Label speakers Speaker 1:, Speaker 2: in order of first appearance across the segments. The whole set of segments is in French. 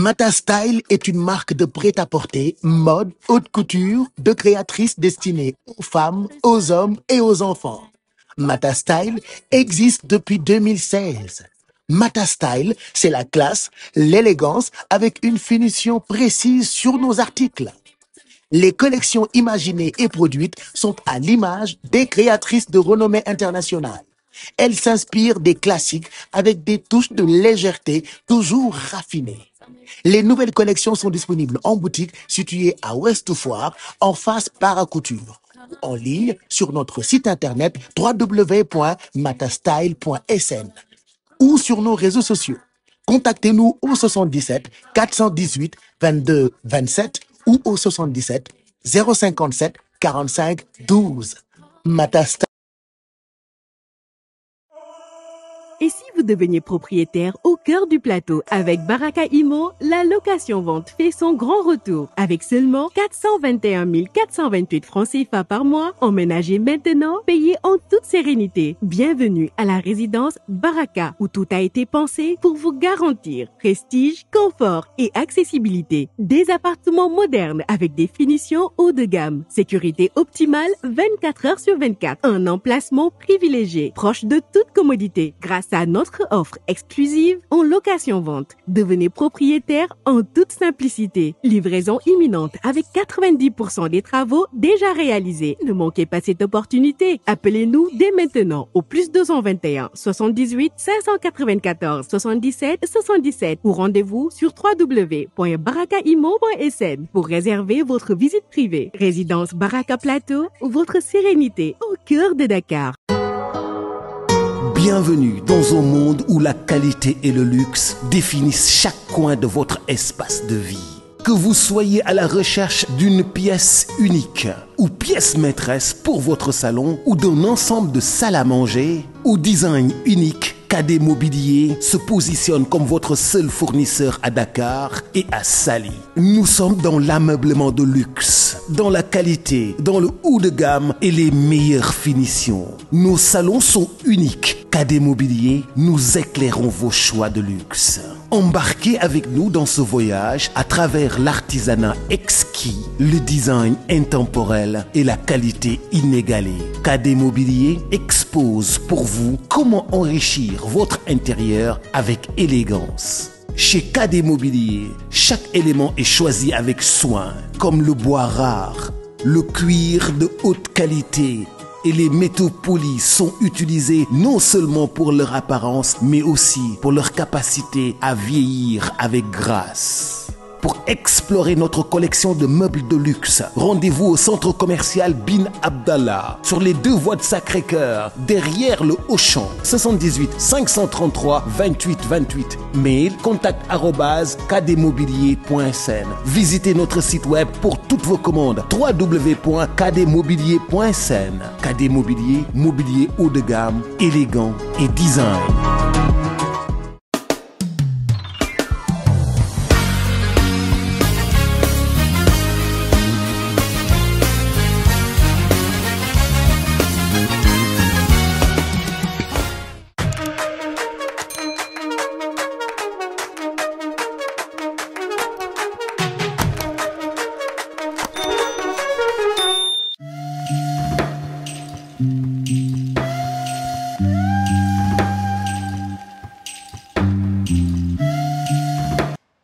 Speaker 1: Mata Style est une marque de prêt-à-porter, mode, haute couture, de créatrices destinées aux femmes, aux hommes et aux enfants. Mata Style existe depuis 2016. Mata Style, c'est la classe, l'élégance avec une finition précise sur nos articles. Les collections imaginées et produites sont à l'image des créatrices de renommée internationale. Elles s'inspirent des classiques avec des touches de légèreté toujours raffinées. Les nouvelles collections sont disponibles en boutique située à Ouest Foire, en face Paracouture. En ligne sur notre site internet www.matastyle.sn ou sur nos réseaux sociaux. Contactez-nous au 77 418 22 27 ou au 77 057 45 12. Mata Style.
Speaker 2: Et si vous deveniez propriétaire au cœur du plateau avec Baraka Imo, la location-vente fait son grand retour. Avec seulement 421 428 francs CFA par mois, emménagez maintenant, payez en toute sérénité. Bienvenue à la résidence Baraka, où tout a été pensé pour vous garantir prestige, confort et accessibilité. Des appartements modernes avec des finitions haut de gamme, sécurité optimale 24 heures sur 24, un emplacement privilégié, proche de toute commodité, grâce à notre offre exclusive en location-vente. Devenez propriétaire en toute simplicité. Livraison imminente avec 90% des travaux déjà réalisés. Ne manquez pas cette opportunité. Appelez-nous dès maintenant au plus 221 78 594 77 77 ou rendez-vous sur www.barakaimo.sn pour réserver votre visite privée. Résidence Baraka Plateau, votre sérénité au cœur de Dakar.
Speaker 3: Bienvenue dans un monde où la qualité et le luxe définissent chaque coin de votre espace de vie. Que vous soyez à la recherche d'une pièce unique ou pièce maîtresse pour votre salon ou d'un ensemble de salles à manger ou design unique, KD Mobilier se positionne comme votre seul fournisseur à Dakar et à Saly. Nous sommes dans l'ameublement de luxe, dans la qualité, dans le haut de gamme et les meilleures finitions. Nos salons sont uniques. KD Mobilier, nous éclairons vos choix de luxe. Embarquez avec nous dans ce voyage à travers l'artisanat exquis, le design intemporel et la qualité inégalée. KD Mobilier expose pour vous comment enrichir votre intérieur avec élégance. Chez KD Mobilier, chaque élément est choisi avec soin, comme le bois rare, le cuir de haute qualité et les métaux polis sont utilisés non seulement pour leur apparence, mais aussi pour leur capacité à vieillir avec grâce. Pour explorer notre collection de meubles de luxe, rendez-vous au centre commercial Bin Abdallah, sur les 2 voies de Sacré-Cœur, derrière le Auchan. 78 533 28 28. Mail contact@kdmobilier.sn. Visitez notre site web pour toutes vos commandes www.kdmobilier.sn. KD Mobilier, mobilier haut de gamme, élégant et design.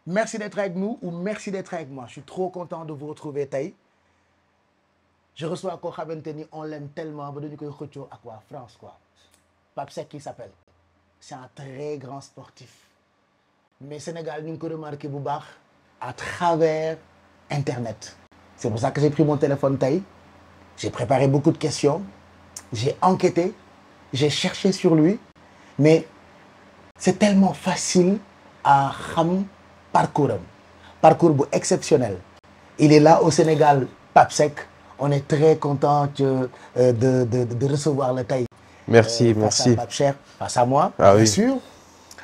Speaker 1: Merci d'être avec nous ou merci d'être avec moi. Je suis trop content de vous retrouver tey. Je reçois koo xamante ni on l'aime tellement ba dañu koy xëccoo ak waa France quoi. Pape Seck qui s'appelle. C'est un très grand sportif. Mais Sénégal ñu ngi ko remarqué bu baax à travers Internet. C'est pour ça que j'ai pris mon téléphone tey. J'ai préparé beaucoup de questions. J'ai enquêté. J'ai cherché sur lui. Mais c'est tellement facile à xam parcours exceptionnel. Il est là au Sénégal, Pape Seck. On est très content de recevoir le tey.
Speaker 4: Merci, merci.
Speaker 1: À Pape Cheikh, face à moi,
Speaker 4: ah,
Speaker 1: bien
Speaker 4: oui.
Speaker 1: sûr.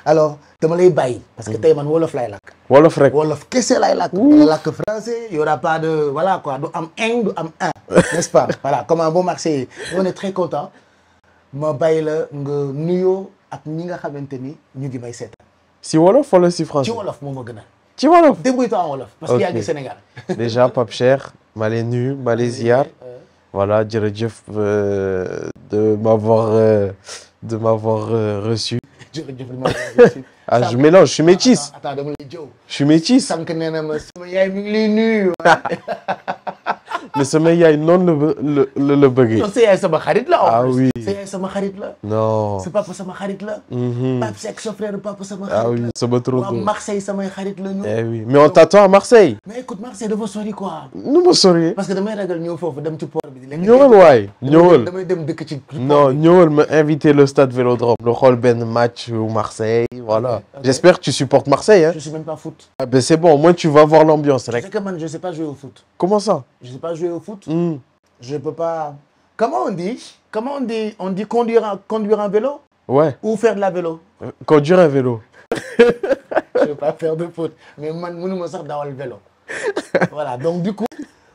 Speaker 1: Alors, dama lay bàyyi parce que tey man wolof lay lakk.
Speaker 4: Wolof rek.
Speaker 1: Wolof kese lay lakk. Dama lakk français, il y aura pas de voilà quoi, du am un, du am un, n'est-ce pas? Voilà, comme un bon Marseillais. On est très content. Ma bàyyi la nga nuyoo ak ñi nga xamante ni ñu ngi may seetaan.
Speaker 4: Si wolof wala si français?
Speaker 1: Ci wolof moo ma gën a.
Speaker 4: ci wolof.
Speaker 1: débrouille-toi en wolof. parce que yaa ngi
Speaker 4: Ok.
Speaker 1: Sénégal.
Speaker 4: Déjà Pape Cheikh ma leen nuyu ma leen ziar. Voilà jërëjëf de m'avoir reçu.
Speaker 1: jërëjëf li ma la
Speaker 4: Ah je mélange je suis métis.
Speaker 1: attends dama lay jëw.
Speaker 4: Je suis métis.
Speaker 1: sànq nee na ma sama yaay mi ngi lay nuyu.
Speaker 4: mais sama yaay noonu la bëggee.
Speaker 1: non sa yaay sama xarit la.
Speaker 4: Ah
Speaker 1: en plus.
Speaker 4: oui.
Speaker 1: sa yaay sama xarit la.
Speaker 4: non.
Speaker 1: sa papa sama xarit la. Pape Seck sa frère papa sama xarit
Speaker 4: ah
Speaker 1: la.
Speaker 4: oui sama trop
Speaker 1: waa Marseille samay xarit la ñu.
Speaker 4: eh oui mais on t'attend à Marseille.
Speaker 1: mais écoute Marseille dafa sori quoi.
Speaker 4: nu ma sori.
Speaker 1: parce que damay ragal ñëw foofu dem ci port bi. di lekk
Speaker 4: ñëwal waay ñëwal.
Speaker 1: damay dem dëkk ci.
Speaker 4: non ñëwal ma invité le stade Vélodrome. le xool benn match au Marseille voilà.
Speaker 1: Ok.
Speaker 4: J'espère que tu supportes Marseille hein.
Speaker 1: je suis même pas foot.
Speaker 4: Ah ben c'est bon au moins tu vas voir l'ambiance
Speaker 1: Tu
Speaker 4: rek.
Speaker 1: sais que man je sais pas jouer au foot.
Speaker 4: Comment ça.
Speaker 1: Je sais pas jouer au foot.
Speaker 4: Hmm.
Speaker 1: Je peux pas. Comment on dit? On dit conduire un vélo
Speaker 4: Ouais
Speaker 1: ou faire de la vélo.
Speaker 4: conduire un vélo.
Speaker 1: Je veux pas faire de foot mais man mënuma sax dawal vélo. Voilà donc du coup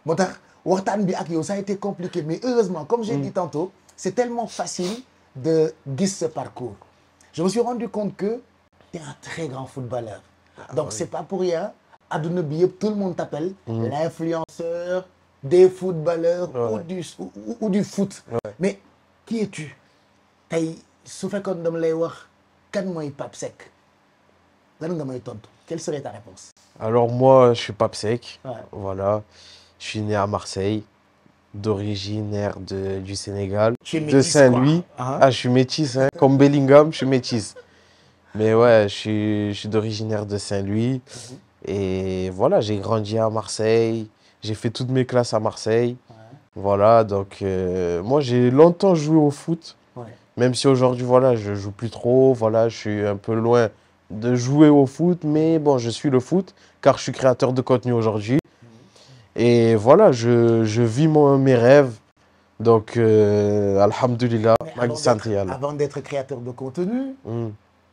Speaker 1: moo tax waxtaan bi ak yow ça a été compliqué mais heureusement comme j'ai dit tantôt c'est tellement facile de gis ce parcours. Je me suis rendu compte que tu es un très grand footballeur. Donc c'est pas pour rien adduna bi yëpp tout le monde t'appelle l'influenceur des footballeurs ou du foot. Mais qui es-tu? Tey su fekkoon dama lay wax kan mooy Pape Seck lan nga may tontu quelle serait ta réponse?
Speaker 4: Alors moi je suis Pape Seck.
Speaker 1: Ouais.
Speaker 4: Voilà. Je suis né à Marseille. D'originaire du Sénégal.
Speaker 1: Tu es
Speaker 4: De
Speaker 1: métis,
Speaker 4: Saint-Louis.
Speaker 1: quoi. Hein?
Speaker 4: Ah je suis métis hein. Comme Bellingham je suis métis. Mais ouais je suis d'originaire de Saint-Louis. Et voilà j'ai grandi à Marseille. J'ai fait toutes mes classes à Marseille. Voilà donc moi j'ai longtemps joué au foot.
Speaker 1: Ouais.
Speaker 4: Même si aujourd'hui voilà je joue plus trop. Voilà je suis un peu loin de jouer au foot. Mais bon je suis le foot car je suis créateur de contenu aujourd'hui. Et voilà je vis mes rêves. Donc alhamdoulilah.
Speaker 1: Mais avant d'être créateur de contenu,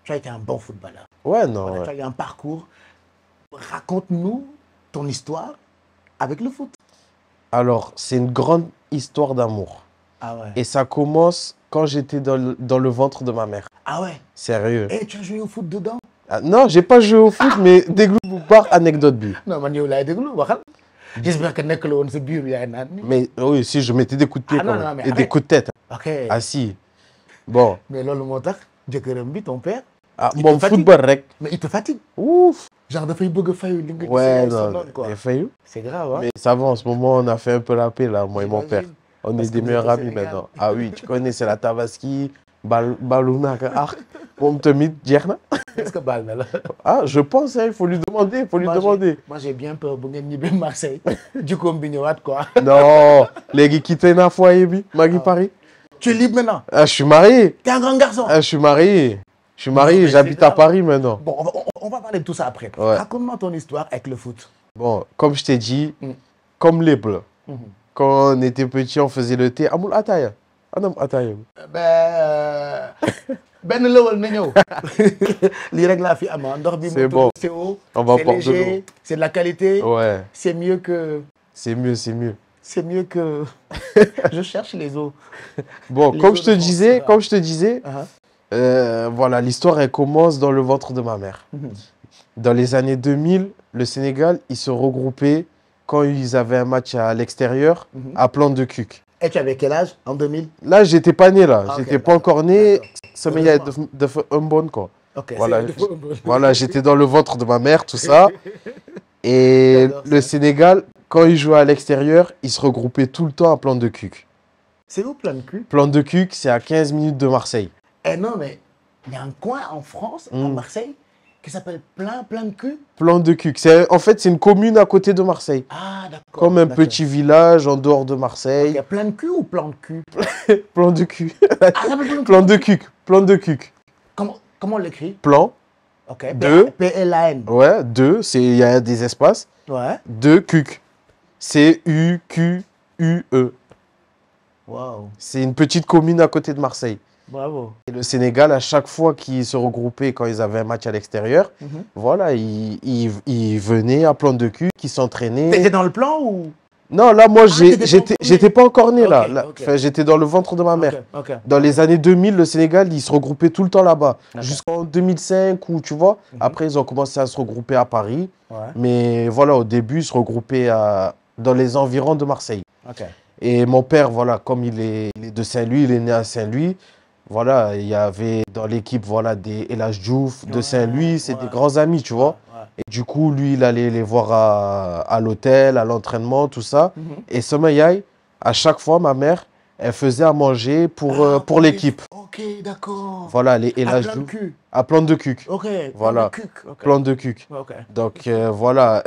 Speaker 1: tu as été un bon footballeur.
Speaker 4: Ouais non.
Speaker 1: Voilà,
Speaker 4: Ouais.
Speaker 1: tu as eu un parcours. Raconte-nous ton histoire avec le foot.
Speaker 4: Alors c'est une grande histoire d'amour.
Speaker 1: Ah ouais.
Speaker 4: Et ça commence quand j'étais dans le ventre de ma mère.
Speaker 1: Ah ouais.
Speaker 4: Sérieux.
Speaker 1: Et tu as joué au foot dedans?
Speaker 4: Ah, non, j'ai pas joué au foot, mais déglu bu baax anecdote bi.
Speaker 1: Non man yow laay déglu waxal. J'espère que nekk la woon sa biir yaay naan ni.
Speaker 4: Mais oui, si je mettais des coups de pied
Speaker 1: Ah,
Speaker 4: quand
Speaker 1: non,
Speaker 4: même.
Speaker 1: non, mais
Speaker 4: Et des
Speaker 1: arrête.
Speaker 4: coups de tête.
Speaker 1: Ok.
Speaker 4: Ah si. Bon.
Speaker 1: Mais loolu moo tax jëkkëram bi ton père.
Speaker 4: Ah
Speaker 1: Il
Speaker 4: bon
Speaker 1: te fatigue.
Speaker 4: football rek.
Speaker 1: Mais il te fatigue.
Speaker 4: Ouf.
Speaker 1: Genre dafay bëgg a fayu li nga gis
Speaker 4: Ouais
Speaker 1: yaay
Speaker 4: non.
Speaker 1: sonnoon, quoi.
Speaker 4: Il a failli.
Speaker 1: C'est grave hein.
Speaker 4: Mais ça va en ce moment, on a fait un peu la paix là, moi et mon père.
Speaker 1: J'imagine.
Speaker 4: On
Speaker 1: Parce
Speaker 4: est
Speaker 1: que
Speaker 4: des
Speaker 1: vous
Speaker 4: meilleurs
Speaker 1: êtes au
Speaker 4: amis
Speaker 1: Sénégal.
Speaker 4: maintenant. Ah oui, tu connais, c'est la Tabaski, Baluna ak moom tamit jeex na.
Speaker 1: Est-ce que baal na la?
Speaker 4: Ah je pense hein, il faut lui demander,
Speaker 1: Moi j'ai bien peur bu ngeen ñibbi Marseille. Jikkoom bi ñëwaat quoi.
Speaker 4: Non, léegi quitté naa foyer bi, maa ngi Paris.
Speaker 1: Tu es libre maintenant.
Speaker 4: Ah je suis marié.
Speaker 1: T'es un grand garçon.
Speaker 4: Ah, je suis marié. Je suis
Speaker 1: Non,
Speaker 4: marié,
Speaker 1: mais
Speaker 4: j'habite
Speaker 1: c'est
Speaker 4: à
Speaker 1: grave.
Speaker 4: Paris maintenant.
Speaker 1: Bon, on va parler de tout ça après.
Speaker 4: Ouais.
Speaker 1: Raconte-moi ton histoire avec le foot.
Speaker 4: Bon, comme je t'ai dit, comme les Bleus, quand on était petit, on faisait le thé. Amul ataya. Anam ataya.
Speaker 1: Ben lëwal na ñëw. Lii rek laa fi am ndox bi.
Speaker 4: C'est bon.
Speaker 1: C'est haut.
Speaker 4: On va
Speaker 1: c'est
Speaker 4: porter de
Speaker 1: léger.
Speaker 4: l'eau.
Speaker 1: C'est de la qualité.
Speaker 4: Ouais,
Speaker 1: C'est mieux que.
Speaker 4: c'est mieux, c'est mieux.
Speaker 1: C'est mieux que. Je cherche les eaux.
Speaker 4: Bon,
Speaker 1: Les
Speaker 4: comme
Speaker 1: eaux
Speaker 4: je te
Speaker 1: de France,
Speaker 4: disais,
Speaker 1: ça va.
Speaker 4: comme je te disais,
Speaker 1: Uh-huh.
Speaker 4: voilà, l'histoire elle commence dans le ventre de ma mère. Dans les années 2000, le Sénégal, ils se regroupaient quand ils avaient un match à l'extérieur, à Plan de Cuc.
Speaker 1: Et tu avais quel âge en 2000?
Speaker 4: Là, j'étais pas né là,
Speaker 1: Ah, ok,
Speaker 4: j'étais pas encore né.
Speaker 1: d'accord.
Speaker 4: Ça me y a un bon quoi.
Speaker 1: Ok.
Speaker 4: Voilà,
Speaker 1: c'est-
Speaker 4: voilà, j'étais dans le ventre de ma mère, tout ça. Et
Speaker 1: J'adore
Speaker 4: le
Speaker 1: ça.
Speaker 4: Sénégal, quand ils jouaient à l'extérieur, ils se regroupaient tout le temps à Plan de Cuc.
Speaker 1: C'est où plein de cul?
Speaker 4: Plan de Cuc, c'est à 15 minutes de Marseille.
Speaker 1: Eh non, mais il y a un coin en France, à Marseille, qui s'appelle plein de cul.
Speaker 4: Plan de Cuc, en fait, c'est une commune à côté de Marseille.
Speaker 1: Ah, d'accord.
Speaker 4: Comme un
Speaker 1: d'accord.
Speaker 4: petit village en dehors de Marseille.
Speaker 1: Il y a plein de cul ou plan de cul?
Speaker 4: Plan de Cuc.
Speaker 1: Ah, ça s'appelle
Speaker 4: Plan de Cuc. Plan de Cuc.
Speaker 1: Comment on l'écrit?
Speaker 4: Plan,
Speaker 1: Ok.
Speaker 4: Deux.
Speaker 1: P-L-A-N.
Speaker 4: ouais, 2, il y a des espaces.
Speaker 1: Ouais.
Speaker 4: 2 Cuc. C-U-Q-U-E.
Speaker 1: Waouh.
Speaker 4: C'est une petite commune à côté de Marseille.
Speaker 1: Bravo.
Speaker 4: Et le Sénégal, à chaque fois qu'ils se regroupaient quand ils avaient un match à l'extérieur, voilà, ils venaient à Plan de Cuc, ils
Speaker 1: T'étais
Speaker 4: s'entraînaient.
Speaker 1: dans le plan ou?
Speaker 4: Non, là, moi,
Speaker 1: t'étais
Speaker 4: j'étais pas encore né, là.
Speaker 1: Ok,
Speaker 4: Là,
Speaker 1: ok.
Speaker 4: enfin, j'étais dans le ventre de ma mère.
Speaker 1: Ok.
Speaker 4: Dans les années 2000, le Sénégal, il se regroupait tout le temps là-bas.
Speaker 1: Ok.
Speaker 4: Jusqu'en 2005, où, tu vois, après, ils ont commencé à se regrouper à Paris.
Speaker 1: Ouais.
Speaker 4: Mais voilà, au début, ils se regroupaient dans les environs de Marseille.
Speaker 1: Ok.
Speaker 4: Et mon père, voilà, comme il est de Saint-Louis, il est né à Saint-Louis. Voilà, il y avait dans l'équipe, voilà, des El Hadj Diouf de
Speaker 1: Ouais,
Speaker 4: Saint-Louis, c'est
Speaker 1: ouais.
Speaker 4: des grands amis, tu vois.
Speaker 1: Ouais.
Speaker 4: Et du coup, lui, il allait les voir à l'hôtel, à l'entraînement, tout ça. Et Somayaï, à chaque fois, ma mère, elle faisait à manger pour l'équipe.
Speaker 1: Ok, d'accord.
Speaker 4: Voilà, les El
Speaker 1: À
Speaker 4: Hadj
Speaker 1: plein de
Speaker 4: Diouf.
Speaker 1: cul.
Speaker 4: À plan de cuc.
Speaker 1: Ok.
Speaker 4: Voilà.
Speaker 1: Plan de cuc. Ok.
Speaker 4: Plan de cuc.
Speaker 1: Ok.
Speaker 4: Donc, voilà.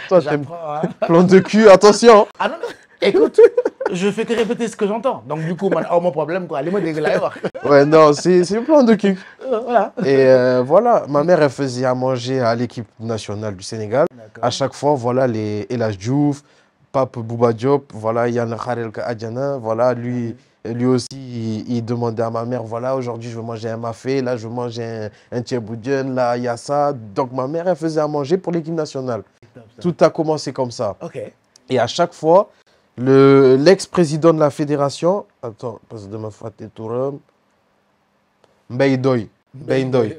Speaker 4: Toi, t'aimes
Speaker 1: J'apprends, hein.
Speaker 4: plan de cul, attention.
Speaker 1: Ah non, non. Écoute, je fais que répéter ce que j'entends. Donc du coup, mon problème, quoi. Allez, moi, dégueulasse.
Speaker 4: Ouais, non, c'est plan de cuc.
Speaker 1: Voilà.
Speaker 4: Et voilà, ma mère, elle faisait à manger à l'équipe nationale du Sénégal.
Speaker 1: D'accord.
Speaker 4: À chaque fois, voilà, les El Hadj Diouf, Pape Bouba Diop, voilà, Yann Kharel Adjana, voilà, lui aussi, il demandait à ma mère, voilà, aujourd'hui, je veux manger un mafé, là, je veux manger un tchèboudjen, là, il y a ça. Donc, ma mère, elle faisait à manger pour l'équipe nationale. Tout a commencé comme ça.
Speaker 1: Ok.
Speaker 4: Et à chaque fois, l'ex-président de la fédération, attends, parce que de ma fête Mbaye Ndoye,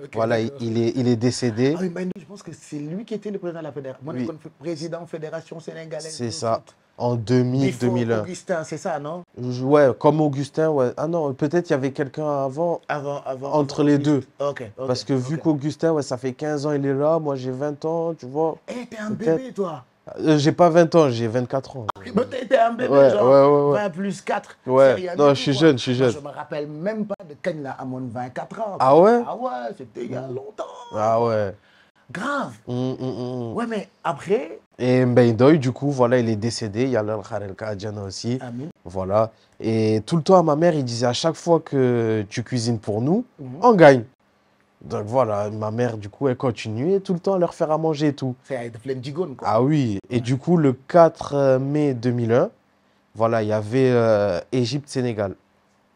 Speaker 1: Ok,
Speaker 4: voilà,
Speaker 1: d'accord.
Speaker 4: il est décédé.
Speaker 1: Ah oui, mais je pense que c'est lui qui était le président de la fédération. Moi,
Speaker 4: Oui.
Speaker 1: je suis président fédération sénégalaise.
Speaker 4: C'est
Speaker 1: de
Speaker 4: ça,
Speaker 1: foot.
Speaker 4: en 2000,
Speaker 1: Before
Speaker 4: 2001.
Speaker 1: Augustin, c'est ça, non?
Speaker 4: Ouais, comme Augustin, ouais. Ah non, peut-être il y avait quelqu'un avant,
Speaker 1: Avant,
Speaker 4: entre
Speaker 1: avant
Speaker 4: les
Speaker 1: Augustin.
Speaker 4: deux.
Speaker 1: Ok.
Speaker 4: Parce que vu qu'Augustin, ouais, ça fait 15 ans, il est là, moi j'ai 20 ans, tu vois.
Speaker 1: Eh, t'es un
Speaker 4: Peut-être.
Speaker 1: bébé, toi.
Speaker 4: J'ai pas 20 ans, j'ai 24 ans.
Speaker 1: Mais t'es un bébé,
Speaker 4: Ouais,
Speaker 1: genre
Speaker 4: ouais.
Speaker 1: 20 plus 4.
Speaker 4: Ouais.
Speaker 1: C'est rien
Speaker 4: Non,
Speaker 1: du
Speaker 4: je
Speaker 1: tout,
Speaker 4: suis
Speaker 1: quoi.
Speaker 4: jeune, je suis
Speaker 1: Moi,
Speaker 4: jeune.
Speaker 1: je me rappelle même pas de quand il a à mon 24 ans.
Speaker 4: Ah ouais?
Speaker 1: Ah ouais, c'était il y a longtemps.
Speaker 4: Ah ouais.
Speaker 1: Grave.
Speaker 4: Hum.
Speaker 1: Ouais, mais après,
Speaker 4: Et Mbaye Ndoye, du coup, voilà, il est décédé. Il y a Kharel Adjana aussi.
Speaker 1: Amin.
Speaker 4: Voilà. Et tout le temps à ma mère, il disait à chaque fois que tu cuisines pour nous, on gagne. Donc voilà, ma mère, du coup, elle continuait tout le temps à leur faire à manger et tout.
Speaker 1: c'est de plein de gigones, quoi.
Speaker 4: Ah oui. Et du coup, le 4 mai 2001, voilà, il y avait Égypte-Sénégal.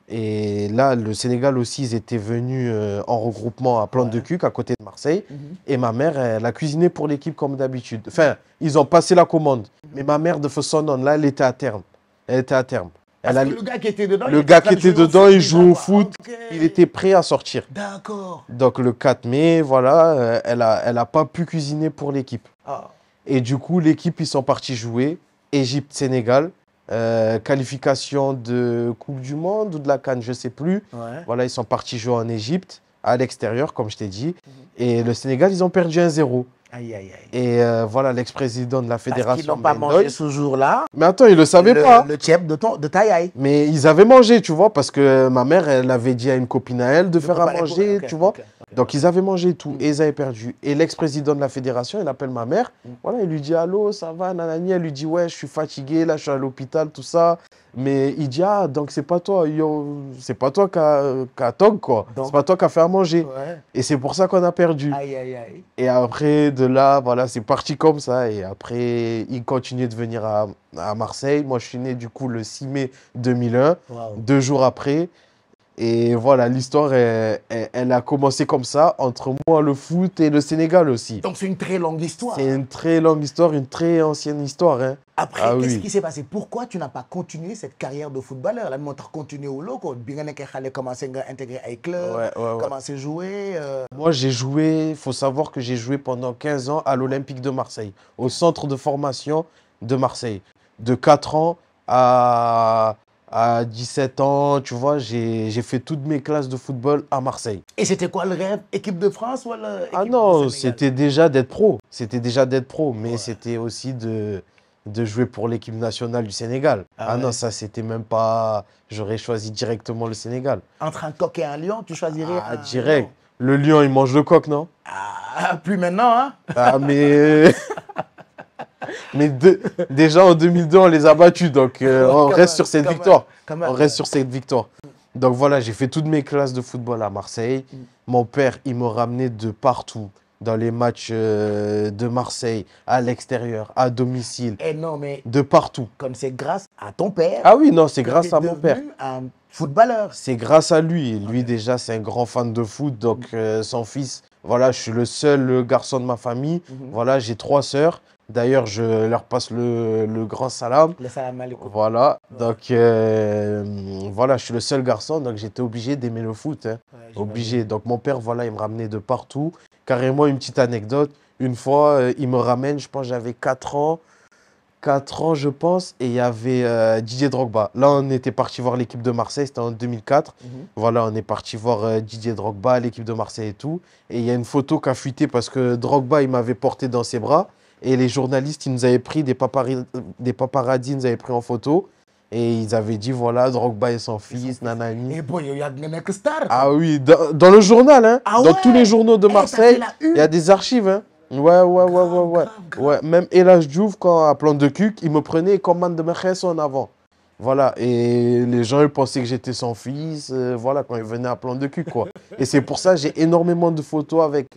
Speaker 4: Et là, le Sénégal aussi, ils étaient venus en regroupement à Plante de Cuc, à côté de Marseille. Et ma mère, elle a cuisiné pour l'équipe comme d'habitude. Enfin, ils ont passé la commande. Mais ma mère de Fossonon, là, elle était à terme. Elle était à terme.
Speaker 1: Parce que le gars qui était dedans,
Speaker 4: Le
Speaker 1: il
Speaker 4: gars
Speaker 1: était en
Speaker 4: qui
Speaker 1: train de
Speaker 4: était
Speaker 1: jouer au
Speaker 4: dedans,
Speaker 1: foot
Speaker 4: il
Speaker 1: déjà,
Speaker 4: jouait au
Speaker 1: quoi.
Speaker 4: foot.
Speaker 1: Ok.
Speaker 4: Il était prêt à sortir.
Speaker 1: D'accord.
Speaker 4: Donc le 4 mai, voilà, elle a pas pu cuisiner pour l'équipe.
Speaker 1: Ah.
Speaker 4: Et du coup, l'équipe, ils sont partis jouer. Égypte-Sénégal. Qualification de Coupe du Monde ou de la CAN, je ne sais plus.
Speaker 1: Ouais.
Speaker 4: Voilà, ils sont partis jouer en Égypte, à l'extérieur, comme je t'ai dit. Et le Sénégal, ils ont perdu 1-0.
Speaker 1: Aïe, aïe, aïe.
Speaker 4: Et voilà, l'ex-président de la
Speaker 1: Parce qu'ils
Speaker 4: fédération.
Speaker 1: n'ont pas
Speaker 4: Mbaye
Speaker 1: mangé
Speaker 4: Ndoye.
Speaker 1: ce jour-là.
Speaker 4: Mais attends, ils ne le savaient pas.
Speaker 1: Le tchèp de ta yaï.
Speaker 4: Mais ils avaient mangé, tu vois, parce que ma mère, elle avait dit à une copine à elle de faire à
Speaker 1: préparer pour-
Speaker 4: manger,
Speaker 1: ok,
Speaker 4: tu vois.
Speaker 1: ok, ok.
Speaker 4: Donc ils avaient mangé et tout, et ils avaient perdu. Et l'ex-président de la fédération, il appelle ma mère, voilà, il lui dit allô, ça va, nanani, elle lui dit ouais, je suis fatigué, là, je suis à l'hôpital, tout ça. Mais il dit ah, donc c'est pas toi, c'est pas toi qui a tog, quoi.
Speaker 1: Donc-
Speaker 4: C'est pas toi qui a fait à manger.
Speaker 1: Ouais.
Speaker 4: Et c'est pour ça qu'on a perdu.
Speaker 1: Aïe, aïe, aïe.
Speaker 4: Et après, de là, voilà, c'est parti comme ça. Et après, il continue de venir à Marseille. Moi, je suis né du coup le 6 mai 2001,
Speaker 1: Waouh.
Speaker 4: 2 jours après. Et voilà, l'histoire, elle a commencé comme ça, entre moi, le foot et le Sénégal aussi.
Speaker 1: Donc c'est une très longue histoire.
Speaker 4: C'est une très longue histoire, une très ancienne histoire. Hein.
Speaker 1: Après,
Speaker 4: Ah
Speaker 1: qu'est-ce
Speaker 4: oui.
Speaker 1: qui s'est passé? Pourquoi tu n'as pas continué cette carrière de footballeur? Là, tu as continué au loco. Bien que tu commencé à intégrer un club,
Speaker 4: Ouais.
Speaker 1: commencé à jouer.
Speaker 4: Moi, j'ai joué, il faut savoir que j'ai joué pendant 15 ans à l'Olympique de Marseille, au centre de formation de Marseille. De 4 ans à 17 ans, tu vois, j'ai fait toutes mes classes de football à Marseille.
Speaker 1: Et c'était quoi le rêve? Équipe de France ou l'équipe
Speaker 4: Ah
Speaker 1: du
Speaker 4: non,
Speaker 1: Sénégal?
Speaker 4: c'était déjà d'être pro. C'était déjà d'être pro, mais c'était aussi de jouer pour l'équipe nationale du Sénégal.
Speaker 1: Ah ouais.
Speaker 4: Non, ça, c'était même pas... J'aurais choisi directement le Sénégal.
Speaker 1: Entre un coq et un lion, tu choisirais un
Speaker 4: Direct.
Speaker 1: lion.
Speaker 4: Le lion, il mange le coq, non?
Speaker 1: Ah, plus maintenant, hein?
Speaker 4: Ah, mais... mais déjà, en 2002, on les a battus. Donc, on
Speaker 1: Quand
Speaker 4: reste
Speaker 1: même,
Speaker 4: sur cette
Speaker 1: quand
Speaker 4: victoire.
Speaker 1: même, quand même.
Speaker 4: On reste sur cette victoire. Donc, voilà, j'ai fait toutes mes classes de football à Marseille. Mon père, il me ramenait de partout. Dans les matchs de Marseille, à l'extérieur, à domicile,
Speaker 1: Eh non, mais
Speaker 4: de partout.
Speaker 1: comme c'est grâce à ton père.
Speaker 4: Ah oui, non, c'est
Speaker 1: que
Speaker 4: grâce
Speaker 1: t'es
Speaker 4: à mon père.
Speaker 1: devenu un footballeur.
Speaker 4: C'est grâce à lui. Lui, déjà, c'est un grand fan de foot. Donc, son fils, voilà, je suis le seul garçon de ma famille. Voilà, j'ai 3 sœurs. D'ailleurs, je leur passe le grand salam.
Speaker 1: Le salam alaikum.
Speaker 4: Voilà, donc voilà, je suis le seul garçon, donc j'étais obligé d'aimer le foot, hein.
Speaker 1: Ouais,
Speaker 4: Obligé. Donc mon père, voilà, il me ramenait de partout. Carrément, une petite anecdote. Une fois, il me ramène, je pense que j'avais 4 ans. 4 ans, je pense, et il y avait Didier Drogba. Là, on était parti voir l'équipe de Marseille, c'était en 2004. Voilà, on est parti voir Didier Drogba, l'équipe de Marseille et tout. Et il y a une photo qui a fuité parce que Drogba, il m'avait porté dans ses bras. Et les journalistes, ils nous avaient pris, des paparazzis, ils nous avaient pris en photo. Et ils avaient dit, voilà, Drogba et son fils, nanani.
Speaker 1: Et bon, il y a une star.
Speaker 4: Ah oui, dans le journal, hein.
Speaker 1: Ah
Speaker 4: Dans
Speaker 1: ouais.
Speaker 4: tous les journaux de
Speaker 1: Eh, ça
Speaker 4: Marseille,
Speaker 1: fait la une.
Speaker 4: il y a des archives, hein. Ouais.
Speaker 1: Grave.
Speaker 4: Ouais, même El Hadj Diouf, quand à Plan de Cuc, il me prenait comme man de Merès en avant. Voilà, et les gens, ils pensaient que j'étais son fils, voilà, quand il venait à Plan de Cuc, quoi. Et c'est pour ça que j'ai énormément de photos avec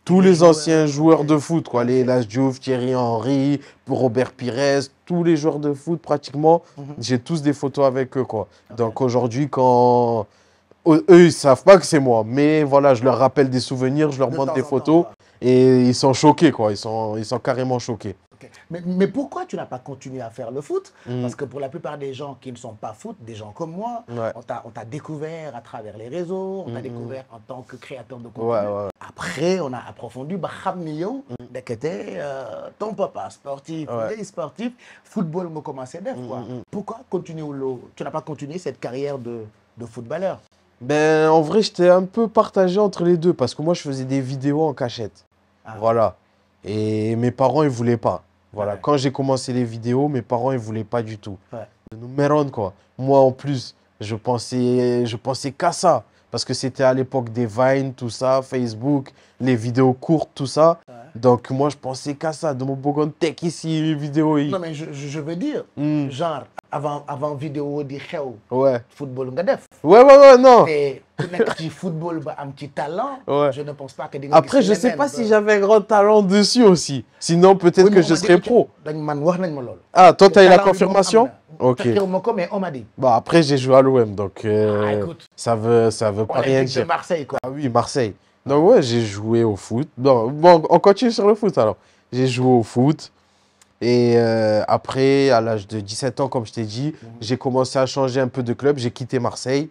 Speaker 4: tous les anciens joueurs de foot, quoi. Les El Hadj Diouf, Thierry Henry, Robert Pires, tous les joueurs de foot, pratiquement, j'ai tous des photos avec eux, quoi. Donc aujourd'hui, quand... Eux, ils savent pas que c'est moi, mais voilà, je leur rappelle des souvenirs, je leur montre des photos. Et ils sont choqués, quoi. Ils sont carrément choqués.
Speaker 1: Ok. Mais pourquoi tu n'as pas continué à faire le foot?
Speaker 4: Mm.
Speaker 1: Parce que pour la plupart des gens qui ne sont pas foot, des gens comme moi,
Speaker 4: Ouais.
Speaker 1: on t'a découvert à travers les réseaux, on t'a découvert en tant que créateur de contenu.
Speaker 4: Ouais.
Speaker 1: Après, on a approfondi, dès que ton papa sportif,
Speaker 4: Ouais.
Speaker 1: il est sportif, football m'a commencé d'être quoi. Pourquoi tu n'as pas continué cette carrière de footballeur?
Speaker 4: Ben, en vrai, j'étais un peu partagé entre les deux parce que moi, je faisais des vidéos en cachette.
Speaker 1: Ah.
Speaker 4: Voilà. Et mes parents, ils voulaient pas. Voilà.
Speaker 1: Ouais.
Speaker 4: Quand j'ai commencé les vidéos, mes parents, ils voulaient pas du tout.
Speaker 1: Ouais.
Speaker 4: De nous méron, quoi. Moi, en plus, je pensais qu'à ça. Parce que c'était à l'époque des Vines, tout ça, Facebook, les vidéos courtes, tout ça.
Speaker 1: Ouais.
Speaker 4: Donc, moi, je pensais qu'à ça. De mon bogon tech ici, les vidéos.
Speaker 1: Non, mais je veux dire, genre, avant vidéo di xew,
Speaker 4: Ouais.
Speaker 1: football nga def.
Speaker 4: Ouais, non.
Speaker 1: Et ku nekk ci football ba am ci talent,
Speaker 4: Ouais.
Speaker 1: je ne pense pas que di nga
Speaker 4: Après,
Speaker 1: gis
Speaker 4: je sais
Speaker 1: leneen
Speaker 4: pas
Speaker 1: ba-
Speaker 4: si j'avais un grand talent dessus aussi. Sinon, peut-être
Speaker 1: Oui,
Speaker 4: que
Speaker 1: mais
Speaker 4: je
Speaker 1: on m'a
Speaker 4: serais
Speaker 1: dit que
Speaker 4: pro.
Speaker 1: dañ man wax nañ ma loolu.
Speaker 4: Ah, toi, tu as eu la
Speaker 1: Talent bi moom
Speaker 4: confirmation?
Speaker 1: am na.
Speaker 4: Ok.
Speaker 1: Fekkewu ma ko, mais on m'a dit.
Speaker 4: Bon, après, j'ai joué à l'OM, donc
Speaker 1: Ah, écoute.
Speaker 4: ça veut pas rien
Speaker 1: Olympique de
Speaker 4: dire.
Speaker 1: Marseille, quoi.
Speaker 4: Ah oui, Marseille. Donc, ouais, j'ai joué au foot. Bon, on continue sur le foot alors. J'ai joué au foot. Et après, à l'âge de 17 ans, comme je t'ai dit, j'ai commencé à changer un peu de club. J'ai quitté Marseille.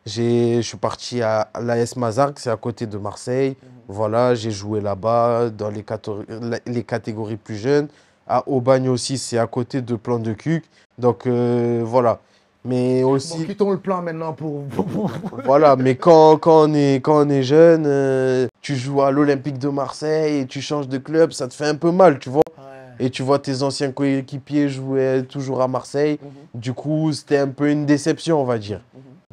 Speaker 4: Je suis parti à l'AS Mazargues, c'est à côté de Marseille. Voilà, j'ai joué là-bas dans les catégories plus jeunes. À Aubagne aussi, c'est à côté de Plan de Cuc. Donc voilà. Mais aussi,
Speaker 1: Bon, quittons le plan maintenant pour...
Speaker 4: voilà, mais quand on est jeune, tu joues à l'Olympique de Marseille et tu changes de club, ça te fait un peu mal, tu vois.
Speaker 1: Ouais.
Speaker 4: Et tu vois tes anciens coéquipiers jouer toujours à Marseille. Du coup, c'était un peu une déception, on va dire.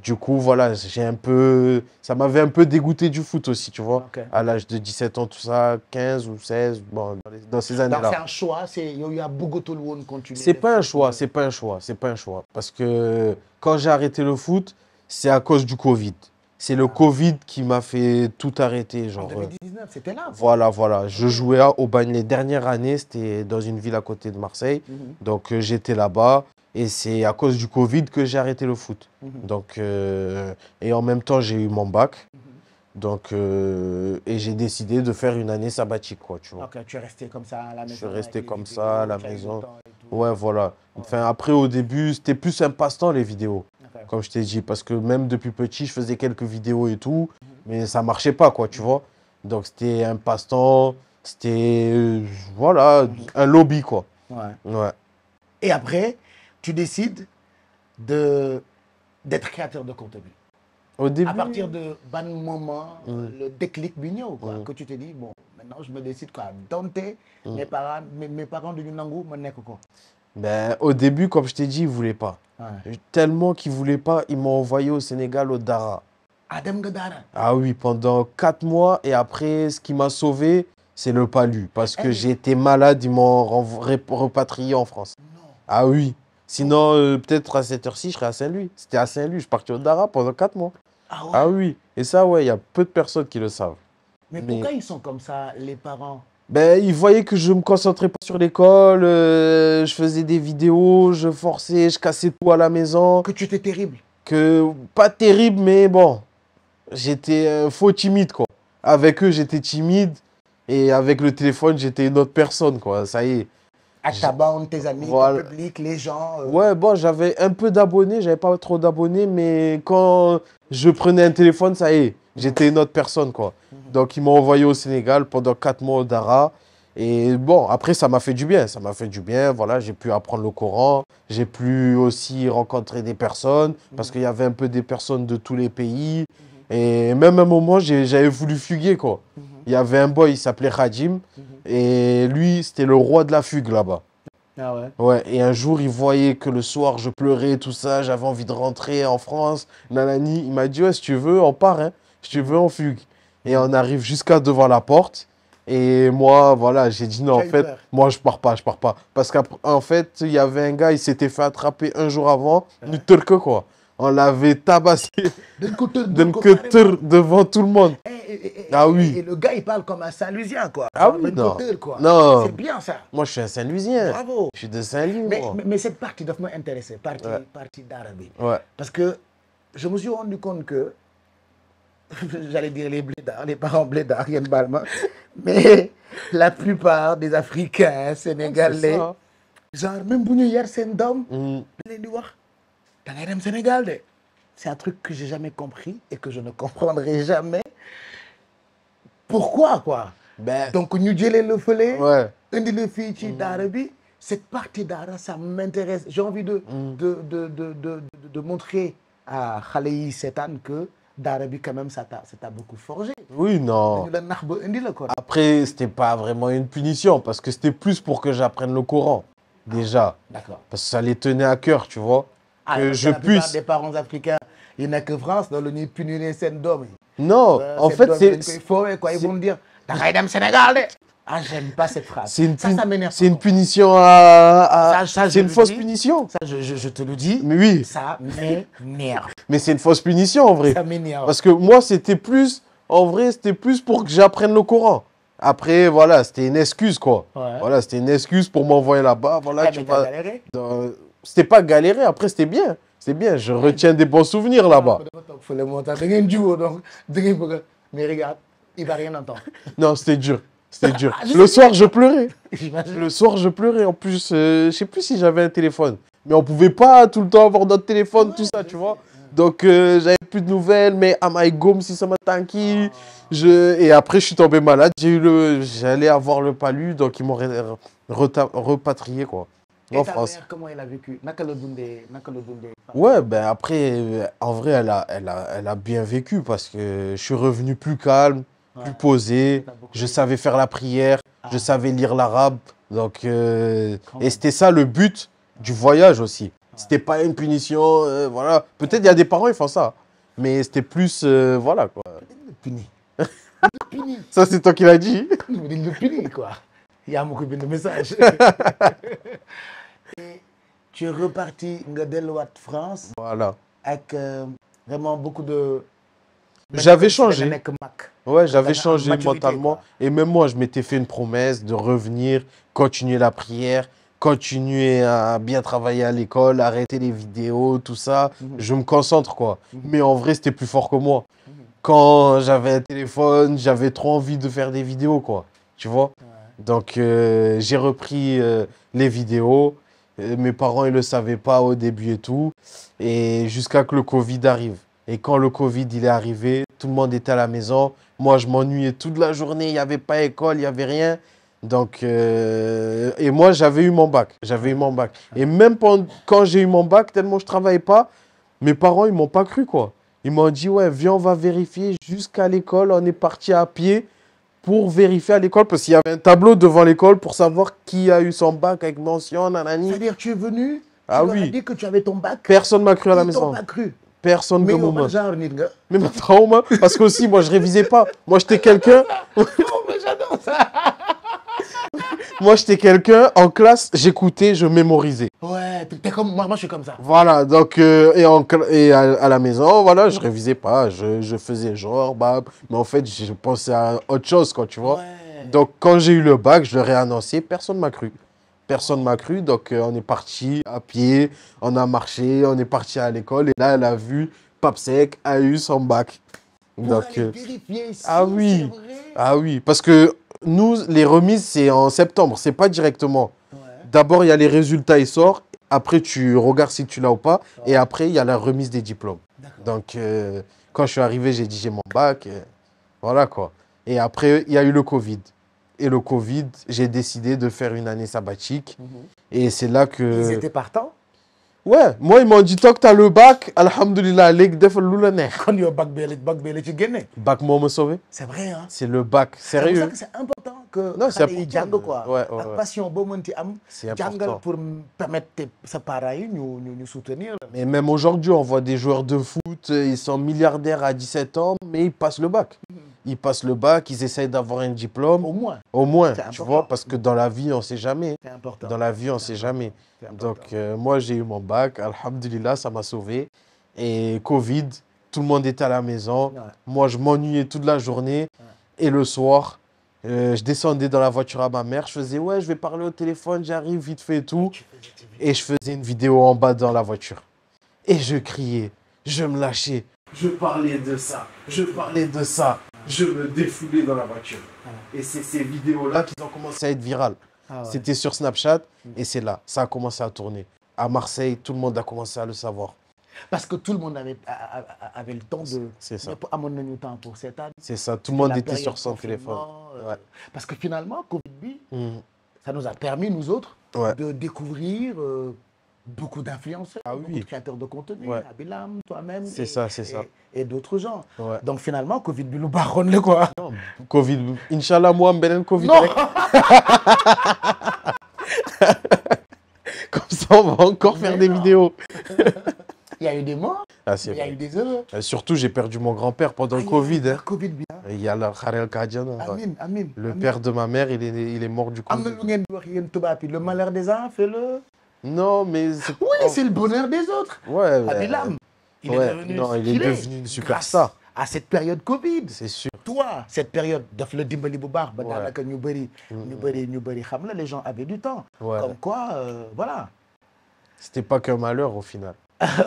Speaker 4: Du coup, voilà, ça m'avait un peu dégoûté du foot aussi, tu vois.
Speaker 1: Ok.
Speaker 4: À l'âge de 17 ans, tout ça, 15 ou 16, bon, dans ces
Speaker 1: Donc,
Speaker 4: années-là.
Speaker 1: c'est un choix, il y a beaucoup de monde continuer.
Speaker 4: C'est pas un choix, c'est pas un choix. Parce que quand j'ai arrêté le foot, c'est à cause du Covid. C'est le Covid qui m'a fait tout arrêter.
Speaker 1: En
Speaker 4: Genre,
Speaker 1: 2019, c'était là.
Speaker 4: voilà. Je jouais à Aubagne les dernières années, c'était dans une ville à côté de Marseille. Donc j'étais là-bas et c'est à cause du Covid que j'ai arrêté le foot. Donc, et en même temps, j'ai eu mon bac. Donc, et j'ai décidé de faire une année sabbatique, quoi, tu vois.
Speaker 1: Ok, tu es resté comme ça à la maison.
Speaker 4: Je suis resté
Speaker 1: avec les
Speaker 4: comme
Speaker 1: vidéos,
Speaker 4: ça à la
Speaker 1: tu as eu le
Speaker 4: maison.
Speaker 1: temps et tout.
Speaker 4: Ouais, voilà. Enfin, après, au début, c'était plus un passe-temps, les vidéos,
Speaker 1: Ok.
Speaker 4: comme je t'ai dit. Parce que même depuis petit, je faisais quelques vidéos et tout, mais ça marchait pas, quoi, tu vois. Donc, c'était un passe-temps, c'était, voilà, un lobby, quoi.
Speaker 1: Ouais.
Speaker 4: Ouais.
Speaker 1: Et après, tu décides d'être créateur de contenu.
Speaker 4: Au début,
Speaker 1: À partir de ban moment, le déclic mignon, quoi, que tu te dis, bon, maintenant je me décide quoi, dompter mes parents de Nunangu, quoi.
Speaker 4: ben, au début, comme je t'ai dit, ils voulaient pas.
Speaker 1: Ouais.
Speaker 4: Tellement qu'ils voulaient pas, ils m'ont envoyé au Sénégal, au Dara.
Speaker 1: Adam Gadara.
Speaker 4: Ah oui, pendant 4 mois. Et après, ce qui m'a sauvé, c'est le palu. Parce que j'ai été malade, ils m'ont repatrié en France. Ah oui. Sinon, peut-être à cette heure-ci, je serais à Saint-Louis. C'était à Saint-Louis. Je suis parti au Dara pendant 4 mois.
Speaker 1: Ah ouais.
Speaker 4: Ah oui. Et ça, ouais, il y a peu de personnes qui le savent.
Speaker 1: Mais pourquoi ils sont comme ça, les parents?
Speaker 4: Ben, ils voyaient que je me concentrais pas sur l'école, je faisais des vidéos, je forçais, je cassais tout à la maison.
Speaker 1: Que tu étais terrible.
Speaker 4: Que pas terrible, mais bon, j'étais faux timide, quoi. Avec eux, j'étais timide. Et avec le téléphone, j'étais une autre personne, quoi. Ça y est.
Speaker 1: À ta bande, tes amis,
Speaker 4: Voilà.
Speaker 1: ton public, les gens.
Speaker 4: Ouais, bon, j'avais un peu d'abonnés, j'avais pas trop d'abonnés, mais quand je prenais un téléphone, ça y est, j'étais une autre personne, quoi. Donc, ils m'ont envoyé au Sénégal pendant 4 mois au Dara. Et bon, après, ça m'a fait du bien. Ça m'a fait du bien, voilà, j'ai pu apprendre le Coran. J'ai pu aussi rencontrer des personnes, parce qu'il y avait un peu des personnes de tous les pays. Et même à un moment, j'avais voulu fuguer, quoi. Il y avait un boy, il s'appelait Khadim. Et lui, c'était le roi de la fugue, là-bas.
Speaker 1: Ah ouais.
Speaker 4: Ouais, et un jour, il voyait que le soir, je pleurais, tout ça, j'avais envie de rentrer en France, nanani. Il m'a dit, ouais, si tu veux, on part, hein. Si tu veux, on fugue. Et on arrive jusqu'à devant la porte. Et moi, voilà, j'ai dit non, en
Speaker 1: J'ai eu
Speaker 4: fait,
Speaker 1: peur.
Speaker 4: moi, je pars pas, je pars pas. Parce qu'en fait, il y avait un gars, il s'était fait attraper un jour avant, du Turc, quoi. On l'avait tabassé
Speaker 1: D'un côté,
Speaker 4: d'un cutter devant tout le monde. Ah oui.
Speaker 1: Et le gars, il parle comme un Saint-Lusien, quoi.
Speaker 4: Ah
Speaker 1: Genre
Speaker 4: oui,
Speaker 1: d'un
Speaker 4: non.
Speaker 1: côté, quoi.
Speaker 4: Non.
Speaker 1: C'est bien ça.
Speaker 4: Moi, je suis un Saint-Louisien.
Speaker 1: Bravo.
Speaker 4: Je suis de Saint-Louis, moi.
Speaker 1: Mais cette partie doit m'intéresser, partie d'Arabie.
Speaker 4: Ouais.
Speaker 1: Parce que je me suis rendu compte que, j'allais dire les blédards, les parents blédards, Yann Balma, mais la plupart des Africains, Sénégalais,
Speaker 4: C'est ça.
Speaker 1: genre, même bu ñu yar seen doom,
Speaker 4: Mm.
Speaker 1: da leen di wax da ngay dem Sénégal de. C'est un truc que j'ai jamais compris et que je ne comprendrai jamais. Pourquoi, quoi?
Speaker 4: Ben,
Speaker 1: Donc, ñu jëlee le fële,
Speaker 4: ouais.
Speaker 1: indi le fii ci daara bi, cette partie d'ara, ça m'intéresse. J'ai envie de montrer à xale yi seetaan que daara bi, quand même, ça t'a beaucoup forgé.
Speaker 4: Oui, non.
Speaker 1: Dañu la nax ba indi la, quoi.
Speaker 4: Après, c'était pas vraiment une punition parce que c'était plus pour que j'apprenne le Coran, déjà.
Speaker 1: D'accord.
Speaker 4: Parce que ça les tenait à cœur, tu vois. Que
Speaker 1: parce
Speaker 4: je
Speaker 1: la plupart
Speaker 4: puisse.
Speaker 1: des parents africains, il n'y a que France, dans le ñuy punir seen doom yi.
Speaker 4: Non, en fait,
Speaker 1: dañ koy foowee, quoi. Ils vont me dire, da ngay dem Sénégal de. Ah, j'aime pas cette phrase.
Speaker 4: c'est une,
Speaker 1: Ça m'énerve.
Speaker 4: c'est une
Speaker 1: pas.
Speaker 4: punition
Speaker 1: Ça, je
Speaker 4: c'est une
Speaker 1: le
Speaker 4: fausse
Speaker 1: dis.
Speaker 4: punition.
Speaker 1: Ça, je te le dis.
Speaker 4: Mais oui,
Speaker 1: Ça m'énerve.
Speaker 4: mais c'est une fausse punition en vrai.
Speaker 1: Ça m'énerve.
Speaker 4: Parce que moi, c'était plus, en vrai, c'était plus pour que j'apprenne le Coran. Après, voilà, c'était une excuse, quoi.
Speaker 1: Ouais.
Speaker 4: Voilà, c'était une excuse pour m'envoyer là-bas. Voilà,
Speaker 1: Ah,
Speaker 4: tu
Speaker 1: mais t'as
Speaker 4: vas.
Speaker 1: galéré.
Speaker 4: C'était pas galéré, après, c'était bien. C'était bien, je retiens des bons souvenirs là-bas.
Speaker 1: dafa toog fële moo tax da ngeen jiwoo donc da ngeen bëgg a mais regarde il va rien entendre.
Speaker 4: Non, c'était dur. C'était dur.
Speaker 1: Ah, je
Speaker 4: Le
Speaker 1: sais
Speaker 4: soir, je pleurais.
Speaker 1: J'imagine.
Speaker 4: Le soir, je pleurais. En plus, je sais plus si j'avais un téléphone. Mais on pouvait pas tout le temps avoir notre téléphone, tout ça, tu vois. Donc, j'avais plus de nouvelles. Mais à my gom, si ça m'a tanky. Et après, je suis tombé malade. J'allais avoir le palu. Donc, ils m'ont repatrié, quoi.
Speaker 1: Et
Speaker 4: En
Speaker 1: ta
Speaker 4: France.
Speaker 1: mère, comment elle a vécu? Naka la dundee?
Speaker 4: Ouais, ben après, en vrai, elle a bien vécu parce que je suis revenu plus calme, plus posé.
Speaker 1: T'as beaucoup
Speaker 4: Je savais faire la prière, je savais lire l'arabe. Donc, et
Speaker 1: même.
Speaker 4: c'était ça le but du voyage aussi. C'était pas une punition, voilà. Peut-être il y a des parents, ils font ça. Mais c'était plus, voilà quoi.
Speaker 1: Le puni. Le puni.
Speaker 4: Ça, c'est toi qui l'as dit.
Speaker 1: Le puni, quoi. Il y a beaucoup de messages. Et tu es reparti nga delluwaat France
Speaker 4: Voilà.
Speaker 1: avec vraiment beaucoup de...
Speaker 4: J'avais changé.
Speaker 1: Da nga nekk mag.
Speaker 4: Ouais, j'avais
Speaker 1: T'avais
Speaker 4: changé
Speaker 1: une maturité,
Speaker 4: mentalement.
Speaker 1: quoi.
Speaker 4: Et même moi, je m'étais fait une promesse de revenir, continuer la prière, continuer à bien travailler à l'école, arrêter les vidéos, tout ça. Je me concentre, quoi. Mais en vrai, c'était plus fort que moi. Quand j'avais un téléphone, j'avais trop envie de faire des vidéos, quoi. Tu vois? Donc, j'ai repris les vidéos. Mes parents, ils ne le savaient pas au début et tout. Et jusqu'à que le Covid arrive. Et quand le Covid il est arrivé, tout le monde était à la maison. Moi, je m'ennuyais toute la journée. Il n'y avait pas école, il n'y avait rien. Donc, et moi, j'avais eu mon bac. J'avais eu mon bac. Et même quand j'ai eu mon bac, tellement je ne travaillais pas, mes parents, ils ne m'ont pas cru, quoi. Ils m'ont dit, ouais, viens, on va vérifier jusqu'à l'école. On est parti à pied pour vérifier à l'école. Parce qu'il y avait un tableau devant l'école pour savoir qui a eu son bac avec mention, nanani.
Speaker 1: C'est-à-dire tu es venu,
Speaker 4: Ah
Speaker 1: tu leur as
Speaker 4: oui.
Speaker 1: dit que tu avais ton bac.
Speaker 4: Personne ne m'a cru à la
Speaker 1: Ils t'ont
Speaker 4: maison.
Speaker 1: pas cru.
Speaker 4: Personne
Speaker 1: Mais
Speaker 4: comme
Speaker 1: yow
Speaker 4: moi.
Speaker 1: ban genre nit nga?
Speaker 4: Mais ma trauma, parce que aussi, moi, je révisais pas. Moi, j'étais quelqu'un.
Speaker 1: Oh, mais j'adore ça.
Speaker 4: Moi, j'étais quelqu'un en classe, j'écoutais, je mémorisais.
Speaker 1: Ouais, t'es comme moi, je suis comme ça.
Speaker 4: Voilà, donc, et à la maison, voilà, je révisais pas, je faisais genre, bah, mais en fait, je pensais à autre chose, quoi, tu vois.
Speaker 1: Ouais.
Speaker 4: Donc, quand j'ai eu le bac, je leur ai annoncé, personne m'a cru. Personne m'a cru, donc on est parti à pied, on a marché, on est parti à l'école, et là, elle a vu Papsec a eu son bac.
Speaker 1: Pour
Speaker 4: Donc,
Speaker 1: aller vérifier si
Speaker 4: ah oui.
Speaker 1: c'est vrai.
Speaker 4: ah oui, parce que Nous, les remises, c'est en septembre. C'est pas directement.
Speaker 1: Ouais.
Speaker 4: D'abord, il y a les résultats, ils sortent. Après, tu regardes si tu l'as ou pas. Et après, il y a la remise des diplômes.
Speaker 1: D'accord.
Speaker 4: Donc, quand je suis arrivé, j'ai dit j'ai mon bac. Voilà quoi. Et après, il y a eu le Covid. Et le Covid, j'ai décidé de faire une année sabbatique. Et c'est là que...
Speaker 1: Ils étaient partants.
Speaker 4: Ouais, moi, ils m'ont dit, tant que tu as le bac, alhamdoulilah, léegi defal lu la neex.
Speaker 1: Quand il y a bac B, ci génne.
Speaker 4: Bac moo ma sauvé.
Speaker 1: C'est vrai, hein.
Speaker 4: C'est le bac.
Speaker 1: C'est pour ça
Speaker 4: Sérieux.
Speaker 1: que c'est important que
Speaker 4: Non, c'est
Speaker 1: xale yi
Speaker 4: important
Speaker 1: jàng
Speaker 4: de-
Speaker 1: quoi.
Speaker 4: ouais,
Speaker 1: Ak
Speaker 4: ouais.
Speaker 1: passion boo mënti am.
Speaker 4: C'est important.
Speaker 1: Jàngal pour permettre sa parents yi ñu soutenir.
Speaker 4: Mais même aujourd'hui, on voit des joueurs de foot, ils sont milliardaires à 17 ans, mais ils passent le bac. Ils passent le bac, ils essayent d'avoir un diplôme.
Speaker 1: Au moins,
Speaker 4: Au moins,
Speaker 1: C'est
Speaker 4: tu
Speaker 1: important.
Speaker 4: vois, parce que dans la vie, on ne sait jamais.
Speaker 1: c'est important.
Speaker 4: Dans la vie, on ne sait jamais.
Speaker 1: C'est important.
Speaker 4: Donc, moi, j'ai eu mon bac. Alhamdulillah, ça m'a sauvé. Et Covid, tout le monde était à la maison.
Speaker 1: Ouais.
Speaker 4: Moi, je m'ennuyais toute la journée. Et le soir, je descendais dans la voiture à ma mère. Je faisais, ouais, je vais parler au téléphone, j'arrive vite fait et tout. Et je faisais une vidéo en bas dans la voiture. Et je criais, je me lâchais. Je parlais de ça, je parlais de ça. Je me défoulais dans la voiture. Et c'est ces vidéos-là qui ont commencé à être virales.
Speaker 1: Ah ouais.
Speaker 4: C'était sur Snapchat et c'est là, ça a commencé à tourner. À Marseille, tout le monde a commencé à le savoir.
Speaker 1: Parce que tout le monde avait le temps de...
Speaker 4: C'est ça.
Speaker 1: ñëpp amoon nañu temps pour cette année.
Speaker 4: C'est ça, tout le monde était sur son téléphone. Ouais.
Speaker 1: Parce que finalement, Covid bi,
Speaker 4: Mhm.
Speaker 1: ça nous a permis, nous autres,
Speaker 4: Ouais.
Speaker 1: de découvrir beaucoup d'influenceurs,
Speaker 4: Ah
Speaker 1: beaucoup
Speaker 4: oui.
Speaker 1: de créateurs de contenu,
Speaker 4: Ouais.
Speaker 1: Abilam, toi-même,
Speaker 4: C'est ça, c'est ça.
Speaker 1: et d'autres gens.
Speaker 4: Ouais.
Speaker 1: Donc finalement, Covid bi lu baaxoon la quoi.
Speaker 4: Covid, Inch'Allah, moi, benen Covid.
Speaker 1: Non.
Speaker 4: rek. Comme ça, on va encore faire des
Speaker 1: non.
Speaker 4: vidéos.
Speaker 1: Il y a eu des morts,
Speaker 4: Ah,
Speaker 1: mais
Speaker 4: c'est
Speaker 1: il y a
Speaker 4: vrai.
Speaker 1: eu des heureux.
Speaker 4: Surtout, j'ai perdu mon grand-père pendant le
Speaker 1: Ah,
Speaker 4: Covid.
Speaker 1: il y a eu
Speaker 4: Hein.
Speaker 1: Covid bi, hein.
Speaker 4: Il y a le Kharel Kadiana. Ouais.
Speaker 1: Amin, amin.
Speaker 4: Le
Speaker 1: amin.
Speaker 4: père de ma mère, il est mort du
Speaker 1: Am na
Speaker 4: Covid.
Speaker 1: lu ngeen di wax yéen tubaab yi, le malheur des uns fait le...
Speaker 4: Non, mais c'est...
Speaker 1: Oui, c'est le bonheur des autres.
Speaker 4: Ouais,
Speaker 1: Abilam, il est
Speaker 4: ouais,
Speaker 1: devenu
Speaker 4: non, il est
Speaker 1: stylé
Speaker 4: devenu une
Speaker 1: grâce
Speaker 4: superstar.
Speaker 1: à cette période Covid.
Speaker 4: C'est sûr.
Speaker 1: Toi, cette période daf la dimbali bu baax ba
Speaker 4: Ouais.
Speaker 1: daanaka ñu bëri xam la, les gens avaient du temps.
Speaker 4: Ouais.
Speaker 1: Comme quoi, voilà.
Speaker 4: C'était pas qu'un malheur au final.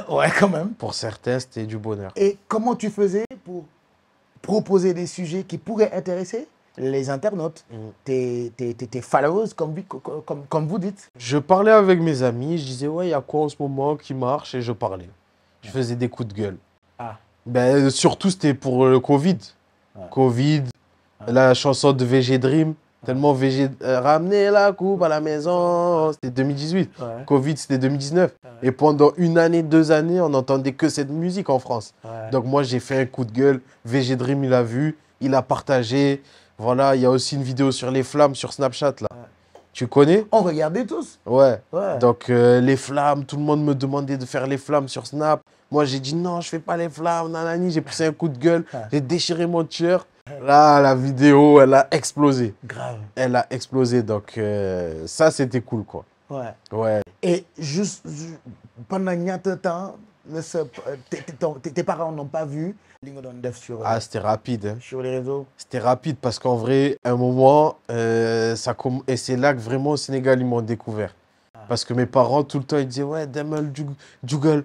Speaker 1: Ouais, quand même.
Speaker 4: Pour certains, c'était du bonheur.
Speaker 1: Et comment tu faisais pour proposer des sujets qui pourraient intéresser les internautes, tes followers, comme vous dites?
Speaker 4: Je parlais avec mes amis, je disais, ouais, il y a quoi en ce moment qui marche? Et je parlais. Je faisais des coups de gueule.
Speaker 1: Ah.
Speaker 4: Ben, surtout, c'était pour le Covid. Covid, la chanson de VG Dream. Tellement VG... ramener la coupe à la maison. C'était 2018.
Speaker 1: Ouais.
Speaker 4: Covid, c'était 2019. Et pendant une année, 2 années, on n'entendait que cette musique en France.
Speaker 1: Ouais.
Speaker 4: Donc moi, j'ai fait un coup de gueule. VG Dream, il a vu, il a partagé. Voilà, il y a aussi une vidéo sur les flammes sur Snapchat, là. Tu connais?
Speaker 1: On regardait tous.
Speaker 4: Ouais.
Speaker 1: Ouais.
Speaker 4: Donc, les flammes, tout le monde me demandait de faire les flammes sur Snap. Moi, j'ai dit non, je fais pas les flammes, nanani. J'ai poussé un coup de gueule, j'ai déchiré mon t-shirt. Là, la vidéo, elle a explosé.
Speaker 1: Grave.
Speaker 4: Elle a explosé. Donc, ça, c'était cool, quoi.
Speaker 1: Ouais.
Speaker 4: Ouais.
Speaker 1: Et pendant ñaata temps tes parents n'ont pas vu li nga doon def sur,
Speaker 4: Ah, c'était rapide. Hein.
Speaker 1: sur les réseaux?
Speaker 4: C'était rapide parce qu'en vrai, à un moment, et c'est là que vraiment au Sénégal, ils m'ont découvert. Parce que mes parents, tout le temps, ils disaient, ouais, demal Google,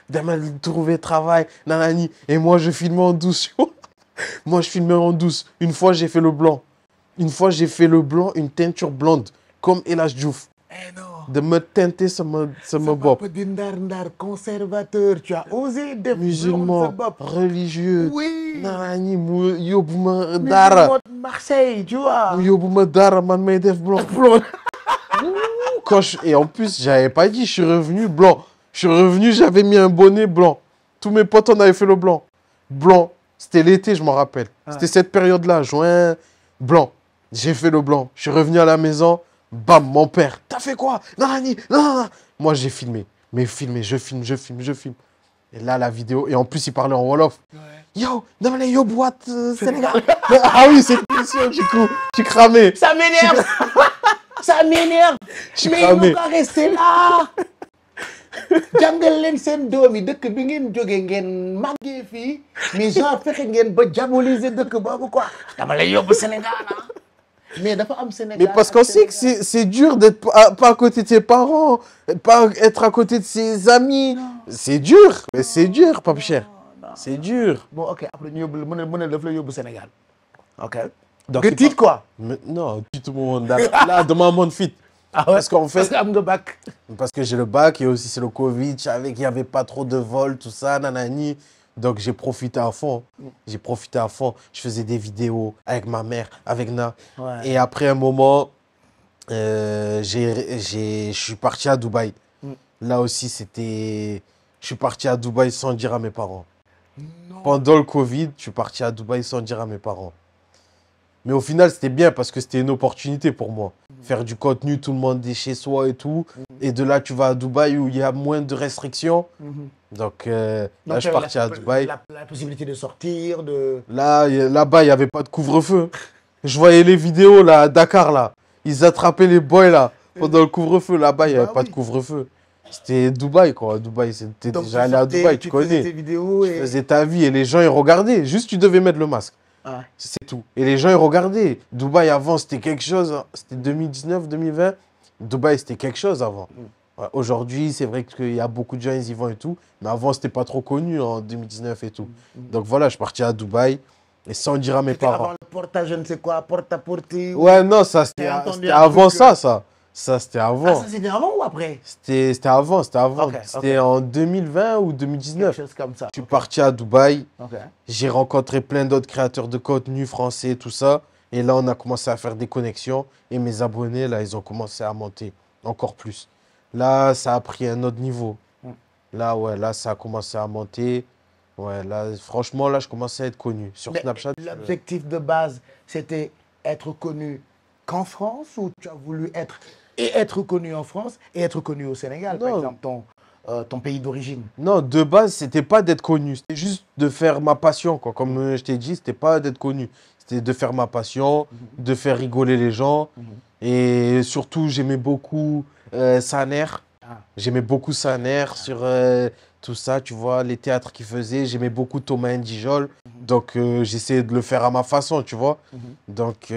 Speaker 4: demal trouver travail, nanani. Et moi, je filmais en douce. Moi, je filmais en douce. Une fois, j'ai fait le blanc. Une fois, j'ai fait le blanc, une teinture blonde, comme El Hadj Diouf.
Speaker 1: Eh non.
Speaker 4: De me teinter sama bopp.
Speaker 1: Papa di ndar conservateur, tu as osé def
Speaker 4: Musulman,
Speaker 1: sa bopp.
Speaker 4: religieux.
Speaker 1: Oui.
Speaker 4: Nanani, mu yóbbu ma dara.
Speaker 1: Marseille, tu vois.
Speaker 4: Mu yóbbu ma dara, man may def blanc. Et en plus, j'avais pas dit, je suis revenu blanc. Je suis revenu, j'avais mis un bonnet blanc. Tous mes potes, on avait fait le blanc. Blanc. C'était l'été, je m'en rappelle. C'était cette période-là, juin, blanc. J'ai fait le blanc. Je suis revenu à la maison. Bam, mon père. T'as fait quoi? Nanani, non. Moi, j'ai filmé. Mais filmé, je filme. Et là, la vidéo. Et en plus, il parlait en Wolof. Ouais. Yo, dama lay yóbbuwaat Sénégal. Ah oui, c'est une question, du coup. Tu cramais.
Speaker 1: Ça m'énerve. Ça m'énerve.
Speaker 4: Je
Speaker 1: Mais
Speaker 4: cramais.
Speaker 1: ils n'ont qu'à rester là. jàngal leen seen doom yi dëkk bi ngeen jógee ngeen màggee fii mais genre fexe ngeen ba diaboliser dëkk boobu quoi. dama lay yóbbu Sénégal ah. Mais dafa am Sénégal.
Speaker 4: Mais parce qu'on sait que c'est dur d'être pas à côté de ses parents, pas être à côté de ses amis. C'est dur, mais c'est dur, Pape Cheikh. C'est dur.
Speaker 1: Bon ok après ñu yóbbu mën na daf la yóbbu Sénégal. Ok.
Speaker 4: Donc,
Speaker 1: Que titre, quoi.
Speaker 4: non, tout le monde. Là, demain, monde fit.
Speaker 1: Ah ouais.
Speaker 4: Parce qu'en fait,
Speaker 1: Parce
Speaker 4: que j'ai le bac et aussi c'est le Covid, je savais qu'il n'y avait pas trop de vols, tout ça, nanani. Donc j'ai profité à fond. J'ai profité à fond. Je faisais des vidéos avec ma mère, avec Na.
Speaker 1: Ouais.
Speaker 4: Et après un moment, je suis parti à Dubaï. Là aussi, c'était... Je suis parti à Dubaï sans dire à mes parents.
Speaker 1: Non.
Speaker 4: Pendant le Covid, je suis parti à Dubaï sans dire à mes parents. Mais au final, c'était bien parce que c'était une opportunité pour moi. Faire du contenu, tout le monde est chez soi et tout. Et de là, tu vas à Dubaï où il y a moins de restrictions. Donc, là, je suis parti à Dubaï.
Speaker 1: La possibilité de sortir, de...
Speaker 4: Là-bas, il n'y avait pas de couvre-feu. Je voyais les vidéos là, à Dakar, là. Ils attrapaient les boys là, pendant le couvre-feu. Là-bas, il n'y avait pas de couvre-feu. C'était Dubaï, quoi. Dubaï, c'était déjà allé à Dubaï, tu connais.
Speaker 1: Tes vidéos et...
Speaker 4: Tu faisais ta vie et les gens, ils regardaient. Juste, tu devais mettre le masque.
Speaker 1: Ah.
Speaker 4: C'est tout. Et les gens, ils regardaient. Dubaï, avant, c'était quelque chose. C'était 2019, 2020. Dubaï, c'était quelque chose avant. Ouais, aujourd'hui, c'est vrai qu'il y a beaucoup de gens, ils y vont et tout. Mais avant, c'était pas trop connu en 2019 et tout. Donc voilà, je suis parti à Dubaï. Et sans dire à mes parents.
Speaker 1: Avant le porta, je ne sais quoi, porta-porti.
Speaker 4: Ouais, non, ça, c'était avant ça, ça. Ça, c'était avant.
Speaker 1: Ah, ça, c'était avant ou après?
Speaker 4: C'était avant, c'était avant.
Speaker 1: Ok,
Speaker 4: C'était en 2020 ou 2019.
Speaker 1: Quelque chose comme ça.
Speaker 4: Je suis parti à Dubaï.
Speaker 1: Ok.
Speaker 4: J'ai rencontré plein d'autres créateurs de contenu français, tout ça. Et là, on a commencé à faire des connexions. Et mes abonnés, là, ils ont commencé à monter encore plus. Là, ça a pris un autre niveau. Là, ouais, là, ça a commencé à monter. Ouais, là, franchement, là, je commençais à être connu. Sur Snapchat.
Speaker 1: L'objectif de base, c'était être connu qu'en France ou tu as voulu être connu en France et être connu au Sénégal, par exemple, ton pays d'origine?
Speaker 4: Non, de base, c'était pas d'être connu. C'était juste de faire ma passion, quoi. Comme je t'ai dit, c'était pas d'être connu. C'était de faire ma passion, de faire rigoler les gens. Et surtout, j'aimais beaucoup Saner. J'aimais beaucoup Saner sur tout ça, tu vois, les théâtres qu'il faisait. J'aimais beaucoup Thomas Ndijol. Donc, j'essayais de le faire à ma façon, tu vois. Donc,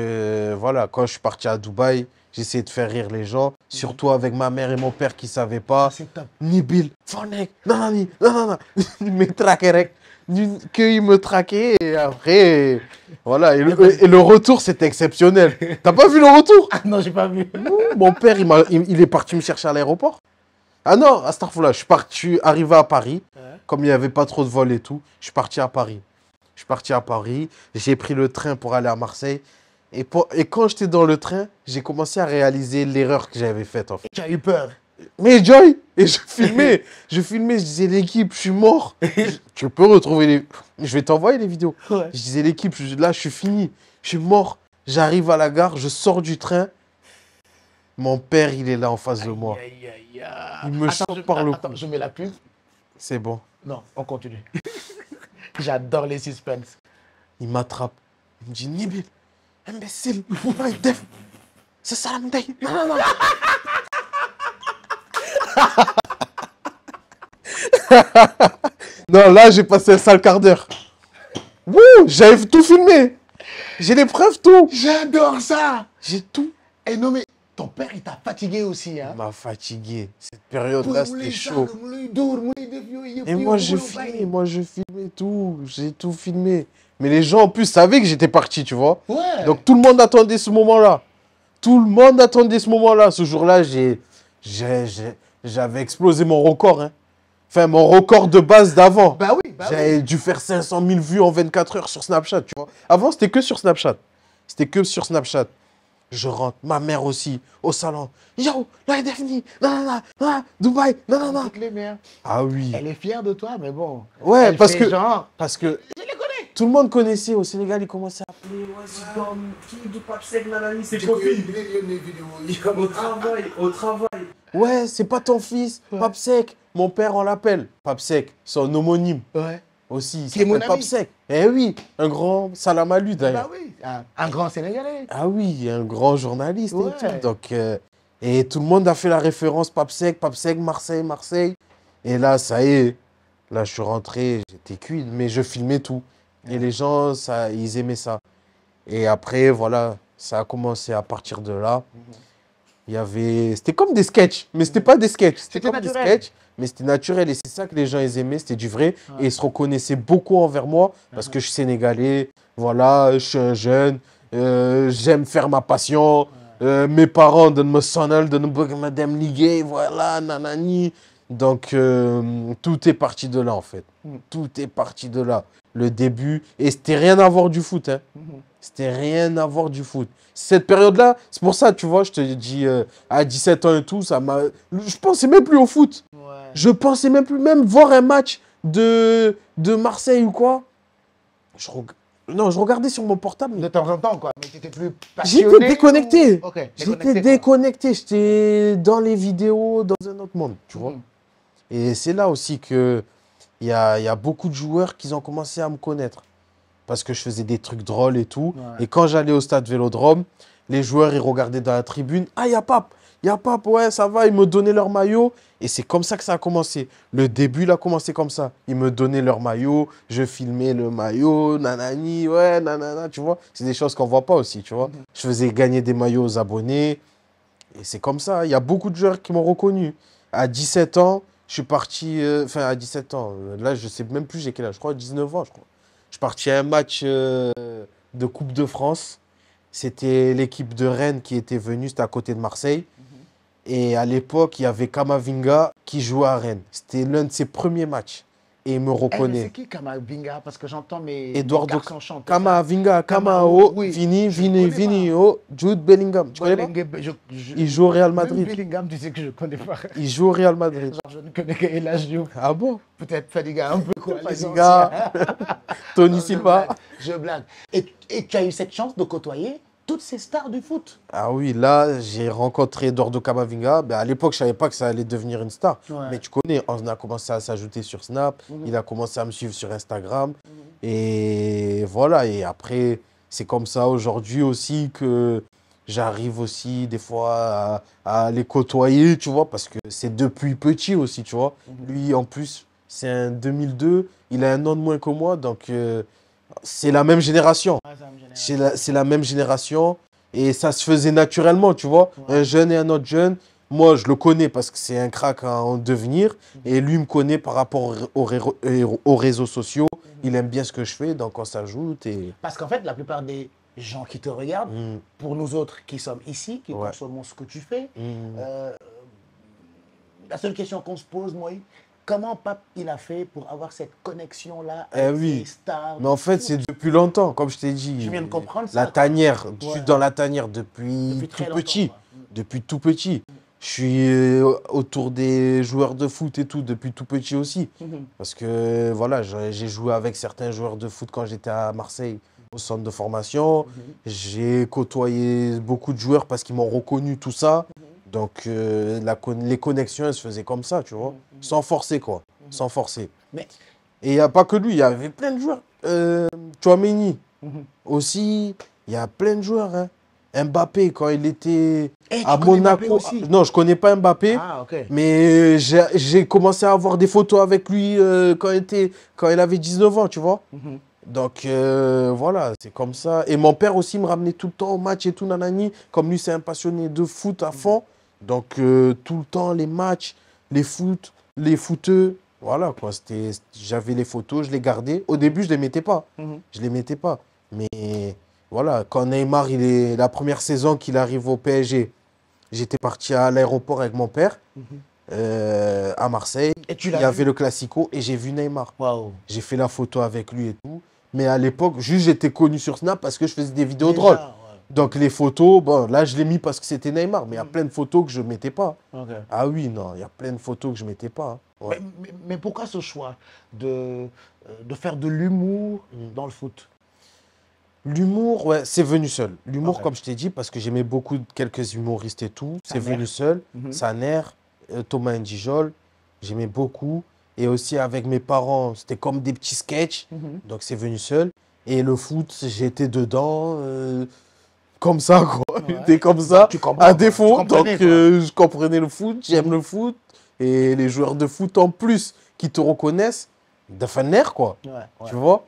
Speaker 4: voilà, quand je suis parti à Dubaï, j'essayais de faire rire les gens. Surtout avec ma mère et mon père qui ne savaient pas.
Speaker 1: C'est top.
Speaker 4: Nibil, Fonek, nanani, nanana. Ils me traquaient, rek. Qu'ils me traquaient et après, voilà. Et le retour, c'était exceptionnel. T'as pas vu le retour?
Speaker 1: Ah non, j'ai pas vu.
Speaker 4: Mon père, il est parti me chercher à l'aéroport. Ah non, Astaghfirullah, je suis arrivé à Paris. Comme il n'y avait pas trop de vols et tout, je suis parti à Paris. Je suis parti à Paris, j'ai pris le train pour aller à Marseille. Et quand j'étais dans le train, j'ai commencé à réaliser l'erreur que j'avais faite, en fait.
Speaker 1: Tu as eu peur.
Speaker 4: Mais Joy, et je filmais, je disais l'équipe, je suis mort. Tu peux retrouver les... Je vais t'envoyer les vidéos.
Speaker 1: Ouais.
Speaker 4: Je disais l'équipe, là je suis fini, je suis mort. J'arrive à la gare, je sors du train. Mon père, il est là en face de moi.
Speaker 1: Aïe, aïe, aïe.
Speaker 4: Il me chope par le cou.
Speaker 1: Attends, je mets la pub.
Speaker 4: C'est bon.
Speaker 1: Non, on continue. J'adore les suspens.
Speaker 4: Il m'attrape. Il me dit, Nibil, imbécile, def, c'est ça la médaille. Non, non, non. Non, là, j'ai passé un sale quart d'heure. Wouh, j'avais tout filmé. J'ai les preuves, tout.
Speaker 1: J'adore ça.
Speaker 4: J'ai tout.
Speaker 1: Et non, mais ton père, il t'a fatigué aussi, hein?
Speaker 4: Il m'a fatigué. Cette période-là, c'était chaud. Et moi, je filmais tout. J'ai tout filmé. Mais les gens, en plus, savaient que j'étais parti, tu vois.
Speaker 1: Ouais.
Speaker 4: Donc, tout le monde attendait ce moment-là. Tout le monde attendait ce moment-là. Ce jour-là, j'avais explosé mon record. Hein. Enfin, mon record de base d'avant.
Speaker 1: Bah oui, bah
Speaker 4: J'avais dû faire 500 000 vues en 24 heures sur Snapchat, tu vois. Avant, c'était que sur Snapchat. C'était que sur Snapchat. Je rentre, ma mère aussi, au salon. Yo, là, est fini. Non, non, non, Dubaï, non, non, non.
Speaker 1: Toutes les mères.
Speaker 4: Ah oui.
Speaker 1: Elle est fière de toi, mais bon.
Speaker 4: Ouais,
Speaker 1: Elle
Speaker 4: parce
Speaker 1: fait
Speaker 4: que,
Speaker 1: genre,
Speaker 4: parce que
Speaker 1: je les connais.
Speaker 4: tout le monde connaissait. Au Sénégal, ils commençaient à appeler. Ouais, c'est comme qui du Pape Sec, nanani, c'est copine. Au travail. Ouais, c'est pas ton fils, Pape Sec. Mon père, on l'appelle Pape Sec. Son homonyme
Speaker 1: Ouais.
Speaker 4: aussi. Il
Speaker 1: Qui est mon
Speaker 4: s'appelle Pape
Speaker 1: ami.
Speaker 4: Sec. Eh oui, un grand salam à lui d'ailleurs.
Speaker 1: Bah oui, un grand Sénégalais.
Speaker 4: Ah oui, un grand journaliste
Speaker 1: Ouais.
Speaker 4: et tout. Donc, et tout le monde a fait la référence Pape Sec, Marseille, Marseille. Et là, ça y est. Là, je suis rentré, j'étais cuit, mais je filmais tout. Et les gens, ils aimaient ça. Et après, voilà, ça a commencé à partir de là. Il y avait... C'était comme des sketchs, mais c'était pas des sketchs. C'était comme des
Speaker 1: naturel.
Speaker 4: sketchs, mais c'était naturel. Et c'est ça que les gens ils aimaient, c'était du vrai. Et ils se reconnaissaient beaucoup envers moi, parce que je suis sénégalais, voilà, je suis un jeune, j'aime faire ma passion. Mes parents donnent me sonal, donnent me madame liguer, voilà, nanani. Donc, tout est parti de là, en fait. Tout est parti de là. Le début. Et c'était rien à voir du foot. Hein. C'était rien à voir du foot. Cette période-là, c'est pour ça, tu vois, je te dis, à 17 ans et tout, ça m'a... Je pensais même plus au foot.
Speaker 1: Ouais.
Speaker 4: Je pensais même plus, même voir un match de Marseille ou quoi. Non, je regardais sur mon portable.
Speaker 1: De temps en temps, quoi. Mais tu n'étais plus passionné.
Speaker 4: J'étais déconnecté.
Speaker 1: Ou... Ok,
Speaker 4: J'étais déconnecté. J'étais dans les vidéos, dans un autre monde, tu vois. Et c'est là aussi que il y a beaucoup de joueurs qui ont commencé à me connaître. Parce que je faisais des trucs drôles et tout.
Speaker 1: Ouais.
Speaker 4: Et quand j'allais au stade Vélodrome, les joueurs, ils regardaient dans la tribune. Ah, il y a Pape, ouais, ça va. Ils me donnaient leur maillot. Et c'est comme ça que ça a commencé. Le début, il a commencé comme ça. Ils me donnaient leur maillot. Je filmais le maillot. Nanani, ouais, nanana, tu vois. C'est des choses qu'on ne voit pas aussi, tu vois. Je faisais gagner des maillots aux abonnés. Et c'est comme ça. Il y a beaucoup de joueurs qui m'ont reconnu. À 17 ans, je suis parti... Enfin, à 17 ans. Là, je ne sais même plus j'ai quel âge. Je crois 19 ans, je crois. Je suis parti à un match de Coupe de France. C'était l'équipe de Rennes qui était venue. C'était à côté de Marseille. Et à l'époque, il y avait Kamavinga qui jouait à Rennes. C'était l'un de ses premiers matchs. Et il me reconnaît.
Speaker 1: C'est qui Kamavinga? Parce que j'entends mes
Speaker 4: Eduardo
Speaker 1: garçons chanter.
Speaker 4: Kamavinga,
Speaker 1: Kamao,
Speaker 4: Kamao,
Speaker 1: oui.
Speaker 4: Vini,
Speaker 1: Je connais
Speaker 4: Vini,
Speaker 1: pas.
Speaker 4: oh, Jude Bellingham. Tu connais pas? Il joue au Real Madrid.
Speaker 1: Même Bellingham, tu sais que je ne connais pas.
Speaker 4: Il joue au Real Madrid.
Speaker 1: Genre, je ne connais que Elas Diouf.
Speaker 4: Ah bon?
Speaker 1: Peut-être Fadiga un peu, quoi. les
Speaker 4: Fadiga,
Speaker 1: anciens.
Speaker 4: Tony
Speaker 1: Non,
Speaker 4: Silva.
Speaker 1: Je blague. Et tu as eu cette chance de côtoyer toutes ces stars du foot.
Speaker 4: Ah oui, là, j'ai rencontré Eduardo Camavinga. Ben, à l'époque, je ne savais pas que ça allait devenir une star.
Speaker 1: Ouais.
Speaker 4: Mais tu connais, on a commencé à s'ajouter sur Snap. Il a commencé à me suivre sur Instagram. Et voilà, et après, c'est comme ça aujourd'hui aussi que j'arrive aussi des fois à les côtoyer, tu vois, parce que c'est depuis petit aussi, tu vois. Lui, en plus, c'est un 2002. Il a un an de moins que moi, donc c'est la même génération. C'est la même génération et ça se faisait naturellement, tu vois. Un jeune et un autre jeune. Moi, je le connais parce que c'est un crack en devenir et lui me connaît par rapport aux réseaux sociaux. Il aime bien ce que je fais, donc on s'ajoute.
Speaker 1: Parce qu'en fait, la plupart des gens qui te regardent, pour nous autres qui sommes ici, qui consommons ce que tu fais, la seule question qu'on se pose, moi, comment Pape il a fait pour avoir cette connexion-là avec ces stars?
Speaker 4: Mais en fait, c'est depuis longtemps, comme je t'ai dit.
Speaker 1: Je viens de comprendre ça.
Speaker 4: La tanière, je suis dans la tanière depuis tout petit. Depuis tout petit. Je suis autour des joueurs de foot et tout, depuis tout petit aussi. Parce que voilà, j'ai joué avec certains joueurs de foot quand j'étais à Marseille, au centre de formation. J'ai côtoyé beaucoup de joueurs parce qu'ils m'ont reconnu tout ça. Donc, les connexions, elles se faisaient comme ça, tu vois. Sans forcer, quoi. Sans forcer. Et il n'y a pas que lui, il y avait plein de joueurs. Tchouaméni aussi, il y a plein de joueurs. Hein. Mbappé, quand il était à Monaco. Non, je ne connais pas Mbappé.
Speaker 1: Ah, ok.
Speaker 4: Mais j'ai commencé à avoir des photos avec lui quand il avait 19 ans, tu vois. Donc, voilà, c'est comme ça. Et mon père aussi me ramenait tout le temps au match et tout, nanani. Comme lui, c'est un passionné de foot à fond. Donc, tout le temps, les matchs, les foot, les footeux. Voilà, quoi. J'avais les photos, je les gardais. Au début, je ne les mettais pas. Je les mettais pas. Mais voilà, quand Neymar, la première saison qu'il arrive au PSG, j'étais parti à l'aéroport avec mon père, à Marseille. Il y avait le Classico et j'ai vu Neymar.
Speaker 1: Wow.
Speaker 4: J'ai fait la photo avec lui et tout. Mais à l'époque, juste j'étais connu sur Snap parce que je faisais des vidéos drôles. Donc les photos, bon, là je l'ai mis parce que c'était Neymar, mais il y a plein de photos que je ne mettais pas. Ah oui, non, il y a plein de photos que je ne mettais pas. Hein. Ouais.
Speaker 1: Mais pourquoi ce choix de faire de l'humour dans le foot?
Speaker 4: L'humour, ouais, c'est venu seul. L'humour, comme je t'ai dit, parce que j'aimais beaucoup quelques humoristes et tout, c'est venu seul. Saner, Thomas Ndijol, j'aimais beaucoup. Et aussi avec mes parents, c'était comme des petits sketchs, donc c'est venu seul. Et le foot, j'étais dedans, comme ça, quoi. J'étais comme ça, à défaut. Donc je comprenais le foot, j'aime le foot. Et les joueurs de foot en plus qui te reconnaissent, de fan quoi. Tu vois?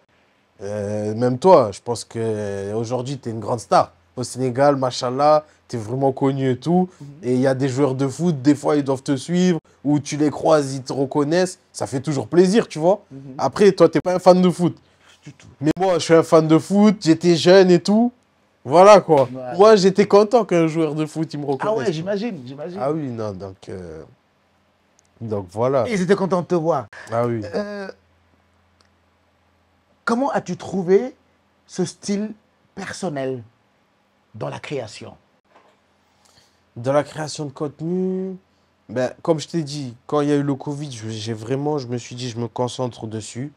Speaker 4: Même toi, je pense qu'aujourd'hui, tu es une grande star. Au Sénégal, machallah, tu es vraiment connu et tout. Et il y a des joueurs de foot, des fois, ils doivent te suivre, ou tu les croises, ils te reconnaissent. Ça fait toujours plaisir, tu vois. Après, toi, tu n'es pas un fan de foot. Du tout. Mais moi, je suis un fan de foot, j'étais jeune et tout. Voilà quoi.
Speaker 1: Ouais.
Speaker 4: Moi, j'étais content qu'un joueur de foot, il me
Speaker 1: Ah
Speaker 4: reconnaisse.
Speaker 1: ouais, j'imagine.
Speaker 4: Ah oui, non, donc voilà.
Speaker 1: Et ils étaient contents de te voir.
Speaker 4: Ah oui.
Speaker 1: Comment as-tu trouvé ce style personnel dans la création?
Speaker 4: Dans la création de contenu, ben, comme je t'ai dit, quand il y a eu le Covid, je me suis dit, je me concentre dessus.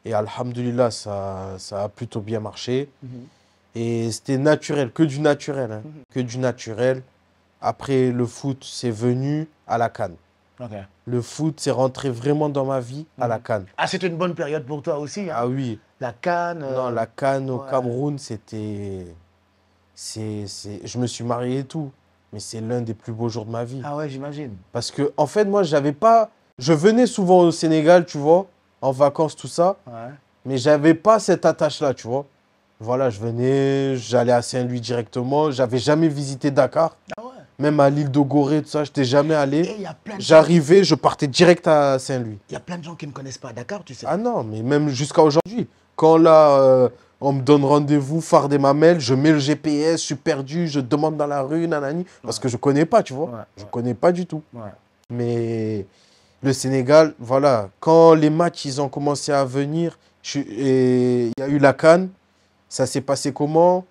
Speaker 4: Et alhamdoulilah, ça a plutôt bien marché. Et c'était naturel, que du naturel. Hein, que du naturel. Après, le foot, c'est venu à la CAN.
Speaker 1: Okay.
Speaker 4: Le foot, c'est rentré vraiment dans ma vie à la CAN.
Speaker 1: Ah, c'était une bonne période pour toi aussi. Hein?
Speaker 4: Ah oui.
Speaker 1: La CAN.
Speaker 4: Non, la CAN au
Speaker 1: ouais.
Speaker 4: Cameroun, c'était... Je me suis marié et tout. Mais c'est l'un des plus beaux jours de ma vie.
Speaker 1: Ah ouais, j'imagine.
Speaker 4: Parce que, en fait, moi, j'avais pas... Je venais souvent au Sénégal, tu vois, en vacances, tout ça.
Speaker 1: Ouais.
Speaker 4: Mais j'avais pas cette attache-là, tu vois. Voilà, je venais, j'allais à Saint-Louis directement. J'avais jamais visité Dakar.
Speaker 1: Ah ouais.
Speaker 4: Même à l'île de Gorée, tout ça, je n'étais jamais allé.
Speaker 1: Et il y a plein de
Speaker 4: J'arrivais, je partais direct à Saint-Louis.
Speaker 1: Il y a plein de gens qui ne connaissent pas Dakar, tu sais.
Speaker 4: Ah non, mais même jusqu'à aujourd'hui. Quand là, on me donne rendez-vous, phare des Mamelles, je mets le GPS, je suis perdu, je demande dans la rue, nanani. Parce que je ne connais pas, tu vois.
Speaker 1: Ouais,
Speaker 4: Je ne connais pas du tout.
Speaker 1: Ouais.
Speaker 4: Mais le Sénégal, voilà, quand les matchs, ils ont commencé à venir, et il y a eu la CAN, ça s'est passé comment?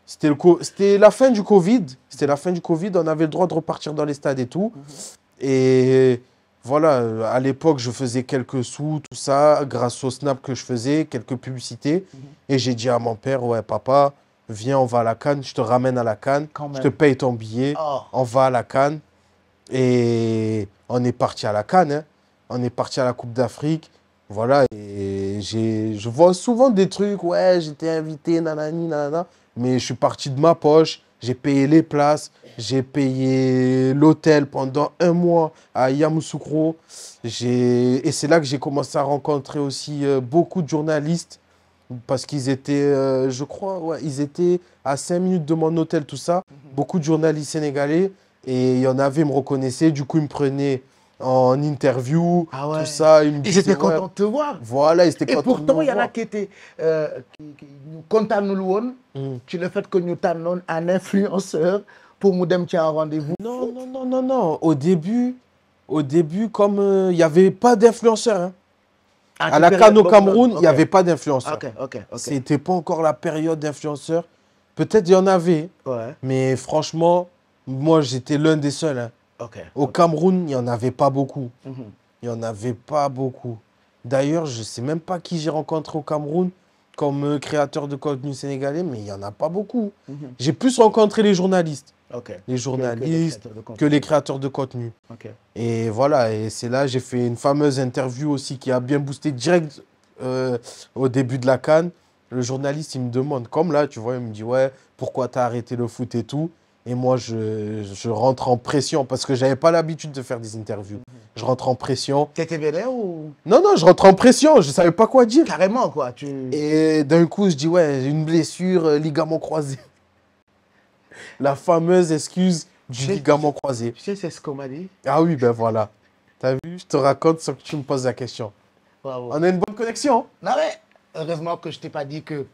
Speaker 4: C'était la fin du Covid. C'était la fin du Covid, on avait le droit de repartir dans les stades et tout. Et voilà, à l'époque, je faisais quelques sous, tout ça, grâce au Snap que je faisais, quelques publicités. Et j'ai dit à mon père, ouais, papa, viens, on va à la CAN, je te ramène à la CAN, je te paye ton billet, on va à la CAN. Et on est parti à la CAN, hein. On est parti à la Coupe d'Afrique. Voilà, et je vois souvent des trucs, ouais, j'étais invité, nanani, nanana. Mais je suis parti de ma poche, j'ai payé les places, j'ai payé l'hôtel pendant 1 mois à Yamoussoukro. Et c'est là que j'ai commencé à rencontrer aussi beaucoup de journalistes parce qu'ils étaient, je crois, ouais, ils étaient à 5 minutes de mon hôtel, tout ça. Beaucoup de journalistes sénégalais et il y en avait, ils me reconnaissaient, du coup, ils me prenaient en interview, tout ça.
Speaker 1: Ils étaient contents de te voir.
Speaker 4: Voilà, ils étaient contents.
Speaker 1: Et pourtant, il y en a qui étaient contents de nous sur le fait que nous t'amenons un influenceur pour nous donner un rendez-vous.
Speaker 4: Non. Au début, comme il n'y avait pas d'influenceurs. Hein. À la CAN au Cameroun, il n'y avait pas d'influenceurs. C'était pas encore la période d'influenceurs. Peut-être il y en avait, mais franchement, moi, j'étais l'un des seuls. Hein. Au Cameroun, il n'y en avait pas beaucoup. Il n'y en avait pas beaucoup. D'ailleurs, je ne sais même pas qui j'ai rencontré au Cameroun comme créateur de contenu sénégalais, mais il n'y en a pas beaucoup. J'ai plus rencontré les journalistes. Les journalistes que les créateurs de contenu. Et voilà, et c'est là j'ai fait une fameuse interview aussi qui a bien boosté direct au début de la CAN. Le journaliste, il me demande, comme là, tu vois, il me dit, ouais, pourquoi tu as arrêté le foot et tout. Et moi, je rentre en pression parce que je n'avais pas l'habitude de faire des interviews. Je rentre en pression.
Speaker 1: T'étais vénère ou...
Speaker 4: Non, je rentre en pression. Je ne savais pas quoi dire.
Speaker 1: Carrément, quoi.
Speaker 4: Et d'un coup, je dis, ouais, une blessure, ligament croisé. La fameuse excuse du ligament croisé.
Speaker 1: Tu sais, c'est ce qu'on m'a dit.
Speaker 4: Ah oui, ben voilà. T'as vu, je te raconte sans que tu me poses la question.
Speaker 1: Bravo.
Speaker 4: On a une bonne connexion.
Speaker 1: Non, mais heureusement que je ne t'ai pas dit que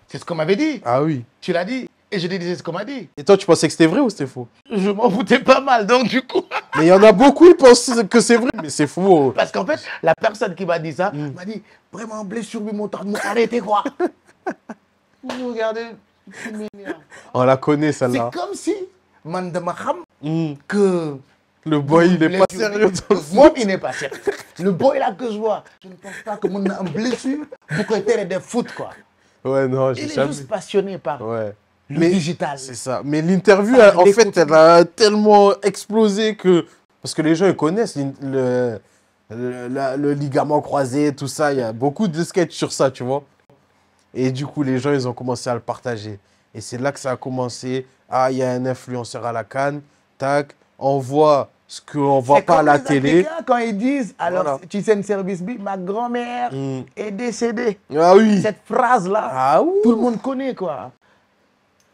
Speaker 1: c'est ce qu'on m'avait dit.
Speaker 4: Ah oui.
Speaker 1: Tu l'as dit. Et je t'ai dit c'est ce qu'on m'a dit.
Speaker 4: Et toi, tu pensais que c'était vrai ou c'était faux?
Speaker 1: Je m'en foutais pas mal, donc du coup...
Speaker 4: Mais il y en a beaucoup, ils pensent que c'est vrai, mais c'est faux.
Speaker 1: Parce qu'en fait, la personne qui m'a dit ça m'a dit, vraiment, blessure, mais mon temps, arrêtez quoi. Vous regardez,
Speaker 4: on la connaît, celle-là.
Speaker 1: c'est comme si, man de ma kham, que...
Speaker 4: Le boy, il n'est pas sérieux.
Speaker 1: Moi, il n'est pas sérieux. Le boy là que je vois, je ne pense pas que mon a une blessure pour que tu aies des foot, quoi.
Speaker 4: Ouais, non,
Speaker 1: Il est juste passionné par le digital.
Speaker 4: C'est ça. Mais l'interview, en fait, elle a tellement explosé que... Parce que les gens, ils connaissent le ligament croisé, tout ça. Il y a beaucoup de sketchs sur ça, tu vois. Et du coup, les gens, ils ont commencé à le partager. Et c'est là que ça a commencé. Ah, il y a un influenceur à la CAN. Tac. On voit ce qu'on ne voit pas à la télé.
Speaker 1: Quand ils disent, alors, tu sais, un service, ma grand-mère est décédée.
Speaker 4: Ah oui.
Speaker 1: Cette phrase-là, tout le monde connaît, quoi.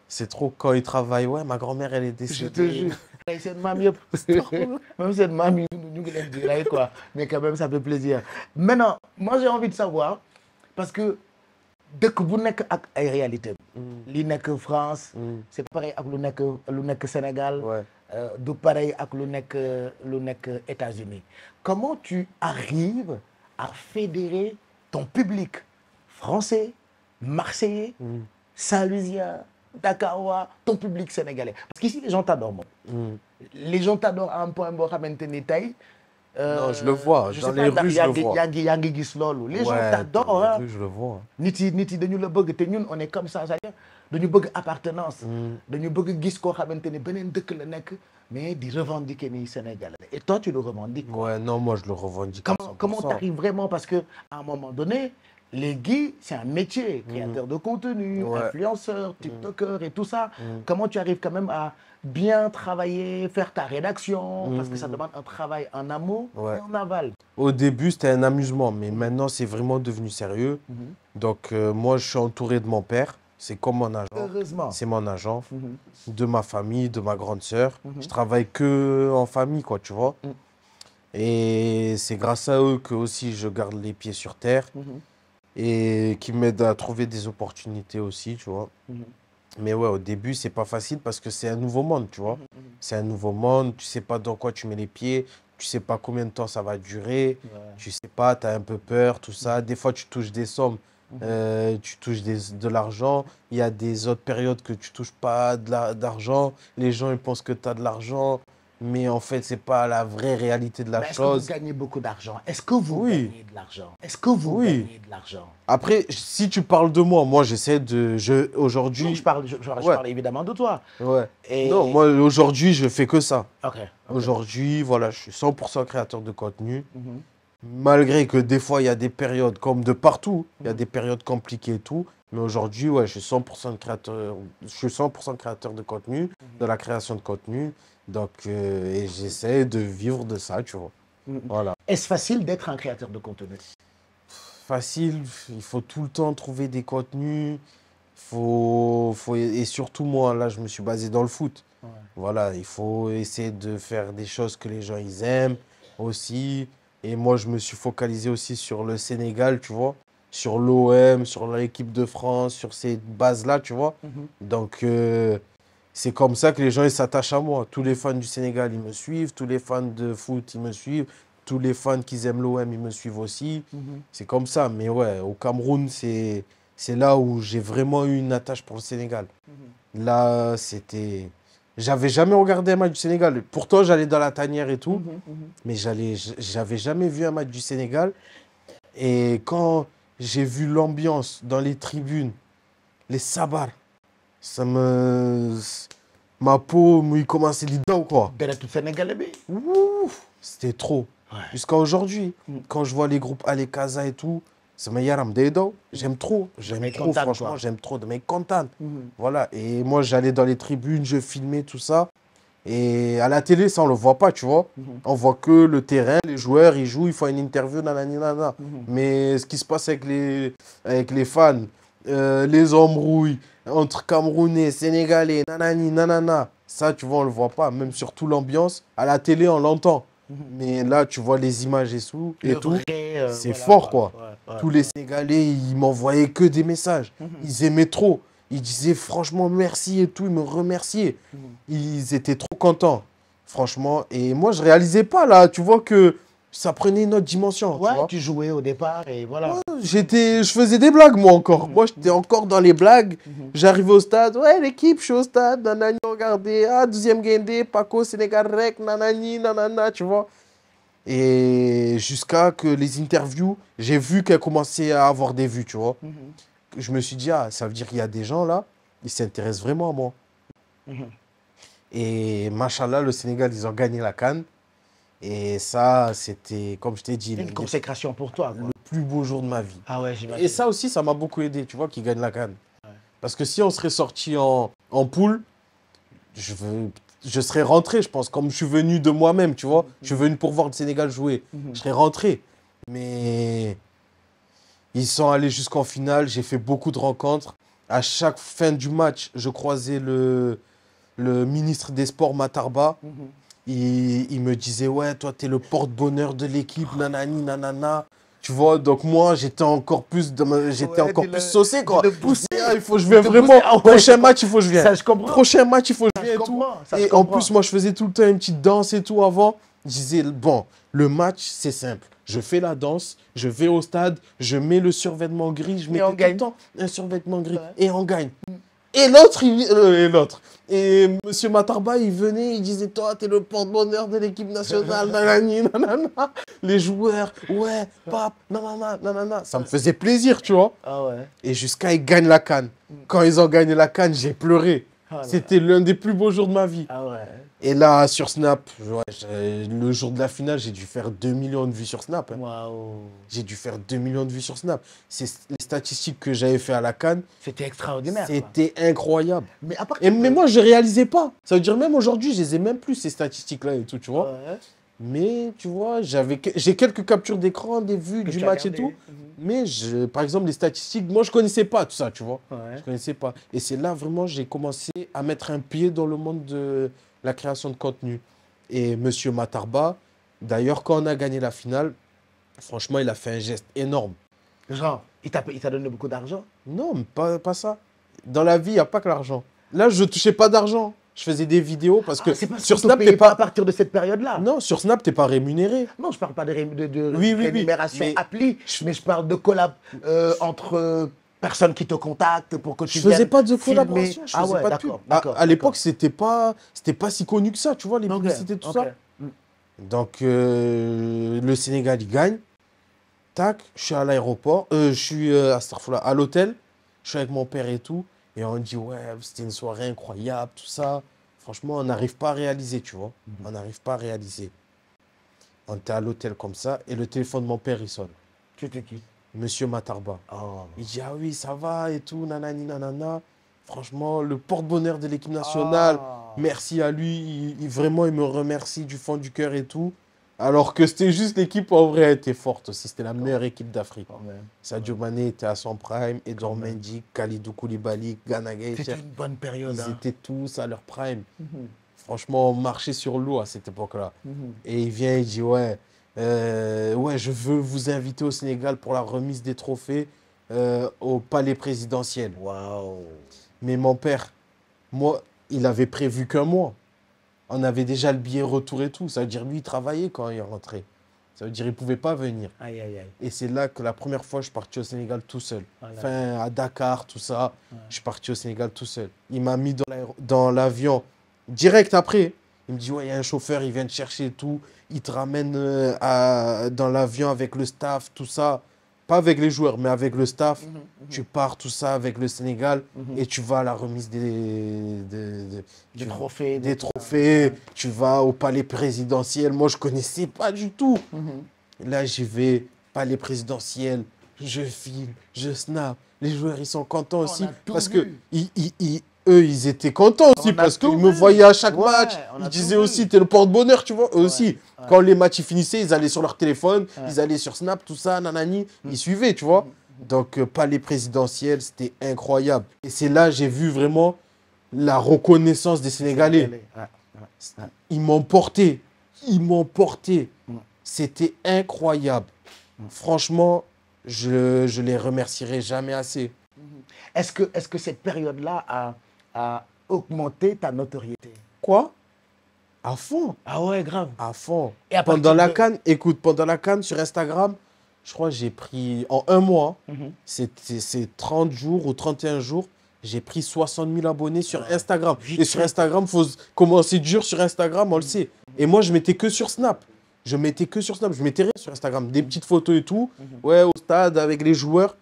Speaker 4: C'est trop quand ils travaillent. Ouais, ma grand-mère, elle est décédée.
Speaker 1: Je te jure. C'est une mamie. Même cette mamie, nous l'aime dire, quoi. Mais quand même, ça fait plaisir. Maintenant, moi, j'ai envie de savoir, parce que dëkk bu nekk ak ay réalité
Speaker 4: Mm.
Speaker 1: li nekk France
Speaker 4: Mm.
Speaker 1: c'est pareil ak lu nekk Sénégal
Speaker 4: Ouais.
Speaker 1: du pareil ak lu nekk États-Unis. Comment tu arrives à fédérer ton public français, marseillais,
Speaker 4: Mm.
Speaker 1: Saint-Louisien, Dakarois, ton public sénégalais? Parce qu'ici les gens t'adorent moom.
Speaker 4: Mm.
Speaker 1: Les gens t'adorent à un point boo xamante ni tey.
Speaker 4: Non, je le vois.
Speaker 1: je
Speaker 4: Dans
Speaker 1: sais
Speaker 4: les
Speaker 1: pas,
Speaker 4: rues, je le vois.
Speaker 1: yaa ngi gis loolu. Les gens
Speaker 4: Ouais,
Speaker 1: t'adorent,
Speaker 4: dans les
Speaker 1: hein.
Speaker 4: rues, je le vois.
Speaker 1: nit yi dañu la bëgg te ñun on est comme ça c'est-à-dire dañu bëgg appartenance. dañu bëgg gis koo xamante ni beneen dëkk la nekk mais di revendiquer ni Sénégalais. Et toi tu le revendiques.
Speaker 4: Ouais, non, moi, je le revendique à 100%.
Speaker 1: Comment t'arrives vraiment? Parce que à un moment donné, les c'est un métier, créateur de contenu,
Speaker 4: Ouais.
Speaker 1: influenceur, tiktokeur et tout ça. Comment tu arrives quand même à bien travailler, faire ta rédaction? Parce que ça demande un travail en amont
Speaker 4: Ouais.
Speaker 1: et en aval.
Speaker 4: Au début, c'était un amusement, mais maintenant, c'est vraiment devenu sérieux. Donc, moi, je suis entouré de mon père. C'est comme mon agent.
Speaker 1: Heureusement.
Speaker 4: C'est mon agent. De ma famille, de ma grande sœur. Je travaille que en famille, quoi, tu vois. Et c'est grâce à eux que aussi je garde les pieds sur terre et qui m'aident à trouver des opportunités aussi, tu vois. Mais ouais, au début, c'est pas facile parce que c'est un nouveau monde, tu vois. C'est un nouveau monde, tu sais pas dans quoi tu mets les pieds, tu sais pas combien de temps ça va durer, tu sais pas, tu as un peu peur, tout ça. Des fois, tu touches des sommes, tu touches de l'argent. Il y a des autres périodes que tu touches pas d'argent. Les gens, ils pensent que tu as de l'argent, mais en fait, c'est pas la vraie réalité de la
Speaker 1: Mais est-ce
Speaker 4: chose.
Speaker 1: que vous gagnez beaucoup d'argent? Est-ce que vous
Speaker 4: Oui.
Speaker 1: gagnez de l'argent? Est-ce que vous
Speaker 4: Oui.
Speaker 1: gagnez de l'argent?
Speaker 4: Après, si tu parles de moi, j'essaie de...
Speaker 1: Non,
Speaker 4: Aujourd'hui...
Speaker 1: je parle évidemment de toi.
Speaker 4: Ouais.
Speaker 1: Et-
Speaker 4: Non, moi, aujourd'hui, je fais que ça.
Speaker 1: Ok.
Speaker 4: Aujourd'hui, voilà, je suis 100% créateur de contenu. Malgré que des fois, il y a des périodes, comme de partout, il y a des périodes compliquées et tout. Mais aujourd'hui, ouais, je suis 100% créateur de contenu, de la création de contenu. Donc, et j'essaie de vivre de ça, tu vois. Voilà.
Speaker 1: Est-ce facile d'être un créateur de contenu?
Speaker 4: Facile, il faut tout le temps trouver des contenus. Et surtout, moi, là, je me suis basé dans le foot.
Speaker 1: Ouais.
Speaker 4: Voilà, il faut essayer de faire des choses que les gens ils aiment aussi. Et moi, je me suis focalisé aussi sur le Sénégal, tu vois, sur l'OM, sur l'équipe de France, sur ces bases-là, tu vois. Donc, c'est comme ça que les gens ils s'attachent à moi. Tous les fans du Sénégal, ils me suivent. Tous les fans de foot, ils me suivent. Tous les fans qui aiment l'OM, ils me suivent aussi. C'est comme ça. Mais ouais, au Cameroun, c'est là où j'ai vraiment eu une attache pour le Sénégal. Là, c'était... J'avais jamais regardé un match du Sénégal. Pourtant, j'allais dans la tanière et tout. Mais j'avais jamais vu un match du Sénégal. Et quand j'ai vu l'ambiance dans les tribunes, les sabars, ma peau, il commençait à dire quoi.
Speaker 1: Deretu Sénégalais bi.
Speaker 4: Ouf, c'était trop.
Speaker 1: Ouais.
Speaker 4: Jusqu'à aujourd'hui, quand je vois les groupes Ale Casa et tout, c'est ma yaram dedo. J'aime trop. J'aime
Speaker 1: Damay
Speaker 4: trop,
Speaker 1: kontaan,
Speaker 4: franchement.
Speaker 1: quoi.
Speaker 4: J'aime trop. De mes contents. Voilà. Et moi, j'allais dans les tribunes, je filmais tout ça. Et à la télé, ça, on le voit pas, tu vois. On voit que le terrain, les joueurs, ils jouent, ils font une interview, nanani, nanana. Mais ce qui se passe avec les fans, les embrouilles entre Camerounais, Sénégalais, nanani, nanana, ça, tu vois, on le voit pas. Même surtout l'ambiance, à la télé, on l'entend. Mais là, tu vois les images et tout. C'est fort, quoi. Tous les Sénégalais, ils m'envoyaient que des messages. Ils aimaient trop. Ils disaient franchement merci et tout. Ils me remerciaient. Ils étaient trop contents, franchement. Et moi, je réalisais pas, là. Tu vois que ça prenait une autre dimension.
Speaker 1: Ouais,
Speaker 4: tu vois.
Speaker 1: tu jouais au départ et voilà.
Speaker 4: Je faisais des blagues, moi, encore. Moi, j'étais encore dans les blagues. J'arrivais au stade. Ouais, l'équipe, je suis au stade. Nanani, regardez. Ah, 12e Guindé, Paco, Sénégal, Rec, nanani, nanana, tu vois. Et jusqu'à que les interviews, j'ai vu qu'elles commençaient à avoir des vues, tu vois. Je me suis dit, ah, ça veut dire qu'il y a des gens là, ils s'intéressent vraiment à moi. Et machallah, le Sénégal, ils ont gagné la CAN. Et ça, c'était, comme je t'ai dit,
Speaker 1: Une consécration pour toi, quoi.
Speaker 4: le plus beau jour de ma vie.
Speaker 1: Ah ouais, j'imagine.
Speaker 4: Et ça aussi, ça m'a beaucoup aidé, tu vois, qu'ils gagnent la CAN. Parce que si on serait sorti en poule, je serais rentré, je pense, comme je suis venu de moi-même, tu vois. Je suis venu pour voir le Sénégal jouer. Je serais rentré. Mais ils sont allés jusqu'en finale, j'ai fait beaucoup de rencontres. À chaque fin du match, je croisais le ministre des Sports, Matarba. Il me disait, ouais, toi, t'es le porte-bonheur de l'équipe, nanani, nanana. Tu vois, donc moi, j'étais encore plus, plus saucé, quoi.
Speaker 1: De pousser.
Speaker 4: Il faut que je vienne
Speaker 1: De
Speaker 4: vraiment.
Speaker 1: pousser. Ah ouais,
Speaker 4: Prochain match, il faut que je vienne.
Speaker 1: Ça, je comprends.
Speaker 4: Prochain match, il faut que je
Speaker 1: Ça,
Speaker 4: vienne
Speaker 1: je
Speaker 4: et tout.
Speaker 1: comprends, ça, je
Speaker 4: Et en
Speaker 1: comprends.
Speaker 4: plus, moi, je faisais tout le temps une petite danse et tout avant. Je disais, bon, le match, c'est simple. Je fais la danse, je vais au stade, je mets le survêtement gris, je mets
Speaker 1: on
Speaker 4: tout
Speaker 1: gagne.
Speaker 4: le temps un survêtement gris.
Speaker 1: Ouais.
Speaker 4: Et on gagne. Et l'autre, Et Monsieur Matarba, il venait, il disait, toi, t'es le porte-bonheur de l'équipe nationale, nanani, nanana. Les joueurs, ouais, pape, nanana, nanana. Ça me faisait plaisir, tu vois.
Speaker 1: Ah ouais.
Speaker 4: Et jusqu'à ils gagnent la CAN. Quand ils ont gagné la CAN, j'ai pleuré.
Speaker 1: Ah là.
Speaker 4: C'était l'un des plus beaux jours de ma vie.
Speaker 1: Ah ouais.
Speaker 4: Et là, sur Snap, le jour de la finale, j'ai dû faire 2 millions de vues sur Snap. Hein.
Speaker 1: Waouh.
Speaker 4: J'ai dû faire 2 millions de vues sur Snap. C'est les statistiques que j'avais fait à la CAN.
Speaker 1: C'était extraordinaire. quoi.
Speaker 4: C'était incroyable.
Speaker 1: Mais à part
Speaker 4: Mais moi, je réalisais pas. Ça veut dire même aujourd'hui, je les ai même plus, ces statistiques-là et tout, tu vois.
Speaker 1: Ouais.
Speaker 4: Mais, tu vois, j'ai quelques captures d'écran, des vues
Speaker 1: Que
Speaker 4: du
Speaker 1: tu as
Speaker 4: match et
Speaker 1: regardé.
Speaker 4: tout. Mais, par exemple, les statistiques, moi, je connaissais pas tout ça, tu vois.
Speaker 1: Ouais.
Speaker 4: Je connaissais pas. Et c'est là, vraiment, j'ai commencé à mettre un pied dans le monde de la création de contenu. Et Monsieur Matarba, d'ailleurs, quand on a gagné la finale, franchement, il a fait un geste énorme.
Speaker 1: Genre, il t'a donné beaucoup d'argent.
Speaker 4: Non, mais pas ça. Dans la vie, il n'y a pas que l'argent. Là, je touchais pas d'argent. Je faisais des vidéos parce que
Speaker 1: C'est pas
Speaker 4: sur
Speaker 1: qu'on te
Speaker 4: Snap,
Speaker 1: payait
Speaker 4: t'es
Speaker 1: pas à
Speaker 4: pas...
Speaker 1: partir de cette période-là.
Speaker 4: Non, sur Snap, t'es pas rémunéré.
Speaker 1: Non, je parle pas de
Speaker 4: Oui,
Speaker 1: rémunération
Speaker 4: mais-
Speaker 1: appli, mais je parle de collab entre personnes qui te contactent pour que tu
Speaker 4: Je faisais
Speaker 1: viennes
Speaker 4: pas de
Speaker 1: filmer.
Speaker 4: collaboration, je
Speaker 1: Ah
Speaker 4: faisais
Speaker 1: ouais,
Speaker 4: pas de pub.
Speaker 1: d'accord.
Speaker 4: À l'époque, c'était pas si connu que ça, tu vois, les
Speaker 1: Ok,
Speaker 4: publicités, tout
Speaker 1: ok.
Speaker 4: ça. Donc, le Sénégal, il gagne. Tac, je suis à l'aéroport, je suis à l'hôtel, je suis avec mon père et tout. Et on dit, ouais, c'était une soirée incroyable, tout ça. Franchement, on n'arrive pas à réaliser, tu vois. On n'arrive pas à réaliser. On était à l'hôtel comme ça, et le téléphone de mon père, il sonne.
Speaker 1: C'était qui?
Speaker 4: Monsieur Matarba.
Speaker 1: Oh.
Speaker 4: Il dit, ah oui, ça va et tout, nanani, nanana. Franchement, le porte-bonheur de l'équipe nationale, merci à lui. Vraiment, il me remercie du fond du cœur et tout. Alors que c'était juste l'équipe, en vrai, elle était forte aussi. C'était la meilleure équipe d'Afrique.
Speaker 1: Quand même.
Speaker 4: Sadio Mané était à son prime, Edouard Mendy, Khalidou Koulibaly, Gana
Speaker 1: C'était
Speaker 4: Gueye.
Speaker 1: une bonne période.
Speaker 4: Ils
Speaker 1: hein.
Speaker 4: étaient tous à leur prime. Franchement, on marchait sur l'eau à cette époque-là. Et il vient, il dit, ouais, je veux vous inviter au Sénégal pour la remise des trophées au palais présidentiel.
Speaker 1: Waouh.
Speaker 4: Mais mon père, moi, il avait prévu qu'un mois. On avait déjà le billet retour et tout. Ça veut dire, lui, il travaillait quand il est rentré. Ça veut dire, il ne pouvait pas venir.
Speaker 1: Aïe, aïe, aïe.
Speaker 4: Et c'est là que la première fois, je suis parti au Sénégal tout seul.
Speaker 1: Voilà.
Speaker 4: Enfin, à Dakar, tout ça. Je suis parti au Sénégal tout seul. Il m'a mis dans l'avion direct après. Il me dit, ouais, il y a un chauffeur, il vient te chercher et tout. Il te ramène dans l'avion avec le staff, tout ça. Pas avec les joueurs, mais avec le staff. Tu pars, tout ça, avec le Sénégal. Et tu vas à la remise
Speaker 1: Des trophées.
Speaker 4: des trophées. Tu vas au palais présidentiel. Moi, je connaissais pas du tout. Là, j'y vais, palais présidentiel. Je filme, je snap. Les joueurs, ils sont contents aussi.
Speaker 1: a tout
Speaker 4: Parce
Speaker 1: vu.
Speaker 4: que eux, ils étaient contents aussi.
Speaker 1: On a
Speaker 4: Parce
Speaker 1: tout
Speaker 4: qu'ils me
Speaker 1: vu.
Speaker 4: voyaient à chaque
Speaker 1: Ouais,
Speaker 4: match.
Speaker 1: on a
Speaker 4: Ils
Speaker 1: tout
Speaker 4: disaient
Speaker 1: vu.
Speaker 4: aussi, t'es le porte-bonheur, tu vois. Eux aussi. Quand les matchs ils finissaient, ils allaient sur leur téléphone. Ils allaient sur Snap, tout ça, nanani. Ils suivaient, tu vois. Donc, palais présidentiel, c'était incroyable. Et c'est là j'ai vu vraiment la reconnaissance des Sénégalais.
Speaker 1: Ouais.
Speaker 4: Ils m'ont porté. Ils m'ont porté. C'était incroyable. Franchement, je les remercierai jamais assez.
Speaker 1: Est-ce que cette période-là a augmenté ta notoriété?
Speaker 4: Quoi? À fond.
Speaker 1: Ah ouais, grave.
Speaker 4: À fond.
Speaker 1: Et à
Speaker 4: Pendant la
Speaker 1: partir
Speaker 4: CAN, écoute, pendant la CAN sur Instagram, je crois que j'ai pris, en un mois, c'est 30 jours ou 31 jours, j'ai pris 60 000 abonnés sur Instagram.
Speaker 1: vite
Speaker 4: Et sur
Speaker 1: fait.
Speaker 4: Instagram, il faut commencer dur sur Instagram, on le sait. Et moi, je mettais que sur Snap. Je mettais rien sur Instagram. Des petites photos et tout. Ouais, au stade avec les joueurs.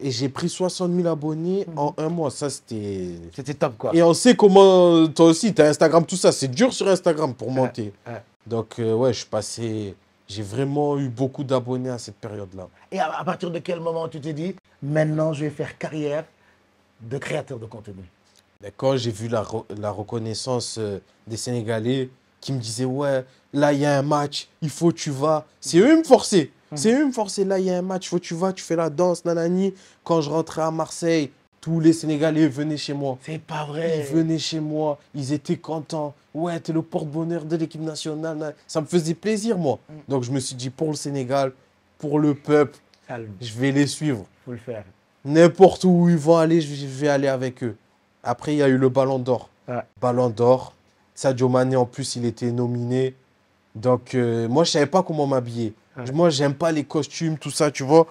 Speaker 4: Et j'ai pris 60 000 abonnés en un mois. Ça, c'était...
Speaker 1: C'était top, quoi.
Speaker 4: Et on sait comment, toi aussi, tu as Instagram, tout ça. C'est dur sur Instagram pour monter.
Speaker 1: ouais.
Speaker 4: Donc, ouais, je suis passé... J'ai vraiment eu beaucoup d'abonnés à cette période-là.
Speaker 1: Et à partir de quel moment tu t'es dit, maintenant, je vais faire carrière de créateur de contenu?
Speaker 4: Mais quand j'ai vu la reconnaissance des Sénégalais qui me disaient, ouais, là, il y a un match, il faut que tu vas. C'est eux qui me forçaient. C'est eux qui me forçaient. Là, il y a un match, il faut que tu vas, tu fais la danse, nanani. Quand je rentrais à Marseille, tous les Sénégalais venaient chez moi.
Speaker 1: C'est pas
Speaker 4: Ils
Speaker 1: vrai.
Speaker 4: venaient chez moi, ils étaient contents. Ouais, t'es le porte-bonheur de l'équipe nationale. Ça me faisait plaisir, moi. Donc, je me suis dit, pour le Sénégal, pour le peuple.
Speaker 1: Calme,
Speaker 4: Je vais les suivre.
Speaker 1: faut le faire.
Speaker 4: N'importe où ils vont aller, je vais aller avec eux. Après, il y a eu le Ballon d'Or.
Speaker 1: Ouais.
Speaker 4: Ballon d'Or. Sadio Mané, en plus, il était nominé. Donc, moi, je ne savais pas comment m'habiller.
Speaker 1: Ouais.
Speaker 4: Moi, j'aime pas les costumes, tout ça, tu vois.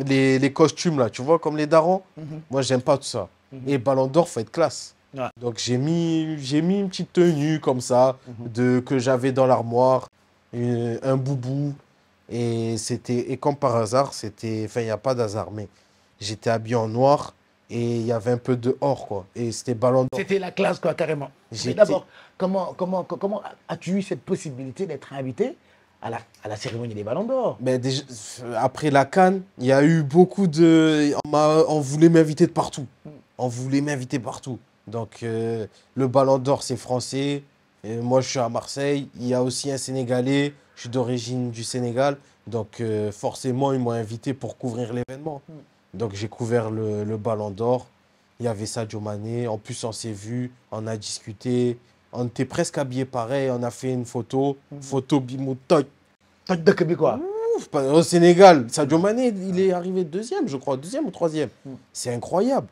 Speaker 4: Les costumes, là, tu vois, comme les darons. Moi, j'aime pas tout ça. Et Ballon d'Or, faut être classe.
Speaker 1: Ouais.
Speaker 4: Donc, j'ai mis une petite tenue comme ça, que j'avais dans l'armoire, un boubou. Et comme par hasard, enfin, il n'y a pas d'hasard, mais j'étais habillé en noir et il y avait un peu de or, quoi. Et c'était Ballon d'Or.
Speaker 1: C'était la classe, quoi, carrément. Mais
Speaker 4: J'étais-
Speaker 1: d'abord, comment as-tu eu cette possibilité d'être invité à la cérémonie des Ballons d'Or?
Speaker 4: Ben, déjà, après la CAN, il y a eu beaucoup de... On voulait m'inviter de partout. On voulait m'inviter partout. Donc, le Ballon d'Or, c'est français. Et moi, je suis à Marseille. Il y a aussi un Sénégalais. Je suis d'origine du Sénégal. Donc, forcément, ils m'ont invité pour couvrir l'événement. Donc, j'ai couvert le Ballon d'Or. Il y avait Sadio Mané. En plus, on s'est vu, on a discuté. On était presque habillés pareil. On a fait une photo. Photo bimoutoc.
Speaker 1: Toi, de Québec, quoi.
Speaker 4: Ouf, au Sénégal, Sadio Mané, il est arrivé deuxième, je crois, deuxième ou troisième. C'est incroyable.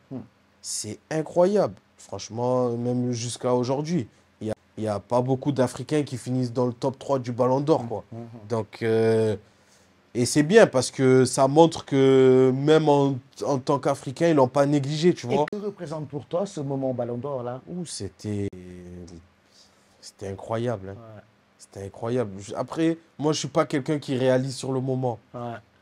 Speaker 4: C'est incroyable. Franchement, même jusqu'à aujourd'hui, il n'y a pas beaucoup d'Africains qui finissent dans le top 3 du Ballon d'Or, quoi. Donc, et c'est bien parce que ça montre que même en tant qu'Africains, ils l'ont pas négligé, tu
Speaker 1: Et
Speaker 4: vois.
Speaker 1: que représente pour toi ce moment Ballon d'Or, là?
Speaker 4: Ouh, c'était incroyable, hein.
Speaker 1: Ouais,
Speaker 4: C'était incroyable. Après, moi, je suis pas quelqu'un qui réalise sur le moment.
Speaker 1: ouais.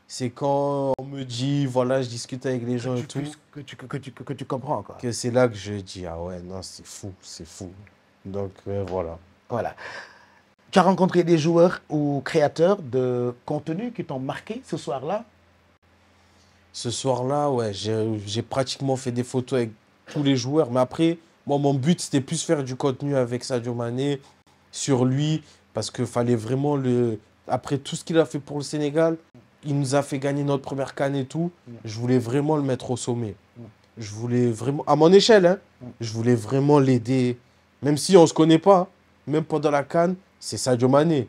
Speaker 4: C'est quand on me dit, voilà, je discute avec les gens et tout,
Speaker 1: Que tu comprends, quoi.
Speaker 4: que c'est là que je dis, ah ouais, non, c'est fou, c'est fou. Donc, voilà.
Speaker 1: Voilà. Tu as rencontré des joueurs ou créateurs de contenu qui t'ont marqué ce soir-là?
Speaker 4: Ce soir-là, ouais, j'ai pratiquement fait des photos avec tous les joueurs. Mais après, moi, mon but, c'était plus faire du contenu avec Sadio Mané, sur lui, parce qu'il fallait vraiment le... Après tout ce qu'il a fait pour le Sénégal, il nous a fait gagner notre première CAN et tout. Je voulais vraiment le mettre au sommet. Je voulais vraiment, à mon échelle, hein, je voulais vraiment l'aider. Même si on ne se connaît pas, même pendant la CAN, c'est Sadio Mané.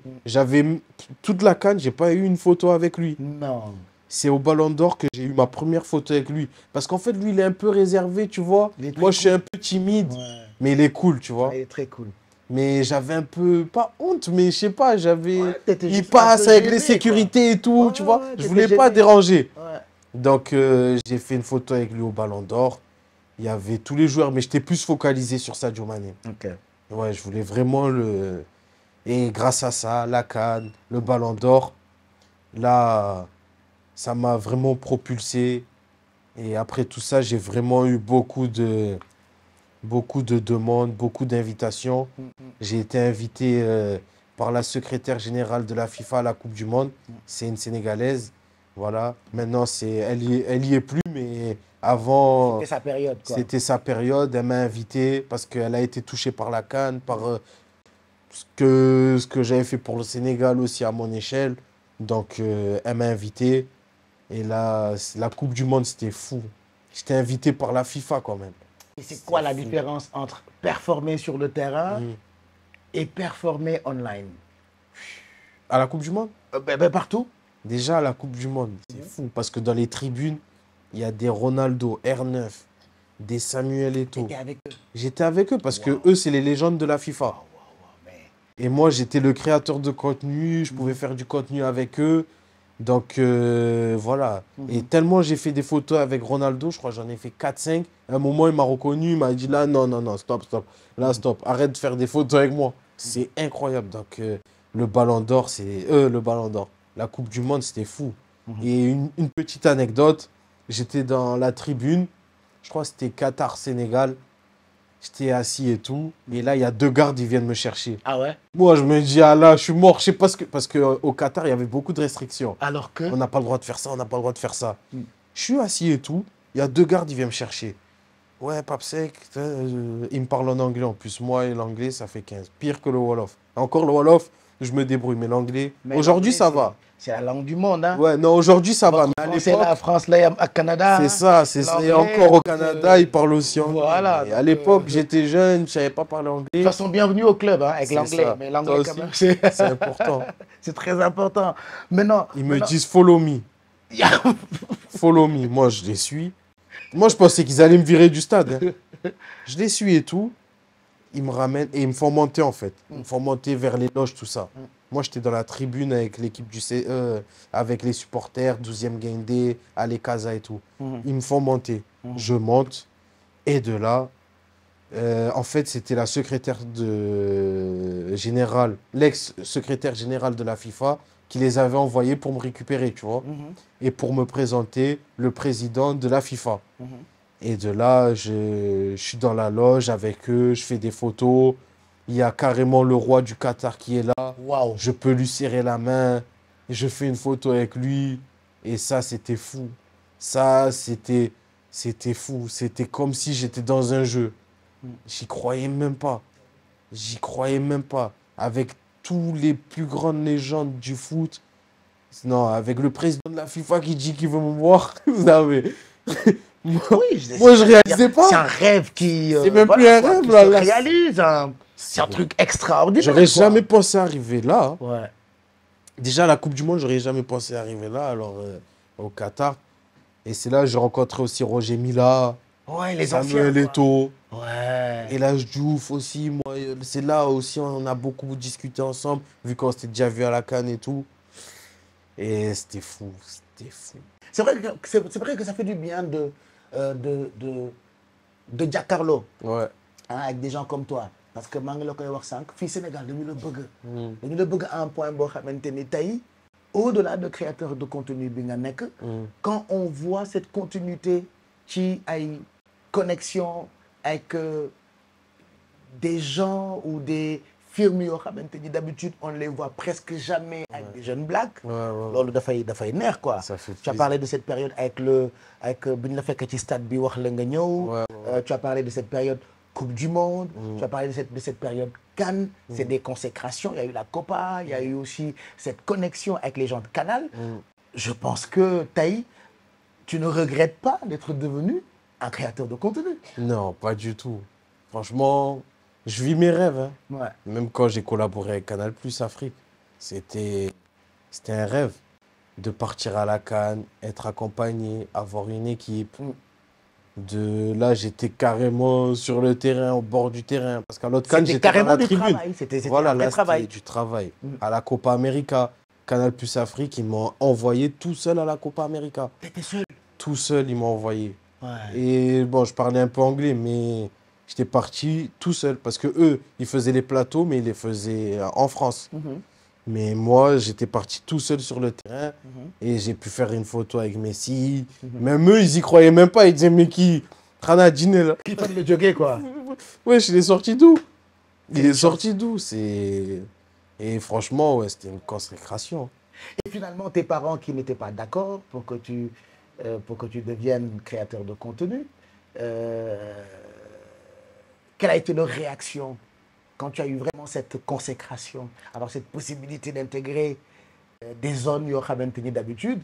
Speaker 4: Toute la CAN, je n'ai pas eu une photo avec lui.
Speaker 1: Non.
Speaker 4: C'est au Ballon d'Or que j'ai eu ma première photo avec lui. Parce qu'en fait, lui, il est un peu réservé, tu vois.
Speaker 1: Il est très
Speaker 4: Moi, je suis
Speaker 1: cool.
Speaker 4: un peu timide,
Speaker 1: Ouais.
Speaker 4: mais il est cool, tu vois.
Speaker 1: Il est très cool.
Speaker 4: Mais j'avais un peu, pas honte, mais je sais pas,
Speaker 1: Ouais, t'étais
Speaker 4: il
Speaker 1: juste
Speaker 4: passe
Speaker 1: un peu
Speaker 4: avec
Speaker 1: gêné,
Speaker 4: les sécurités et tout,
Speaker 1: Ouais,
Speaker 4: tu vois.
Speaker 1: ouais,
Speaker 4: Je
Speaker 1: t'étais
Speaker 4: voulais pas
Speaker 1: gêné.
Speaker 4: déranger.
Speaker 1: Ouais.
Speaker 4: Donc, j'ai fait une photo avec lui au Ballon d'Or. Il y avait tous les joueurs, mais j'étais plus focalisé sur Sadio Mané.
Speaker 1: Ok.
Speaker 4: Ouais, je voulais vraiment le... Et grâce à ça, la CAN, le Ballon d'Or, là, ça m'a vraiment propulsé. Et après tout ça, j'ai vraiment eu beaucoup de demandes, beaucoup d'invitations. J'ai été invité par la secrétaire générale de la FIFA à la Coupe du Monde. C'est une Sénégalaise. Voilà. Maintenant, elle y est plus, mais avant,
Speaker 1: C'était sa période, quoi.
Speaker 4: c'était sa période. Elle m'a invité parce qu'elle a été touchée par la CAN, par ce que j'avais fait pour le Sénégal aussi à mon échelle. Donc, elle m'a invité. Et là, la Coupe du Monde, c'était fou. J'étais invité par la FIFA quand même.
Speaker 1: Et c'est quoi la différence entre performer sur le terrain et performer online?
Speaker 4: À la Coupe du Monde?
Speaker 1: Partout.
Speaker 4: Déjà, à la Coupe du Monde, c'est fou. Parce que dans les tribunes, il y a des Ronaldo, R9, des Samuel Eto'o.
Speaker 1: T'étais avec eux.
Speaker 4: J'étais avec eux parce que eux, c'est les légendes de la FIFA. Et moi, j'étais le créateur de contenu. Je pouvais faire du contenu avec eux. Donc, voilà. Et tellement j'ai fait des photos avec Ronaldo, je crois que j'en ai fait 4-5. À un moment, il m'a reconnu, il m'a dit là, non, non, non, stop, stop. Là, stop, arrête de faire des photos avec moi. C'est incroyable. Donc, le Ballon d'Or, c'est le Ballon d'Or. La Coupe du Monde, c'était fou. Et une petite anecdote, j'étais dans la tribune, je crois que c'était Qatar-Sénégal. J'étais assis et tout. Et là, il y a 2 gardes, ils viennent me chercher.
Speaker 1: Ah ouais?
Speaker 4: Moi, je me dis, ah là, je suis mort. Je sais pas parce qu'au Qatar, il y avait beaucoup de restrictions.
Speaker 1: Alors que...
Speaker 4: On n'a pas le droit de faire ça, on n'a pas le droit de faire ça. Je suis assis et tout. Il y a 2 gardes, ils viennent me chercher. Ouais, Papsec, ils me parlent en anglais en plus. Moi et l'anglais, ça fait 15. Pire que le Wolof. Encore le Wolof, je me débrouille. Mais l'anglais,
Speaker 1: Mais
Speaker 4: aujourd'hui,
Speaker 1: l'anglais,
Speaker 4: ça va.
Speaker 1: c'est la langue du monde. Hein.
Speaker 4: Ouais, non, aujourd'hui, ça va. Mais à
Speaker 1: C'est la
Speaker 4: l'époque,
Speaker 1: France, là, au Canada.
Speaker 4: c'est ça. C'est ça. Et
Speaker 1: l'anglais,
Speaker 4: encore au Canada, ils parlent aussi anglais.
Speaker 1: Voilà,
Speaker 4: Et à
Speaker 1: donc,
Speaker 4: l'époque, j'étais jeune, je ne savais pas parler
Speaker 1: De
Speaker 4: anglais.
Speaker 1: toute façon, bienvenue au club, hein, avec
Speaker 4: C'est
Speaker 1: l'anglais.
Speaker 4: ça.
Speaker 1: Mais
Speaker 4: Toi
Speaker 1: l'anglais,
Speaker 4: aussi,
Speaker 1: quand même, c'est
Speaker 4: c'est important.
Speaker 1: c'est très important. Maintenant,
Speaker 4: Ils me disent follow me. Follow me. Moi, je les suis. Moi, je pensais qu'ils allaient me virer du stade. Hein. Je les suis et tout. Ils me ramènent et ils me font monter, en fait. Ils me font monter vers les loges, tout ça. Moi, j'étais dans la tribune avec l'équipe du CE, avec les supporters, 12e Gaindé, Ale Casa et tout. Ils me font monter. Je monte. Et de là, en fait, c'était la secrétaire générale, l'ex-secrétaire générale de la FIFA qui les avait envoyés pour me récupérer, tu vois, et pour me présenter le président de la FIFA. Et de là, je suis dans la loge avec eux, je fais des photos. Il y a carrément le roi du Qatar qui est là.
Speaker 1: waouh.
Speaker 4: Je peux lui serrer la main. Et je fais une photo avec lui. Et ça, c'était fou. Ça, c'était fou. C'était comme si j'étais dans un jeu. J'y croyais même pas. J'y croyais même pas. Avec tous les plus grandes légendes du foot. Non, avec le président de la FIFA qui dit qu'il veut me voir. Non, mais... moi, je réalisais pas.
Speaker 1: C'est un rêve qui.
Speaker 4: C'est même plus un
Speaker 1: quoi,
Speaker 4: rêve,
Speaker 1: qui
Speaker 4: là,
Speaker 1: se
Speaker 4: là.
Speaker 1: réalise. Hein. C'est un truc extraordinaire.
Speaker 4: J'aurais
Speaker 1: quoi.
Speaker 4: jamais pensé arriver là.
Speaker 1: Ouais.
Speaker 4: Déjà, la Coupe du Monde, j'aurais jamais pensé arriver là, alors au Qatar. Et c'est là que j'ai rencontré aussi Roger Mila,
Speaker 1: Ouais, les anciens.
Speaker 4: Samuel
Speaker 1: quoi.
Speaker 4: Eto'o,
Speaker 1: Ouais.
Speaker 4: El Hadj Diouf aussi. Moi, c'est là aussi, on a beaucoup discuté ensemble, vu qu'on s'était déjà vu à la CAN et tout. Et c'était fou, c'était fou.
Speaker 1: C'est vrai que ça fait du bien de Giancarlo,
Speaker 4: Ouais.
Speaker 1: hein, avec des gens comme toi. Parce que maa ngi la koy wax sànq fii Sénégal dañu la bëgg. Dañu la bëgg à un point boo xamante ni tey au-delà de créateur de contenu bi nga nekk. Quand on voit cette continuité ci ay connexion avec des gens ou des films yoo xamante ni d'habitude on ne les voit presque jamais avec des jeunes blacks. Loolu dafay neex quoi.
Speaker 4: Ça fait
Speaker 1: Tu as
Speaker 4: plaisir.
Speaker 1: parlé de cette période avec bi ñu la fekk ci stade bi wax la nga ñëw. Tu as parlé de cette période Coupe du Monde. Tu as parlé de cette période Cannes. C'est des consécrations. Il y a eu la Copa. Il y a eu aussi cette connexion avec les gens de Canal. Je pense que Taï, tu ne regrettes pas d'être devenu un créateur de contenu.
Speaker 4: Non, pas du tout. Franchement, je vis mes rêves. Hein.
Speaker 1: Ouais.
Speaker 4: Même quand j'ai collaboré avec Canal+ Afrique, c'était un rêve de partir à la CAN, être accompagné, avoir une équipe. De là, j'étais carrément sur le terrain, au bord du terrain. Parce qu'à l'autre CAN,
Speaker 1: C'était
Speaker 4: j'étais dans
Speaker 1: carrément
Speaker 4: la
Speaker 1: du
Speaker 4: tribune.
Speaker 1: travail. C'était
Speaker 4: Voilà,
Speaker 1: un vrai
Speaker 4: là,
Speaker 1: travail.
Speaker 4: c'était du travail. À la Copa América, Canal+ Afrique, ils m'ont envoyé tout seul à la Copa América.
Speaker 1: T'étais seul.
Speaker 4: Tout seul, ils m'ont envoyé.
Speaker 1: Ouais.
Speaker 4: Et bon, je parlais un peu anglais, mais j'étais parti tout seul. Parce que eux, ils faisaient les plateaux, mais ils les faisaient en France. Mais moi, j'étais parti tout seul sur le terrain et j'ai pu faire une photo avec Messi. Même eux, ils y croyaient même pas. Ils disaient, mais qui Rana dîner là.
Speaker 1: Qui fait le jogger quoi.
Speaker 4: Wesh, il est sorti d'où? Il est sorti d'où? Et franchement, ouais, c'était une consécration.
Speaker 1: Et finalement, tes parents qui n'étaient pas d'accord pour que tu deviennes créateur de contenu, quelle a été leur réaction quand tu as eu vraiment cette consécration, alors cette possibilité d'intégrer des zones yoo xamante ni d'habitude,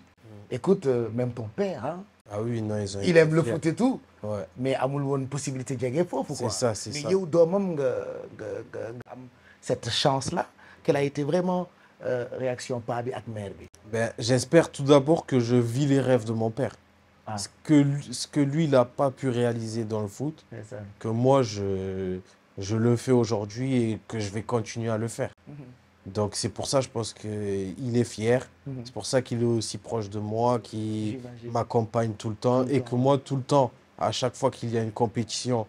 Speaker 1: écoute, même ton père, hein,
Speaker 4: Ah oui, non, ils ont
Speaker 1: il
Speaker 4: été
Speaker 1: aime le
Speaker 4: fiers.
Speaker 1: foot et tout,
Speaker 4: Ouais.
Speaker 1: mais amul woon possibilité jege foofu quoi.
Speaker 4: C'est ça, c'est
Speaker 1: mais
Speaker 4: ça.
Speaker 1: yow doomam nga am cette chance-là, quelle a été vraiment réaction paa bi ak mère bi.
Speaker 4: Ben, j'espère tout d'abord que je vis les rêves de mon père.
Speaker 1: Ah.
Speaker 4: Ce que lui, il n'a pas pu réaliser dans le foot,
Speaker 1: C'est ça.
Speaker 4: que moi, je le fais aujourd'hui et que je vais continuer à le faire. Donc c'est pour ça, je pense qu'il est fier. C'est pour ça qu'il est aussi proche de moi, qu'il
Speaker 1: J'imagine.
Speaker 4: m'accompagne tout le temps.
Speaker 1: Tout le
Speaker 4: Et
Speaker 1: temps.
Speaker 4: que moi, tout le temps, à chaque fois qu'il y a une compétition,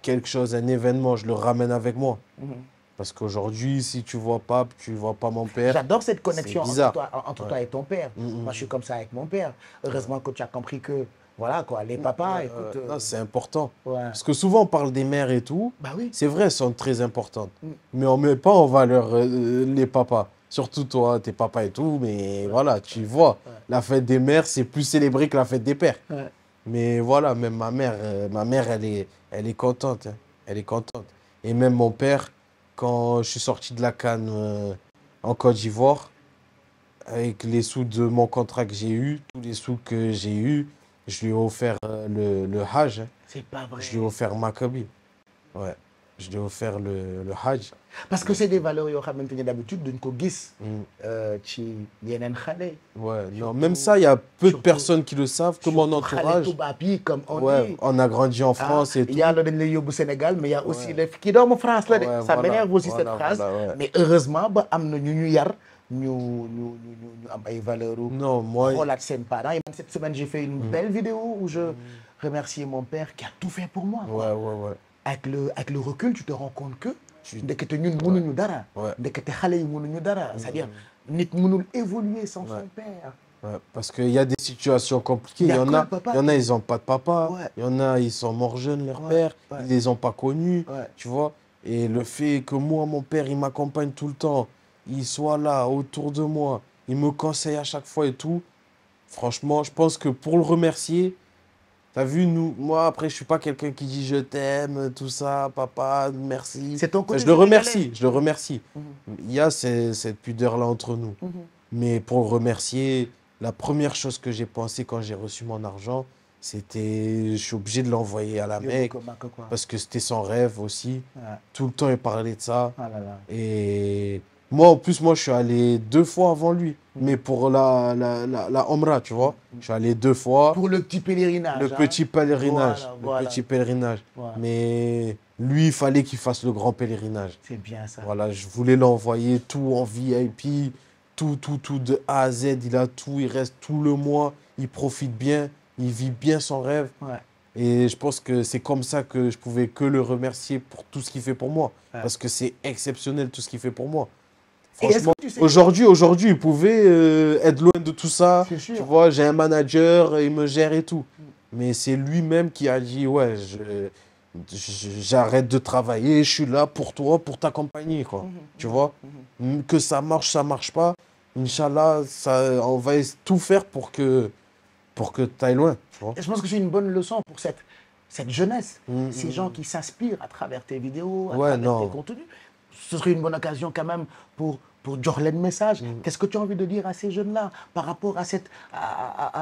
Speaker 4: quelque chose, un événement, je le ramène avec moi. Parce qu'aujourd'hui, si tu vois pas mon père.
Speaker 1: J'adore cette connexion
Speaker 4: C'est bizarre.
Speaker 1: entre toi et ton père. Moi, je suis comme ça avec mon père. Heureusement que tu as compris que, voilà, quoi, les papas, écoute...
Speaker 4: Non, c'est important.
Speaker 1: ouais.
Speaker 4: Parce que souvent, on parle des mères et tout.
Speaker 1: Bah oui.
Speaker 4: C'est vrai, elles sont très importantes. Mais on ne met pas en valeur les papas. Surtout toi, tes papas et tout. Mais voilà, tu vois, la fête des mères, c'est plus célébré que la fête des pères.
Speaker 1: Ouais.
Speaker 4: Mais voilà, même ma mère, elle est contente. Hein. Elle est contente. Et même mon père, quand je suis sorti de la CAN en Côte d'Ivoire, avec les sous de mon contrat que j'ai eu, tous les sous que j'ai eu, je lui ai offert le Hajj. Hein.
Speaker 1: C'est pas vrai.
Speaker 4: Je lui ai offert Maccabi. Ouais. Je lui ai offert le Hajj.
Speaker 1: Parce que c'est des valeurs yoo xamante ni d'habitude duñ ko gis ci yeneen xale.
Speaker 4: Ouais, non,
Speaker 1: Surtout-
Speaker 4: même ça, il y a peu de
Speaker 1: surtout-
Speaker 4: personnes qui le savent que mon
Speaker 1: Surtout xale
Speaker 4: entourage.
Speaker 1: tubaab yi comme on
Speaker 4: Ouais,
Speaker 1: dit.
Speaker 4: on a grandi en France et tout.
Speaker 1: Yàlla dañ lay yóbbu Sénégal mais il y a aussi
Speaker 4: Ouais.
Speaker 1: les kii doomu France la de.
Speaker 4: Ouais,
Speaker 1: Ça
Speaker 4: voilà,
Speaker 1: m'énerve aussi
Speaker 4: voilà,
Speaker 1: cette phrase.
Speaker 4: voilà, ouais.
Speaker 1: Mais heureusement ba am na ñu yar ñu am ay valeurs.
Speaker 4: Non, moi,
Speaker 1: Xoolaat seen parents. Et cette semaine j'ai fait une belle vidéo où je remerciais mon père qui a tout fait pour moi.
Speaker 4: ouais, ouais, ouais.
Speaker 1: Avec le recul tu te rends compte que ndekete ñun mënuñu dara.
Speaker 4: Ouais.
Speaker 1: ndekete xale yi mënuñu dara. C'est-à-dire nit mënul évoluer sans son père.
Speaker 4: Ouais, parce qu'il y a des situations compliquées.
Speaker 1: Il y
Speaker 4: Il
Speaker 1: a
Speaker 4: y en
Speaker 1: que
Speaker 4: a,
Speaker 1: le papa.
Speaker 4: il y en a, ils n'ont pas de papa.
Speaker 1: Ouais.
Speaker 4: Il y en a, ils sont morts jeunes, leur
Speaker 1: Ouais,
Speaker 4: père.
Speaker 1: ouais.
Speaker 4: Ils les ont pas connus.
Speaker 1: Ouais.
Speaker 4: Tu vois. Et le fait que moi, mon père, il m'accompagne tout le temps. Il soit là, autour de moi. Il me conseille à chaque fois et tout. Franchement, je pense que pour le remercier, t'as vu, moi, après, je suis pas quelqu'un qui dit je t'aime, tout ça, papa, merci.
Speaker 1: C'est ton côté
Speaker 4: Je le remercie,
Speaker 1: sénégalais.
Speaker 4: je le remercie. Il y a cette pudeur-là entre nous. Mais pour le remercier, la première chose que j'ai pensé quand j'ai reçu mon argent, c'était je suis obligé de l'envoyer à la Mecque parce que c'était son rêve aussi.
Speaker 1: Ouais.
Speaker 4: Tout le temps, il parlait de ça.
Speaker 1: Ah là là.
Speaker 4: Et moi, en plus, moi, je suis allé 2 fois avant lui. Mais pour la Omra, tu vois. Je suis allé 2 fois.
Speaker 1: Pour le petit pèlerinage.
Speaker 4: Le petit pèlerinage.
Speaker 1: Voilà,
Speaker 4: Le
Speaker 1: voilà.
Speaker 4: petit pèlerinage.
Speaker 1: Voilà.
Speaker 4: Mais lui, il fallait qu'il fasse le grand pèlerinage.
Speaker 1: C'est bien ça.
Speaker 4: Voilà, je voulais l'envoyer tout en VIP, tout de A à Z. Il a tout, il reste tout le mois, il profite bien, il vit bien son rêve.
Speaker 1: Ouais.
Speaker 4: Et je pense que c'est comme ça que je pouvais que le remercier pour tout ce qu'il fait pour moi.
Speaker 1: Ouais.
Speaker 4: Parce que c'est exceptionnel tout ce qu'il fait pour moi.
Speaker 1: Et est-ce
Speaker 4: Franchement,
Speaker 1: que tu sais-
Speaker 4: aujourd'hui, il pouvait être loin de tout ça.
Speaker 1: C'est sûr.
Speaker 4: Tu vois, j'ai un manager, il me gère et tout. Mais c'est lui-même qui a dit, ouais, j'arrête de travailler, je suis là pour toi, pour t'accompagner, quoi. Tu vois, que ça marche pas, Inch'Allah, on va tout faire pour que tu ailles loin, tu vois.
Speaker 1: Et je pense que c'est une bonne leçon pour cette jeunesse,
Speaker 4: Mm,
Speaker 1: ces
Speaker 4: mm,
Speaker 1: gens qui s'inspirent à travers tes vidéos, à
Speaker 4: Ouais,
Speaker 1: travers
Speaker 4: non.
Speaker 1: tes contenus. Ce serait une bonne occasion quand même pour jox leen message. Qu'est-ce que tu as envie de dire à ces jeunes-là par rapport à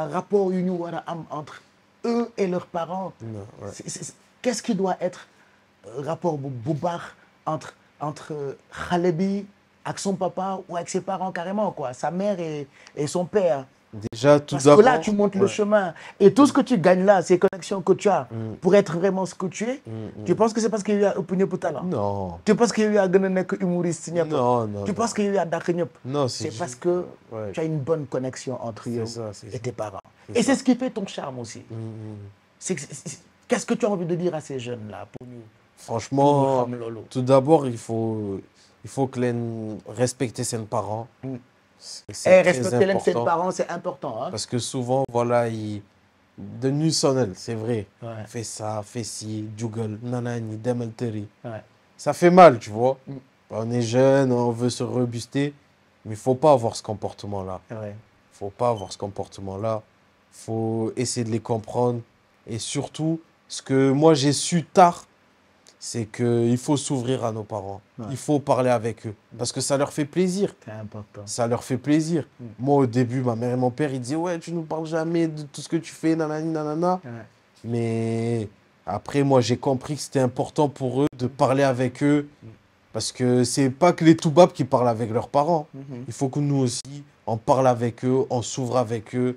Speaker 1: un rapport yu ñu war a am entre eux et leurs parents?
Speaker 4: Non, ouais.
Speaker 1: Qu'est-ce qui doit être rapport bu baax entre xale bi ak son papa ou avec ses parents carrément, quoi, sa mère et son père?
Speaker 4: Déjà, tout
Speaker 1: Parce que
Speaker 4: d'abord...
Speaker 1: là, tu montes le
Speaker 4: ouais.
Speaker 1: chemin. Et tout ce que tu gagnes là, ces connexions que tu as, pour être vraiment ce que tu es, tu penses que c'est parce qu'il y a opinion pour talent?
Speaker 4: Non,
Speaker 1: Tu penses qu'il y a un humoriste?
Speaker 4: non, non.
Speaker 1: Tu penses qu'il y a d'accord?
Speaker 4: Non,
Speaker 1: C'est
Speaker 4: juste-
Speaker 1: parce que
Speaker 4: Ouais.
Speaker 1: tu as une bonne connexion entre eux
Speaker 4: ça, c'est
Speaker 1: et
Speaker 4: ça.
Speaker 1: tes parents.
Speaker 4: C'est
Speaker 1: Et
Speaker 4: ça.
Speaker 1: c'est ce qui fait ton charme aussi. Qu'est-ce que tu as envie de dire à ces jeunes-là pour nous?
Speaker 4: Franchement,
Speaker 1: Nous sommes lolo.
Speaker 4: tout d'abord, il faut que les respecter ses parents. C'est
Speaker 1: Et
Speaker 4: très
Speaker 1: respecter les
Speaker 4: important.
Speaker 1: parents, c'est important. Hein?
Speaker 4: Parce que souvent, voilà, de nuit sonnelle, c'est vrai.
Speaker 1: Ouais.
Speaker 4: Fais ça, fais ci, Google, nanani, demelteri.
Speaker 1: Ouais.
Speaker 4: Ça fait mal, tu vois. On est jeune, on veut se rebuster, mais il faut pas avoir ce comportement-là.
Speaker 1: Ouais.
Speaker 4: Faut pas avoir ce comportement-là. Faut essayer de les comprendre. Et surtout, ce que moi j'ai su tard, c'est qu'il faut s'ouvrir à nos parents.
Speaker 1: Ouais.
Speaker 4: Il faut parler avec eux. Parce que ça leur fait plaisir.
Speaker 1: C'est important.
Speaker 4: Ça leur fait plaisir. Moi, au début, ma mère et mon père, ils disaient, ouais, tu nous parles jamais de tout ce que tu fais, nanani, nanana.
Speaker 1: Ouais.
Speaker 4: Mais après, moi, j'ai compris que c'était important pour eux de parler avec eux. Parce que c'est pas que les toubabs qui parlent avec leurs parents. Il faut que nous aussi, on parle avec eux, on s'ouvre avec eux,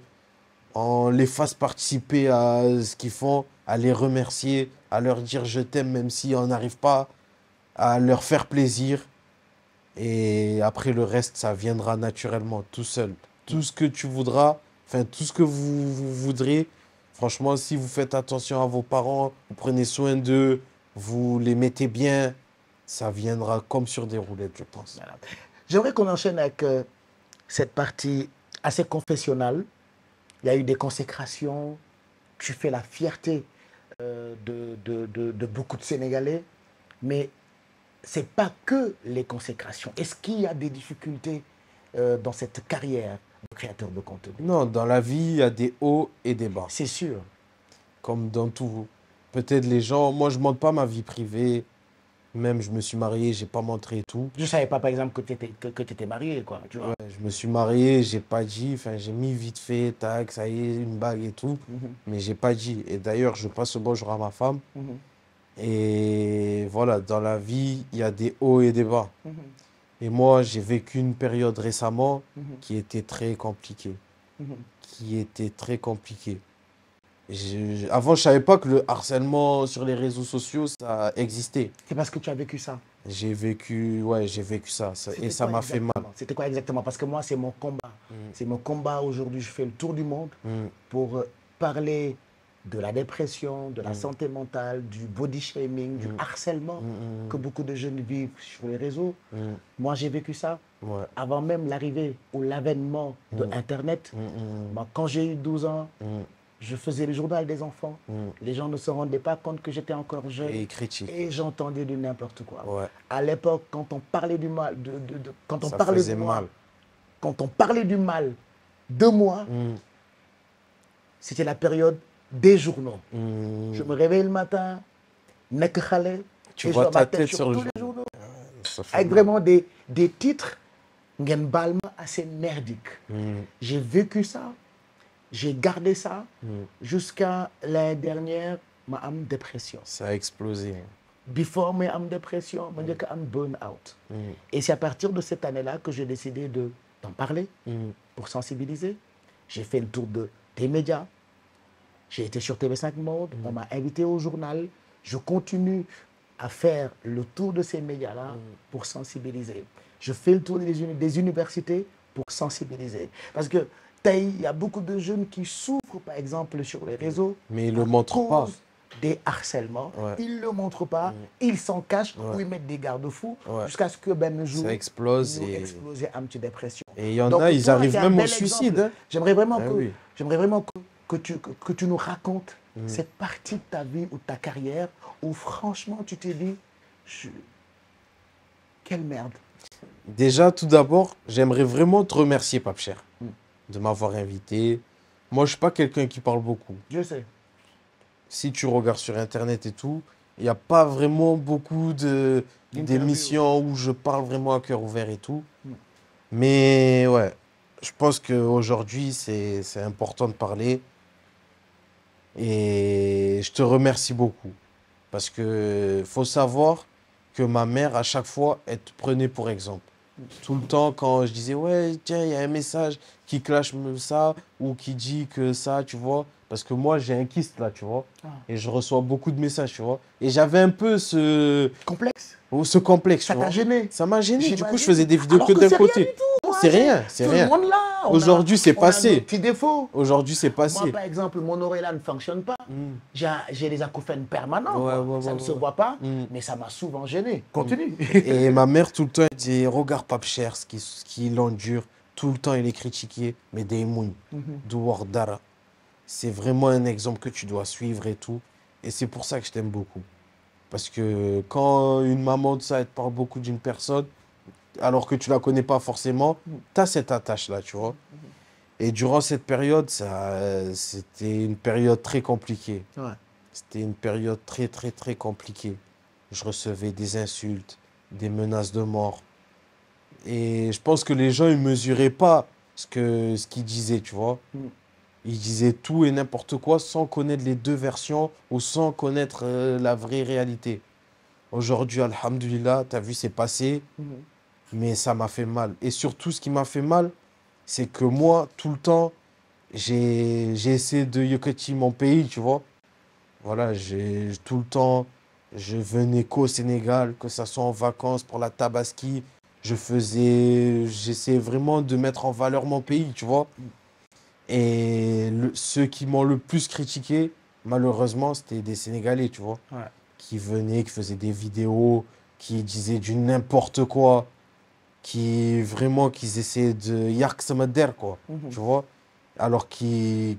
Speaker 4: on les fasse participer à ce qu'ils font, à les remercier, à leur dire je t'aime même si on n'arrive pas, à leur faire plaisir. Et après, le reste, ça viendra naturellement, tout seul. Tout ce que tu voudras, enfin, tout ce que vous voudrez. Franchement, si vous faites attention à vos parents, vous prenez soin d'eux, vous les mettez bien, ça viendra comme sur des roulettes, je pense.
Speaker 1: Voilà. J'aimerais qu'on enchaîne avec cette partie assez confessionnelle. Il y a eu des consécrations. Tu fais la fierté de beaucoup de Sénégalais. Mais ce n'est pas que les consécrations. Est-ce qu'il y a des difficultés dans cette carrière de créateur de contenu?
Speaker 4: Non, dans la vie, il y a des hauts et des bas.
Speaker 1: C'est sûr.
Speaker 4: Comme dans tout. Peut-être les gens... Moi, je ne montre pas ma vie privée. Même, je me suis marié, j'ai pas montré et tout.
Speaker 1: Je savais pas, par exemple, que tu étais marié, quoi, tu vois.
Speaker 4: Ouais, je me suis marié, j'ai pas dit, enfin, j'ai mis vite fait, tac, ça y est, une bague et tout, mais j'ai pas dit. Et d'ailleurs, je passe le bonjour à ma femme. Et voilà, dans la vie, il y a des hauts et des bas. Et moi, j'ai vécu une période récemment qui était très compliquée. Qui était très compliquée. Avant, je savais pas que le harcèlement sur les réseaux sociaux, ça existait.
Speaker 1: C'est parce que tu as vécu ça.
Speaker 4: J'ai vécu ça, et ça m'a fait mal.
Speaker 1: C'était quoi exactement? Parce que moi, c'est mon combat. C'est mon combat aujourd'hui. Je fais le tour du monde pour parler de la dépression, de la santé mentale, du body shaming, du harcèlement que beaucoup de jeunes vivent sur les réseaux. Moi, j'ai vécu ça.
Speaker 4: Ouais.
Speaker 1: Avant même l'arrivée ou l'avènement de Internet. Moi, quand j'ai eu 12 ans, je faisais le journal des enfants. Les gens ne se rendaient pas compte que j'étais encore jeune.
Speaker 4: Et critique.
Speaker 1: Et j'entendais du n'importe quoi.
Speaker 4: Ouais.
Speaker 1: À l'époque, quand on parlait du mal, quand on
Speaker 4: Ça
Speaker 1: parlait
Speaker 4: faisait
Speaker 1: de moi,
Speaker 4: mal.
Speaker 1: quand on parlait du mal de moi, c'était la période des journaux. Je me réveille le matin, nek khale,
Speaker 4: Tu
Speaker 1: et
Speaker 4: vois
Speaker 1: je vois
Speaker 4: ta
Speaker 1: ma tête
Speaker 4: tête
Speaker 1: sur
Speaker 4: sur le
Speaker 1: tous les
Speaker 4: journal.
Speaker 1: journaux.
Speaker 4: Ça fait
Speaker 1: Avec
Speaker 4: mal.
Speaker 1: vraiment des titres, ngen balma, assez merdiques. J'ai vécu ça, j'ai gardé ça jusqu'à l'année dernière, ma âme dépression.
Speaker 4: Ça a explosé.
Speaker 1: Before mes âmes dépression, ma âme burn-out. Et c'est à partir de cette année-là que j'ai décidé d'en parler pour sensibiliser. J'ai fait le tour des médias. J'ai été sur TV5 Monde, on m'a invité au journal. Je continue à faire le tour de ces médias-là pour sensibiliser. Je fais le tour des universités pour sensibiliser. Parce que il y a beaucoup de jeunes qui souffrent, par exemple, sur les réseaux.
Speaker 4: Mais ils ne le montrent pas.
Speaker 1: Des harcèlements.
Speaker 4: Ouais.
Speaker 1: Ils ne le montrent pas, ils s'en cachent ou ils mettent des garde-fous jusqu'à ce que ben, un jour,
Speaker 4: Ça explose
Speaker 1: ils nous
Speaker 4: et
Speaker 1: explosent un petit dépression.
Speaker 4: il y en
Speaker 1: Donc,
Speaker 4: a, ils
Speaker 1: toi,
Speaker 4: arrivent
Speaker 1: t'es un
Speaker 4: même au
Speaker 1: bel
Speaker 4: suicide.
Speaker 1: exemple.
Speaker 4: Hein.
Speaker 1: J'aimerais vraiment,
Speaker 4: oui.
Speaker 1: que tu nous racontes cette partie de ta vie ou de ta carrière où franchement tu t'es dit, quelle merde.
Speaker 4: Déjà, tout d'abord, j'aimerais vraiment te remercier, Pape Cher, de m'avoir invité. Moi, je ne suis pas quelqu'un qui parle beaucoup.
Speaker 1: Je sais.
Speaker 4: Si tu regardes sur Internet et tout, il n'y a pas vraiment beaucoup d'émissions où je parle vraiment à cœur ouvert et tout. Mais ouais, je pense qu'aujourd'hui, c'est important de parler. Et je te remercie beaucoup. Parce que faut savoir que ma mère, à chaque fois, elle te prenait pour exemple. Tout le temps, quand je disais, ouais, tiens, il y a un message qui clash ça ou qui dit que ça, tu vois. Parce que moi, j'ai un kyste là, tu vois. Et je reçois beaucoup de messages, tu vois. Et j'avais un peu ce
Speaker 1: complexe.
Speaker 4: Ça
Speaker 1: t'a gêné.
Speaker 4: Ça m'a gêné. Du coup, je
Speaker 1: J'imagine.
Speaker 4: faisait des vidéos
Speaker 1: Alors
Speaker 4: que d'un
Speaker 1: c'est
Speaker 4: côté.
Speaker 1: rien du tout.
Speaker 4: C'est rien, c'est rien.
Speaker 1: Tout le monde là.
Speaker 4: Aujourd'hui, c'est passé.
Speaker 1: On a nos petits défauts.
Speaker 4: Aujourd'hui, c'est passé.
Speaker 1: Moi, par exemple, mon oreille là ne fonctionne pas. J'ai des acouphènes permanents.
Speaker 4: Ouais,
Speaker 1: ça ne se voit pas, mais ça m'a souvent gêné. Continue.
Speaker 4: Et ma mère, tout le temps, elle dit, regarde Pape Cher, ce qu'il endure. Tout le temps, il est critiqué, mais des mouilles, douar dara. C'est vraiment un exemple que tu dois suivre et tout. Et c'est pour ça que je t'aime beaucoup. Parce que quand une maman de ça, elle te parle beaucoup d'une personne, alors que tu la connais pas forcément, tu as cette attache-là, tu vois. Et durant cette période, c'était une période très compliquée.
Speaker 1: Ouais.
Speaker 4: C'était une période très, très, très compliquée. Je recevais des insultes, des menaces de mort. Et je pense que les gens, ils ne mesuraient pas ce qu'ils disaient, tu vois. Ils disaient tout et n'importe quoi sans connaître les deux versions ou sans connaître la vraie réalité. Aujourd'hui, alhamdoulilah, tu as vu, c'est passé, mais ça m'a fait mal. Et surtout, ce qui m'a fait mal, c'est que moi, tout le temps, j'ai essayé de yokoti mon pays, tu vois. Voilà, tout le temps, je venais qu'au Sénégal, que ça soit en vacances pour la Tabaski. J'essayais vraiment de mettre en valeur mon pays, tu vois. Et ceux qui m'ont le plus critiqué, malheureusement, c'était des Sénégalais, tu vois.
Speaker 1: Ouais.
Speaker 4: Qui venaient, qui faisaient des vidéos, qui disaient du n'importe quoi, qu'ils essayaient de yark samader, quoi, tu vois. Alors qu'ils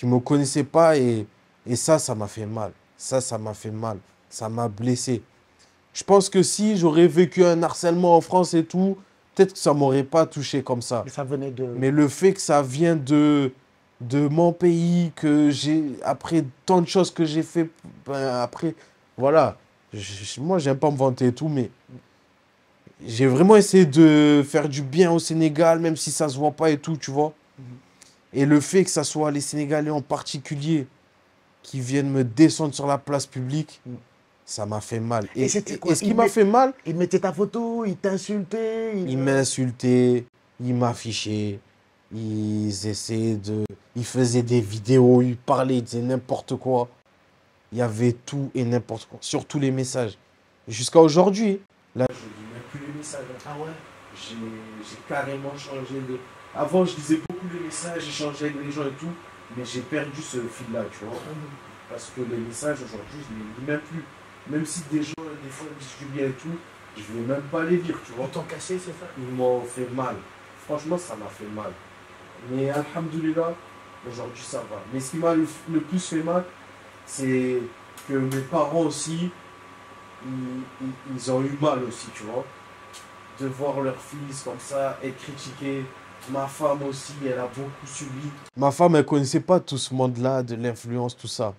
Speaker 4: me connaissaient pas et ça m'a fait mal. Ça m'a fait mal. Ça m'a blessé. Je pense que si j'aurais vécu un harcèlement en France et tout, peut-être que ça m'aurait pas touché comme ça.
Speaker 1: Ça venait de...
Speaker 4: Mais le fait que ça vient de mon pays, que après tant de choses que j'ai fait, ben après, voilà, Moi, j'aime pas me vanter et tout, mais j'ai vraiment essayé de faire du bien au Sénégal, même si ça se voit pas et tout, tu vois. Et le fait que ça soit les Sénégalais en particulier qui viennent me descendre sur la place publique, ça m'a fait mal.
Speaker 1: Et c'était quoi?
Speaker 4: Et ce qui m'a fait mal,
Speaker 1: Il mettait ta photo, il t'insultait.
Speaker 4: ils m'insultaient, ils m'affichaient, ils essayaient de... Ils faisaient des vidéos, ils parlaient, ils disaient n'importe quoi. Il y avait tout et n'importe quoi, surtout les messages. Jusqu'à aujourd'hui, là, je ne lis même plus les messages.
Speaker 1: Ah ouais?
Speaker 4: J'ai carrément changé de... Avant, je lisais beaucoup les messages, j'échangeais avec les gens et tout, mais j'ai perdu ce fil-là, tu vois. Parce que les messages, aujourd'hui, je ne les lis même plus. Même si des gens, des fois, me disent du bien et tout, je ne vais même pas les lire, tu vois.
Speaker 1: Ils t'ont cassé, c'est ça?
Speaker 4: Ils m'ont fait mal. Franchement, ça m'a fait mal. Mais alhamdoulilah, aujourd'hui, ça va. Mais ce qui m'a le plus fait mal, c'est que mes parents aussi, ils ont eu mal aussi, tu vois. De voir leur fils comme ça, être critiqué. Ma femme aussi, elle a beaucoup subi. Ma femme, elle ne connaissait pas tout ce monde-là, de l'influence, tout ça.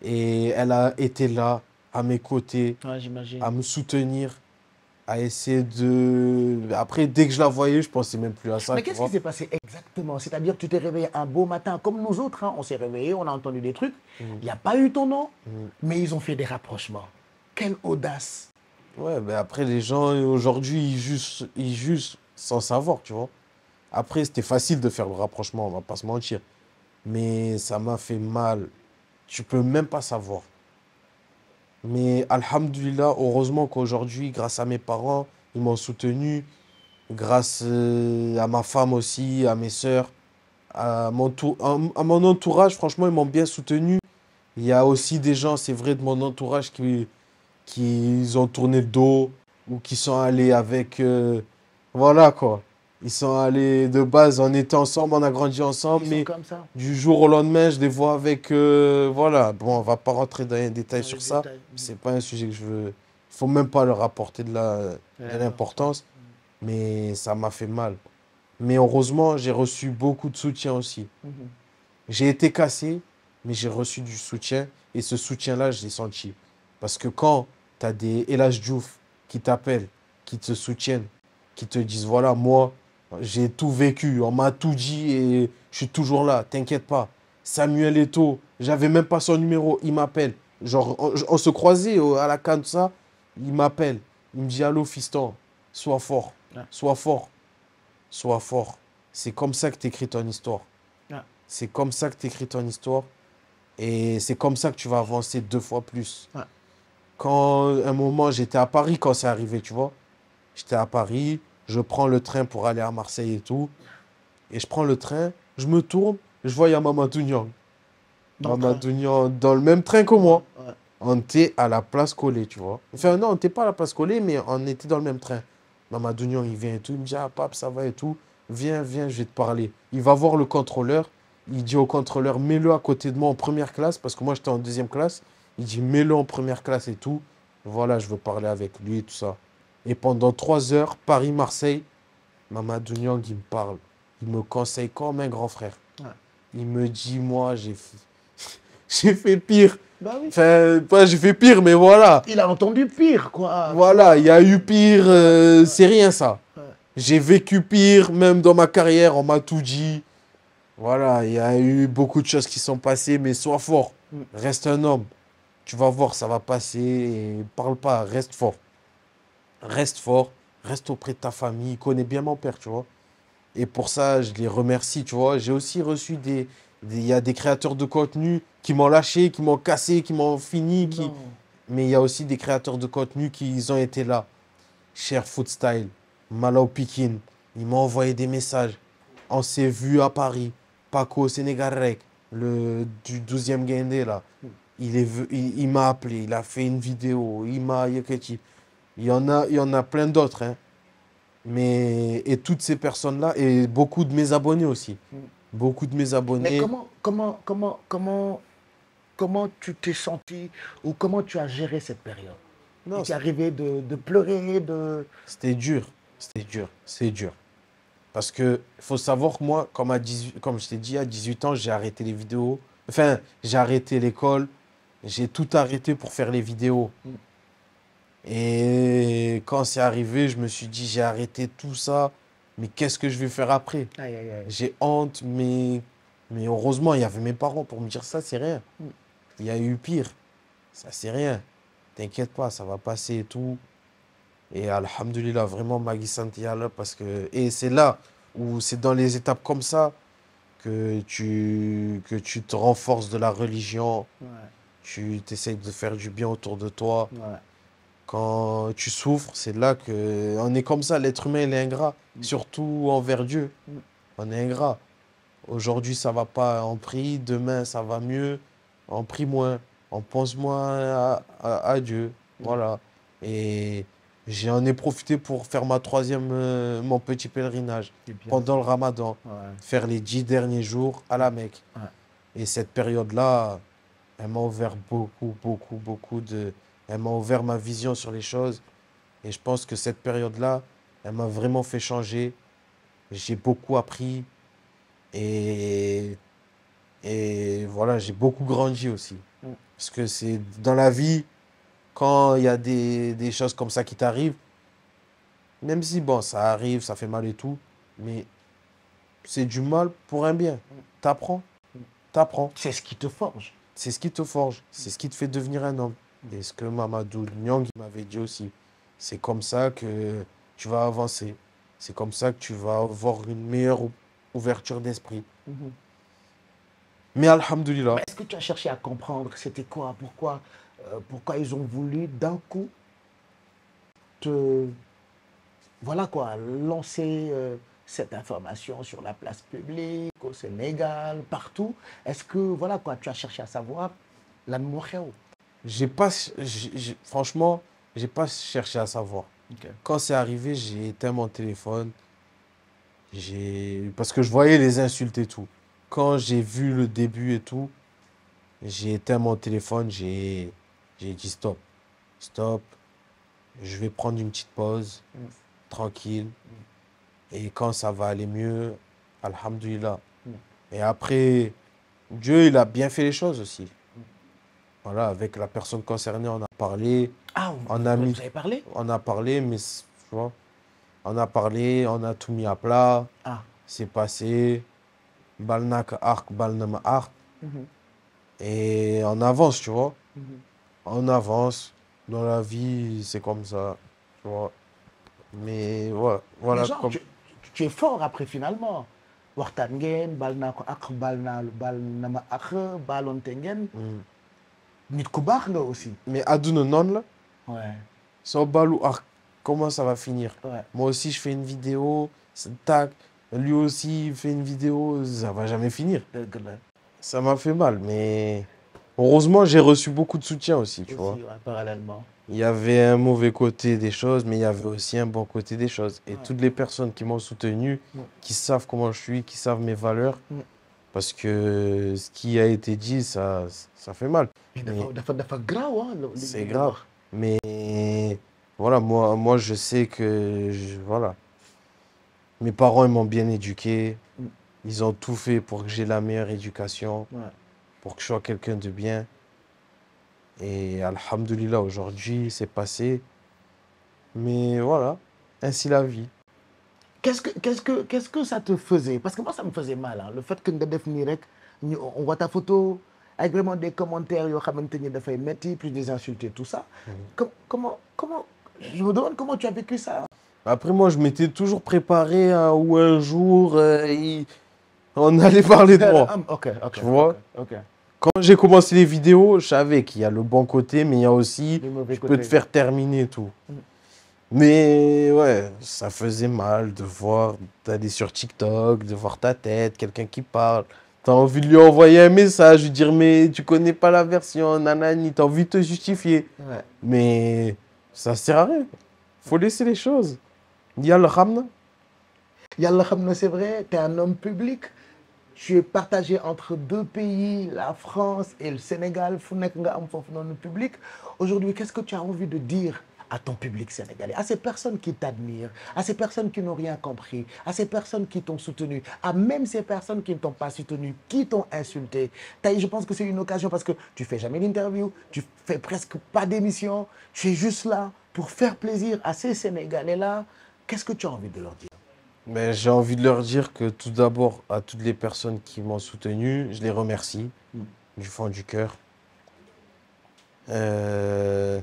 Speaker 4: Et elle a été là, à mes côtés,
Speaker 1: Ouais, j'imagine.
Speaker 4: à me soutenir, à essayer de... Après, dès que je la voyais, je pensais même plus à ça.
Speaker 1: Mais
Speaker 4: tu
Speaker 1: qu'est-ce
Speaker 4: vois.
Speaker 1: qui s'est passé exactement? C'est-à-dire que tu t'es réveillé un beau matin, comme nous autres, hein, on s'est réveillés, on a entendu des trucs, il n'y a pas eu ton nom, mais ils ont fait des rapprochements. Quelle audace!
Speaker 4: Ouais, mais après, les gens, aujourd'hui, ils jugent sans savoir, tu vois. Après, c'était facile de faire le rapprochement, on va pas se mentir. Mais ça m'a fait mal. Tu peux même pas savoir. Mais alhamdoulilah, heureusement qu'aujourd'hui, grâce à mes parents, ils m'ont soutenu. Grâce à ma femme aussi, à mes sœurs, à mon entourage, franchement, ils m'ont bien soutenu. Il y a aussi des gens, c'est vrai, de mon entourage qui ont tourné le dos ou qui sont allés avec... voilà quoi. Ils sont allés de base, on était ensemble, on a grandi ensemble,
Speaker 1: Ils sont
Speaker 4: mais
Speaker 1: comme ça.
Speaker 4: du jour au lendemain, je les vois avec... voilà, bon, on va pas rentrer dans les détails
Speaker 1: Dans
Speaker 4: sur
Speaker 1: les
Speaker 4: ça.
Speaker 1: détails.
Speaker 4: C'est pas un sujet que je veux... Il faut même pas leur apporter de l'importance, mais ça m'a fait mal. Mais heureusement, j'ai reçu beaucoup de soutien aussi. J'ai été cassé, mais j'ai reçu du soutien. Et ce soutien-là, je l'ai senti. Parce que quand tu as des Elhadj Diouf qui t'appellent, qui te soutiennent, qui te disent, voilà, moi, j'ai tout vécu, on m'a tout dit et je suis toujours là, t'inquiète pas. Samuel Eto'o, j'avais même pas son numéro, il m'appelle. Genre, on se croisait à la CAN, tout ça, il m'appelle. Il me dit, allô, fiston, sois fort, sois fort, sois fort. C'est comme ça que tu écris ton histoire. C'est comme ça que tu écris ton histoire. Et c'est comme ça que tu vas avancer 2 fois plus. Quand, un moment, j'étais à Paris quand c'est arrivé, tu vois. J'étais à Paris, je prends le train pour aller à Marseille et tout. Et je prends le train, je me tourne, je vois, il y a Mamadou Niang. Mamadou Niang dans le même train que moi. On était à la place Collée, tu vois. Enfin, non, on n'était pas à la place Collée, mais on était dans le même train. Mamadou Niang, il vient et tout. Il me dit, ah, pape, ça va et tout. Viens, viens, je vais te parler. Il va voir le contrôleur. Il dit au contrôleur, mets-le à côté de moi en première classe, parce que moi, j'étais en 2e classe. Il dit, mets-le en première classe et tout. Voilà, je veux parler avec lui et tout ça. Et pendant 3 heures, Paris-Marseille, Mamadou Niang, il me parle. Il me conseille comme un grand frère. Il me dit, moi, j'ai fait pire.
Speaker 1: Bah oui.
Speaker 4: Enfin, pas j'ai fait pire, mais voilà.
Speaker 1: Il a entendu pire, quoi.
Speaker 4: Voilà, il y a eu pire, c'est rien ça. J'ai vécu pire, même dans ma carrière, on m'a tout dit. Voilà, il y a eu beaucoup de choses qui sont passées, mais sois fort. Reste un homme. Tu vas voir, ça va passer. Et parle pas, reste fort. Reste fort, reste auprès de ta famille. Il connaît bien mon père, tu vois. Et pour ça, je les remercie, tu vois. J'ai aussi reçu il y a des créateurs de contenu qui m'ont lâché, qui m'ont cassé, qui m'ont fini. Mais il y a aussi des créateurs de contenu qui ont été là. Cher Foodstyle, Malau Pikin, ils m'ont envoyé des messages. On s'est vu à Paris. Paco Sénégal du 12e Gaindé, là. Il m'a appelé, il a fait une vidéo. Il y en a plein d'autres. Hein. Et toutes ces personnes-là, et beaucoup de mes abonnés aussi. Beaucoup de mes abonnés.
Speaker 1: Mais comment tu t'es senti ou comment tu as géré cette période? Il t'est arrivé de pleurer, de...
Speaker 4: C'était dur, c'est dur. Parce qu'il faut savoir que moi, comme je t'ai dit, à 18 ans, j'ai arrêté les vidéos. Enfin, j'ai arrêté l'école. J'ai tout arrêté pour faire les vidéos. Et quand c'est arrivé, je me suis dit, j'ai arrêté tout ça, mais qu'est-ce que je vais faire après?
Speaker 1: Aïe, aïe, aïe.
Speaker 4: J'ai honte, mais heureusement, il y avait mes parents pour me dire ça, c'est rien. Il y a eu pire, ça c'est rien. T'inquiète pas, ça va passer et tout. Et alhamdoulilah, vraiment, Magui Santi Allah, parce que... Et c'est là où c'est dans les étapes comme ça que tu te renforces de la religion,
Speaker 1: Ouais,
Speaker 4: tu essayes de faire du bien autour de toi.
Speaker 1: ouais.
Speaker 4: Quand tu souffres, c'est là que... On est comme ça, l'être humain, il est ingrat, surtout envers Dieu. On est ingrat. Aujourd'hui, ça va pas, on prie, demain, ça va mieux, on prie moins, on pense moins à Dieu. Voilà. Et j'en ai profité pour faire mon petit pèlerinage
Speaker 1: C'est bien.
Speaker 4: pendant le Ramadan,
Speaker 1: Ouais.
Speaker 4: faire les 10 derniers jours à la Mecque.
Speaker 1: Ouais.
Speaker 4: Et cette période-là, elle m'a ouvert beaucoup de... Elle m'a ouvert ma vision sur les choses. Et je pense que cette période-là, elle m'a vraiment fait changer. J'ai beaucoup appris. Et, et voilà, j'ai beaucoup grandi aussi. Parce que c'est dans la vie, quand il y a des choses comme ça qui t'arrivent, même si bon, ça arrive, ça fait mal et tout, mais c'est du mal pour un bien. T'apprends, t'apprends.
Speaker 1: C'est ce qui te forge.
Speaker 4: C'est ce qui te forge, c'est ce qui te fait devenir un homme. Et ce que Mamadou Niang m'avait dit aussi, c'est comme ça que tu vas avancer. C'est comme ça que tu vas avoir une meilleure ouverture d'esprit. Mais alhamdoulilah,
Speaker 1: Mais est-ce que tu as cherché à comprendre c'était quoi, pourquoi ils ont voulu d'un coup te, voilà quoi, lancer cette information sur la place publique, au Sénégal, partout. Est-ce que, voilà quoi, tu as cherché à savoir lan moo xew?
Speaker 4: franchement, j'ai pas cherché à savoir.
Speaker 1: Ok.
Speaker 4: Quand c'est arrivé, j'ai éteint mon téléphone. Parce que je voyais les insultes et tout. Quand j'ai vu le début et tout, j'ai éteint mon téléphone, j'ai dit stop. Stop. Je vais prendre une petite pause, tranquille. Et quand ça va aller mieux, alhamdoulilah. Et après, Dieu, il a bien fait les choses aussi. Voilà, avec la personne concernée, on a parlé.
Speaker 1: Ah,
Speaker 4: On a
Speaker 1: vous
Speaker 4: mis,
Speaker 1: avez parlé?
Speaker 4: on a parlé, mais tu vois, on a parlé, on a tout mis à plat.
Speaker 1: Ah.
Speaker 4: C'est passé. Balnak arc, balnama arc. Et on avance, tu vois. On avance. Dans la vie, c'est comme ça. Tu vois. Mais ouais, voilà.
Speaker 1: Mais genre, tu es fort après finalement. Waxtaan ngeen, baal naa ko ak, baal na ma ak, baaloonte ngeen. Nit ku baax nga aussi.
Speaker 4: Mais aduna non là,
Speaker 1: Ouais.
Speaker 4: sans balou arc, comment ça va finir?
Speaker 1: Ouais.
Speaker 4: Moi aussi, je fais une vidéo, tac. Lui aussi, il fait une vidéo, ça va jamais finir.
Speaker 1: Dëgg la.
Speaker 4: Ça m'a fait mal, mais heureusement, j'ai reçu beaucoup de soutien aussi, tu vois.
Speaker 1: Aussi, ouais, parallèlement.
Speaker 4: Il y avait un mauvais côté des choses, mais il y avait aussi un bon côté des choses. Et toutes les personnes qui m'ont soutenu, qui savent comment je suis, qui savent mes valeurs, parce que ce qui a été dit, ça fait mal.
Speaker 1: Mais dafa graaw, hein,
Speaker 4: C'est grave. Mais voilà, moi je sais que voilà. Mes parents, ils m'ont bien éduqué. Ils ont tout fait pour que j'ai la meilleure éducation,
Speaker 1: Ouais.
Speaker 4: pour que je sois quelqu'un de bien. Et alhamdoulilah, aujourd'hui, c'est passé. Mais voilà, ainsi la vie.
Speaker 1: Qu'est-ce que ça te faisait? Parce que moi, ça me faisait mal, hein. Le fait que nga def nii rek, on voit ta photo avec vraiment des commentaires yoo xamante ni dafay metti, plus des insultes et tout ça. Comment, je me demande comment tu as vécu ça.
Speaker 4: Après, moi, je m'étais toujours préparé où un jour, on allait parler de moi.
Speaker 1: Ok.
Speaker 4: Tu vois?
Speaker 1: Ok.
Speaker 4: Quand j'ai commencé les vidéos, je savais qu'il y a le bon côté, mais il y a aussi,
Speaker 1: Les mauvais
Speaker 4: je peux
Speaker 1: côtés.
Speaker 4: te faire terminer et tout. Mais ouais, ça faisait mal de voir, d'aller sur TikTok, de voir ta tête, quelqu'un qui parle. T'as envie de lui envoyer un message, lui dire, mais tu connais pas la version, nanani, t'as envie de te justifier.
Speaker 1: Ouais.
Speaker 4: Mais ça sert à rien. Faut laisser les choses. Yalla khamna.
Speaker 1: Yàlla xam na, c'est vrai, tu es un homme public. Tu es partagé entre deux pays, la France et le Sénégal. Fu nekk nga am foofu noonu public. Aujourd'hui, qu'est-ce que tu as envie de dire à ton public sénégalais, à ces personnes qui t'admirent, à ces personnes qui n'ont rien compris, à ces personnes qui t'ont soutenu, à même ces personnes qui ne t'ont pas soutenu, qui t'ont insulté. Je pense que c'est une occasion parce que tu fais jamais d'interview, tu fais presque pas d'émission, tu es juste là pour faire plaisir à ces Sénégalais-là. Qu'est-ce que tu as envie de leur dire?
Speaker 4: Mais j'ai envie de leur dire que tout d'abord, à toutes les personnes qui m'ont soutenu, je les remercie du fond du cœur. Je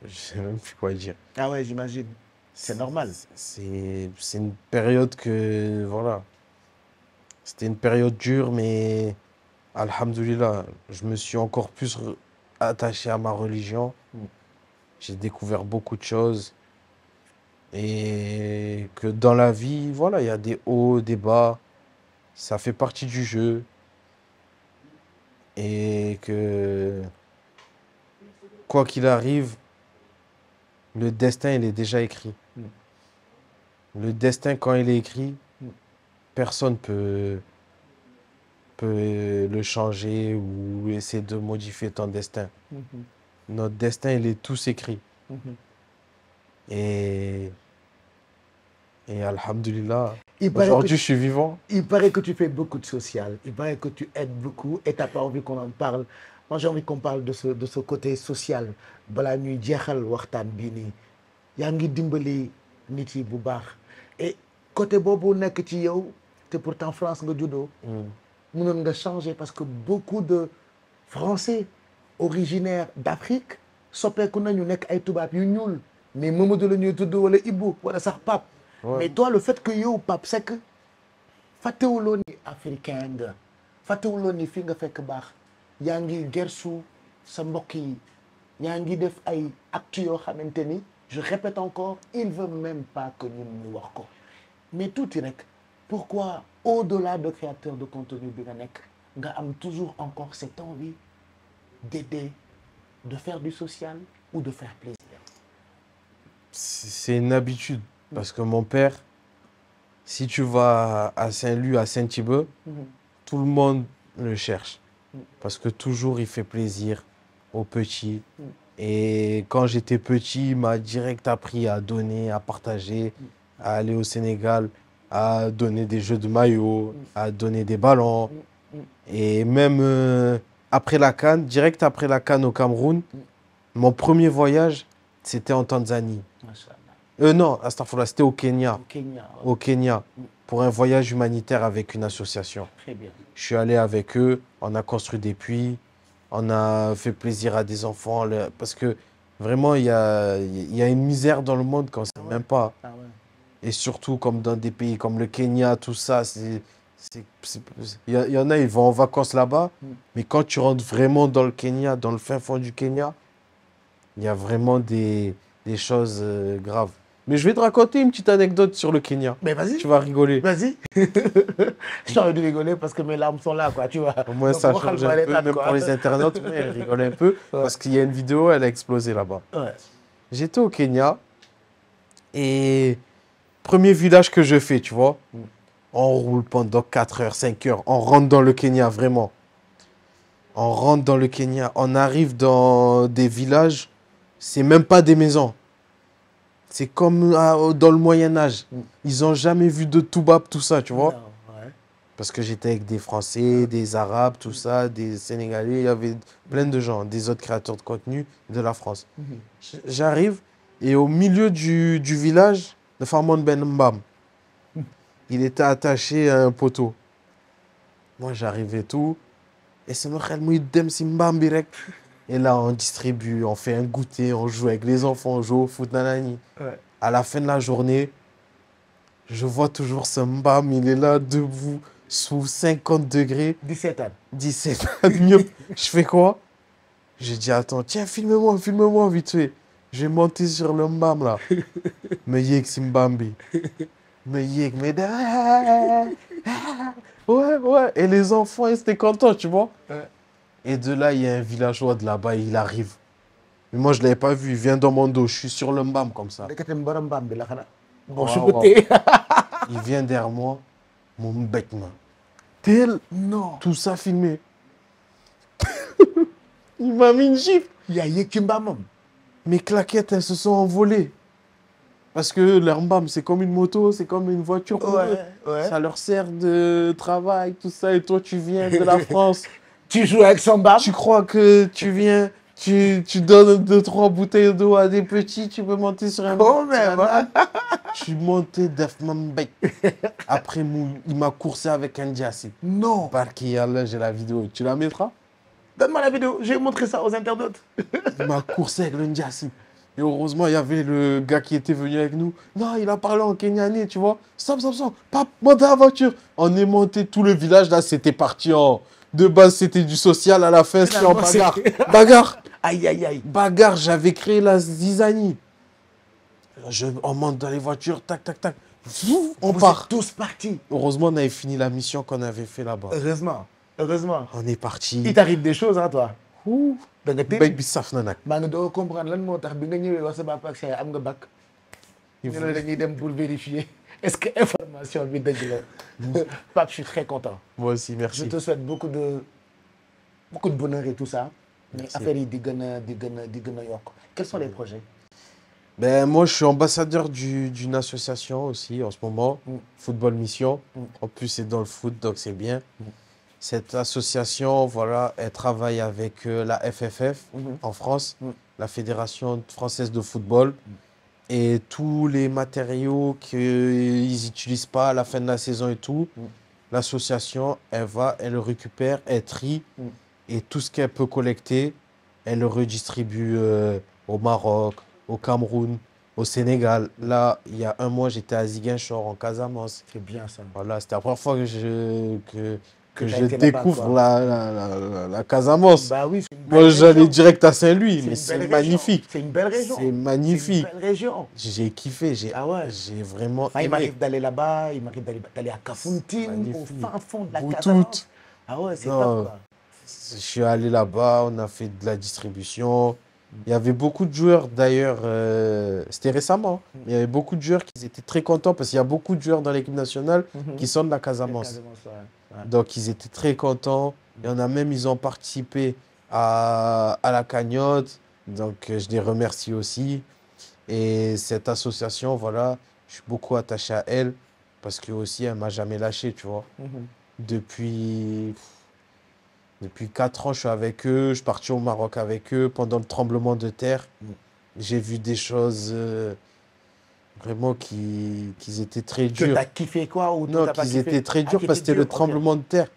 Speaker 4: sais même plus quoi dire.
Speaker 1: Ah ouais, j'imagine. C'est normal.
Speaker 4: C'est une période que, voilà, c'était une période dure, mais alhamdoulilah, je me suis encore plus attaché à ma religion. J'ai découvert beaucoup de choses. Et que dans la vie, voilà, il y a des hauts, des bas. Ça fait partie du jeu. Et que, quoi qu'il arrive, le destin, il est déjà écrit. Le destin, quand il est écrit, personne peut le changer ou essayer de modifier ton destin. Notre destin, il est tous écrit. Et alhamdoulilah, aujourd'hui, je suis vivant.
Speaker 1: Il paraît que tu fais beaucoup de social. Il paraît que tu aides beaucoup et tu n'as pas envie qu'on en parle. Moi, j'ai envie qu'on parle de ce côté social. Bala ñuy jeexal waxtaan bii nii yaa ngi dimbali nit yi bu baax et côté boobu nekk ci yow te pourtant France nga juddoo. mënoon nga changer parce que beaucoup de Français originaires d'Afrique soppeeku nañu nekk ay tubaab yu ñuul mais Mamadou la ñuy tudd wala Ibou wala sax Pape. Mais toi, le fait que yow Pape Seck fàttewuloo ni africain nga fàttewuloo ni fi nga fekk baax yaa ngi gersu sa mbokk yi yaa ngi def ay actes yoo xamante ni je répète encore il veut même pas que ñun ñu wax ko mais tuuti rek pourquoi au-delà de créateur de contenu bi nga nekk nga am toujours encore cette envie d'aider de faire du social ou de faire plaisir?
Speaker 4: C'est une habitude. Parce que mon père, si tu vas à Saint-Louis, à Saint-Thibaut, tout le monde le cherche. Parce que toujours, il fait plaisir aux petits. Et quand j'étais petit, il m'a direct appris à donner, à partager, à aller au Sénégal, à donner des jeux de maillot, à donner des ballons. Et même après la CAN, direct après la CAN au Cameroun, mon premier voyage, c'était en Tanzanie. Non, astagfirullah, c'était au Kenya. Au Kenya, pour un voyage humanitaire avec une association.
Speaker 1: Très bien.
Speaker 4: Je suis allé avec eux, on a construit des puits, on a fait plaisir à des enfants. Parce que vraiment, il y a une misère dans le monde qu'on ne sait même pas. Et surtout, comme dans des pays comme le Kenya, tout ça, il y en a, ils vont en vacances là-bas. Mais quand tu rentres vraiment dans le Kenya, dans le fin fond du Kenya, il y a vraiment des choses graves. Mais je vais te raconter une petite anecdote sur le Kenya.
Speaker 1: Mais vas-y.
Speaker 4: Tu vas rigoler.
Speaker 1: Vas-y. J'ai envie de rigoler parce que mes larmes sont là, quoi, tu vois.
Speaker 4: Au moins, ça change un peu, même pour les internautes, mais elle rigole un peu. Parce qu'il y a une vidéo, elle a explosé là-bas. J'étais au Kenya et premier village que je fais, tu vois. On roule pendant 4 heures, 5 heures. On rentre dans le Kenya, vraiment. On rentre dans le Kenya. On arrive dans des villages, c'est même pas des maisons. C'est comme dans le Moyen-Âge. Ils n'ont jamais vu de toubab, tout ça, tu vois. Parce que j'étais avec des Français, des Arabes, tout ça, des Sénégalais. Il y avait plein de gens, des autres créateurs de contenu de la France. J'arrive et au milieu du village, le Famon Ben Mbam, il était attaché à un poteau. Moi, j'arrive et tout. Et c'est mon frère Mouidem Simbam direct. Et là, on distribue, on fait un goûter, on joue avec les enfants, on joue au foot, nanani. À la fin de la journée, je vois toujours ce Mbam, il est là, debout, sous 50 degrés.
Speaker 1: 17 ans.
Speaker 4: 17 ans. Je fais quoi? J'ai dit, attends, tiens, filme-moi vite fait. Je vais monter sur le Mbam, là. Mais yek Simbambi. Mais yek, mais... Ouais. Et les enfants, ils étaient contents, tu vois. Et de là, il y a un villageois de là-bas, il arrive. Mais moi, je ne l'avais pas vu, il vient dans mon dos, je suis sur le Mbam comme ça. Il vient derrière moi, mon bêtement. Tel,
Speaker 1: non.
Speaker 4: Tout ça filmé. Il m'a mis une gifle.
Speaker 1: Il y a Yekimbamam.
Speaker 4: mes claquettes, elles se sont envolées. Parce que leur mbam, c'est comme une moto, c'est comme une voiture pour eux.
Speaker 1: Ouais.
Speaker 4: Ça leur sert de travail, tout ça. Et toi, tu viens de la France.
Speaker 1: Tu joues avec son bam.
Speaker 4: Tu crois que tu viens, tu donnes 2-3 bouteilles d'eau à des petits, tu peux monter sur un...
Speaker 1: Oh, même.
Speaker 4: Je suis monté d'Afmambek. Après, il m'a coursé avec un Diassi.
Speaker 1: Non.
Speaker 4: Par qui, Allah, j'ai la vidéo. Tu la mettras?
Speaker 1: Donne-moi la vidéo. J'ai montré ça aux internautes.
Speaker 4: Il m'a coursé avec le Ndiassi. Et heureusement, il y avait le gars qui était venu avec nous. Non, il a parlé en kenyanais, tu vois. Stop. Pas monter la voiture. On est monté tout le village. Là, c'était parti en... De base, c'était du social. À la fin, c'était en bagarre. Bagarre.
Speaker 1: Aïe.
Speaker 4: Bagarre, j'avais créé la zizanie. On monte dans les voitures, tac. On
Speaker 1: Vous
Speaker 4: part.
Speaker 1: êtes tous partis.
Speaker 4: Heureusement, on avait fini la mission qu'on avait fait là-bas.
Speaker 1: Heureusement.
Speaker 4: On est parti.
Speaker 1: Il t'arrive des choses, hein, toi.
Speaker 4: Ouh.
Speaker 1: Da nga teel.
Speaker 4: Baby saf na nag.
Speaker 1: maa ngi doon comprendre lan moo tax bi nga ñëwee wax sa papa ak sa yaay am nga bac. ñu ne la dañuy dem pour vérifier est-ce que information bi dëgg la. Pape, je suis très content.
Speaker 4: Moi aussi,
Speaker 1: Je
Speaker 4: merci.
Speaker 1: te souhaite beaucoup de bonheur et tout ça. Mais
Speaker 4: Merci.
Speaker 1: affaire yi di gën a yokk. Quels sont les projets?
Speaker 4: Ben, moi, je suis ambassadeur d'une association aussi en ce moment, Football Mission. En plus, c'est dans le foot, donc c'est bien. Cette association, voilà, elle travaille avec la FFF en France, la Fédération française de football. Et tous les matériaux qu'ils n'utilisent pas à la fin de la saison et tout, l'association, elle le récupère, elle trie. Et tout ce qu'elle peut collecter, elle le redistribue au Maroc, au Cameroun, au Sénégal. Là, il y a un mois, j'étais à Ziguinchor, en Casamance.
Speaker 1: C'est bien ça.
Speaker 4: Voilà, c'était la première fois que je
Speaker 1: t'as
Speaker 4: je
Speaker 1: été là-bas,
Speaker 4: découvre
Speaker 1: quoi.
Speaker 4: la Casamance.
Speaker 1: Bah oui, c'est une belle
Speaker 4: Moi, j'allais
Speaker 1: région.
Speaker 4: direct à Saint-Louis, mais
Speaker 1: une
Speaker 4: c'est
Speaker 1: belle
Speaker 4: magnifique.
Speaker 1: région. C'est une belle région.
Speaker 4: C'est magnifique.
Speaker 1: C'est une belle région.
Speaker 4: J'ai kiffé,
Speaker 1: Ah ouais.
Speaker 4: j'ai vraiment
Speaker 1: Enfin, il
Speaker 4: aimé.
Speaker 1: m'arrive d'aller là-bas, il m'arrive d'aller à Kafountine, au
Speaker 4: Magnifique.
Speaker 1: fin fond de la
Speaker 4: Boutout.
Speaker 1: Casamance. Ah ouais, c'est
Speaker 4: Non.
Speaker 1: top, quoi.
Speaker 4: Je suis allé là-bas, on a fait de la distribution. Il y avait beaucoup de joueurs d'ailleurs, c'était récemment, il y avait beaucoup de joueurs qui étaient très contents parce qu'il y a beaucoup de joueurs dans l'équipe nationale qui sont de la Casamance.
Speaker 1: Ouais.
Speaker 4: Donc ils étaient très contents. Il y en a même, ils ont participé à la cagnotte. Donc je les remercie aussi. Et cette association, voilà, je suis beaucoup attaché à elle parce que aussi elle m'a jamais lâché, tu vois. Depuis 4 ans, je suis avec eux. Je suis parti au Maroc avec eux pendant le tremblement de terre. J'ai vu des choses vraiment qui étaient très
Speaker 1: Que
Speaker 4: dures.
Speaker 1: t'as kiffé quoi ou
Speaker 4: Non,
Speaker 1: t'as pas
Speaker 4: qu'ils
Speaker 1: kiffé?
Speaker 4: étaient très
Speaker 1: Ah,
Speaker 4: durs
Speaker 1: qui
Speaker 4: parce que
Speaker 1: étaient
Speaker 4: c'était le
Speaker 1: durs, ok.
Speaker 4: tremblement de terre.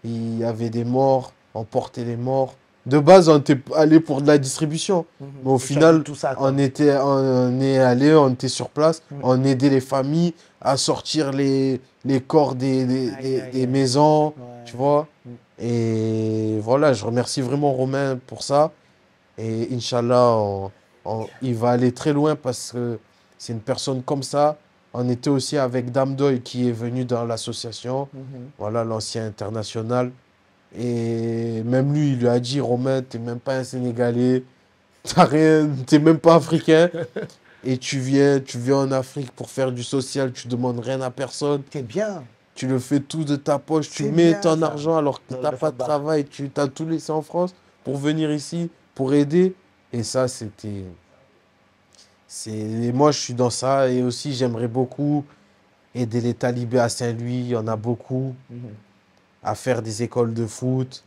Speaker 4: Il y avait des morts, on portait les morts. De base, on était allé pour de la distribution. Mais au
Speaker 1: Tu as
Speaker 4: final,
Speaker 1: vu tout ça, quoi.
Speaker 4: on est allé, on était sur place, on aidait les familles à sortir les corps des maisons,
Speaker 1: Ouais.
Speaker 4: tu vois. Et voilà, je remercie vraiment Romain pour ça. Et Inch'Allah, il va aller très loin parce que c'est une personne comme ça. On était aussi avec Dame Doy qui est venu dans l'association. Voilà, l'ancien international. Et même lui, il lui a dit, Romain, t'es même pas un Sénégalais, t'as rien, t'es même pas africain. Et tu viens en Afrique pour faire du social, tu demandes rien à personne.
Speaker 1: C'est bien.
Speaker 4: Tu le fais tout de ta poche, tu
Speaker 1: C'est
Speaker 4: mets
Speaker 1: bien,
Speaker 4: ton
Speaker 1: ça.
Speaker 4: argent alors que
Speaker 1: Le
Speaker 4: t'as pas de
Speaker 1: Fatba.
Speaker 4: travail, tu as tout laissé en France pour venir ici, pour aider. Et ça, moi, je suis dans ça. Et aussi, j'aimerais beaucoup aider les talibés à Saint-Louis. Il y en a beaucoup. À faire des écoles de foot.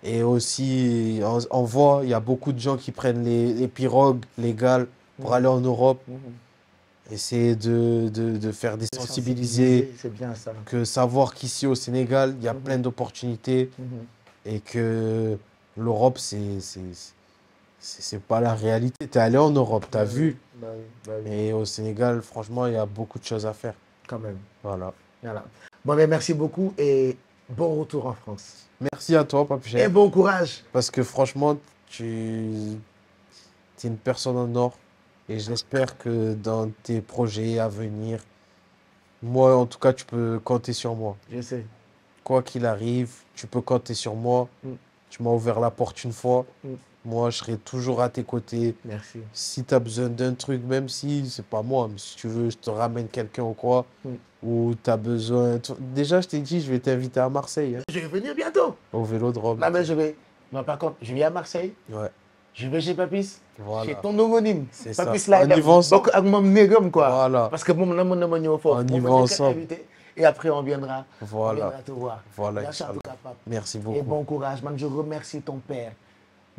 Speaker 4: Et aussi, on voit, il y a beaucoup de gens qui prennent les pirogues légales pour aller en Europe. Essayer de faire des sensibiliser,
Speaker 1: C'est bien ça.
Speaker 4: que savoir qu'ici au Sénégal, il y a plein d'opportunités et que l'Europe, c'est pas la réalité. Tu es allé en Europe, tu as vu.
Speaker 1: Bah oui, bah oui.
Speaker 4: Et au Sénégal, franchement, il y a beaucoup de choses à faire.
Speaker 1: Quand même.
Speaker 4: Voilà.
Speaker 1: Voilà. Bon, mais merci beaucoup et bon retour en France.
Speaker 4: Merci à toi, Pape
Speaker 1: Et
Speaker 4: Cheikh,
Speaker 1: bon courage.
Speaker 4: parce que franchement, tu es une personne en or. Et j'espère que dans tes projets à venir, moi, en tout cas, tu peux compter sur moi.
Speaker 1: Je sais.
Speaker 4: Quoi qu'il arrive, tu peux compter sur moi. Tu m'as ouvert la porte une fois. Moi, je serai toujours à tes côtés.
Speaker 1: Merci.
Speaker 4: Si tu as besoin d'un truc, même si c'est pas moi, mais si tu veux, je te ramène quelqu'un ou quoi, ou tu as besoin. Déjà, je t'ai dit, je vais t'inviter à Marseille, hein,
Speaker 1: Je vais venir bientôt.
Speaker 4: au Vélodrome.
Speaker 1: Non, mais je vais. Non, par contre, je viens à Marseille.
Speaker 4: Ouais.
Speaker 1: je vais chez Papis.
Speaker 4: Voilà.
Speaker 1: Chez ton homonyme.
Speaker 4: C'est
Speaker 1: Papis
Speaker 4: ça.
Speaker 1: laay
Speaker 4: On y
Speaker 1: def
Speaker 4: va ensemble.
Speaker 1: bokk ak moom néegam quoi.
Speaker 4: Voilà.
Speaker 1: Parce que moom na mën na ma ñëw foofu.
Speaker 4: On y va
Speaker 1: ma njëkk a
Speaker 4: ensemble.
Speaker 1: invité, et après on viendra.
Speaker 4: Voilà.
Speaker 1: On viendra te voir.
Speaker 4: Voilà,
Speaker 1: Merci en tout
Speaker 4: Inch'Allah.
Speaker 1: cas, Pape.
Speaker 4: Merci beaucoup.
Speaker 1: Et bon courage. Man, je remercie ton père.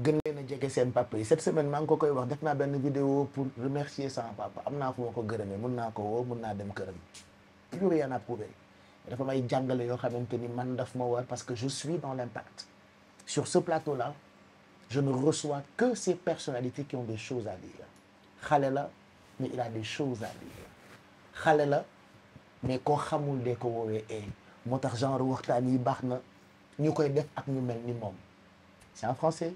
Speaker 1: gën leen a jege seen papa yi cette semaine maa ngi ko koy wax def naa benn vidéo pour remercier sama papa am naa fu ma ko gërëmee mun naa ko woo mun naa dem këram plus rien à prouver dafa may jàngale yoo xamante ni man daf ma war parce que je suis dans l'impact sur ce plateau là je ne reçois que ces personnalités qui ont des choses à dire xale la mais il a des choses à dire xale la mais koo xamul dee ko woowee moo tax genre waxtaan yi baax na ñu koy def ak ñu mel ni moom c'est en français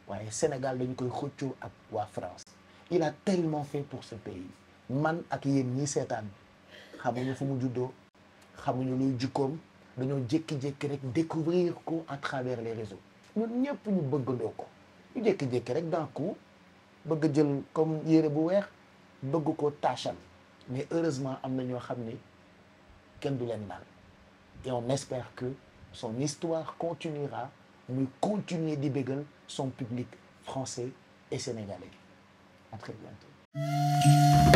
Speaker 1: waaye Sénégal dañu koy xëccoo ak waa France il a tellement fait pour ce pays man ak yéen ñii seetaan xamuñu fu mu juddoo xamuñu luy jikkoom dañoo jékki-jékki rek découvrir ko à travers les réseaux ñun ñëpp ñu bëggandoo ko ñu jékki-jékki rek d'un coup bëgg a jël comme yére bu weex bëgg ko tachal mais heureusement am na ñoo xam ni kenn du leen daal et on espère que son histoire continuera muy continuer di bégal son public français et sénégalais. À très bientôt.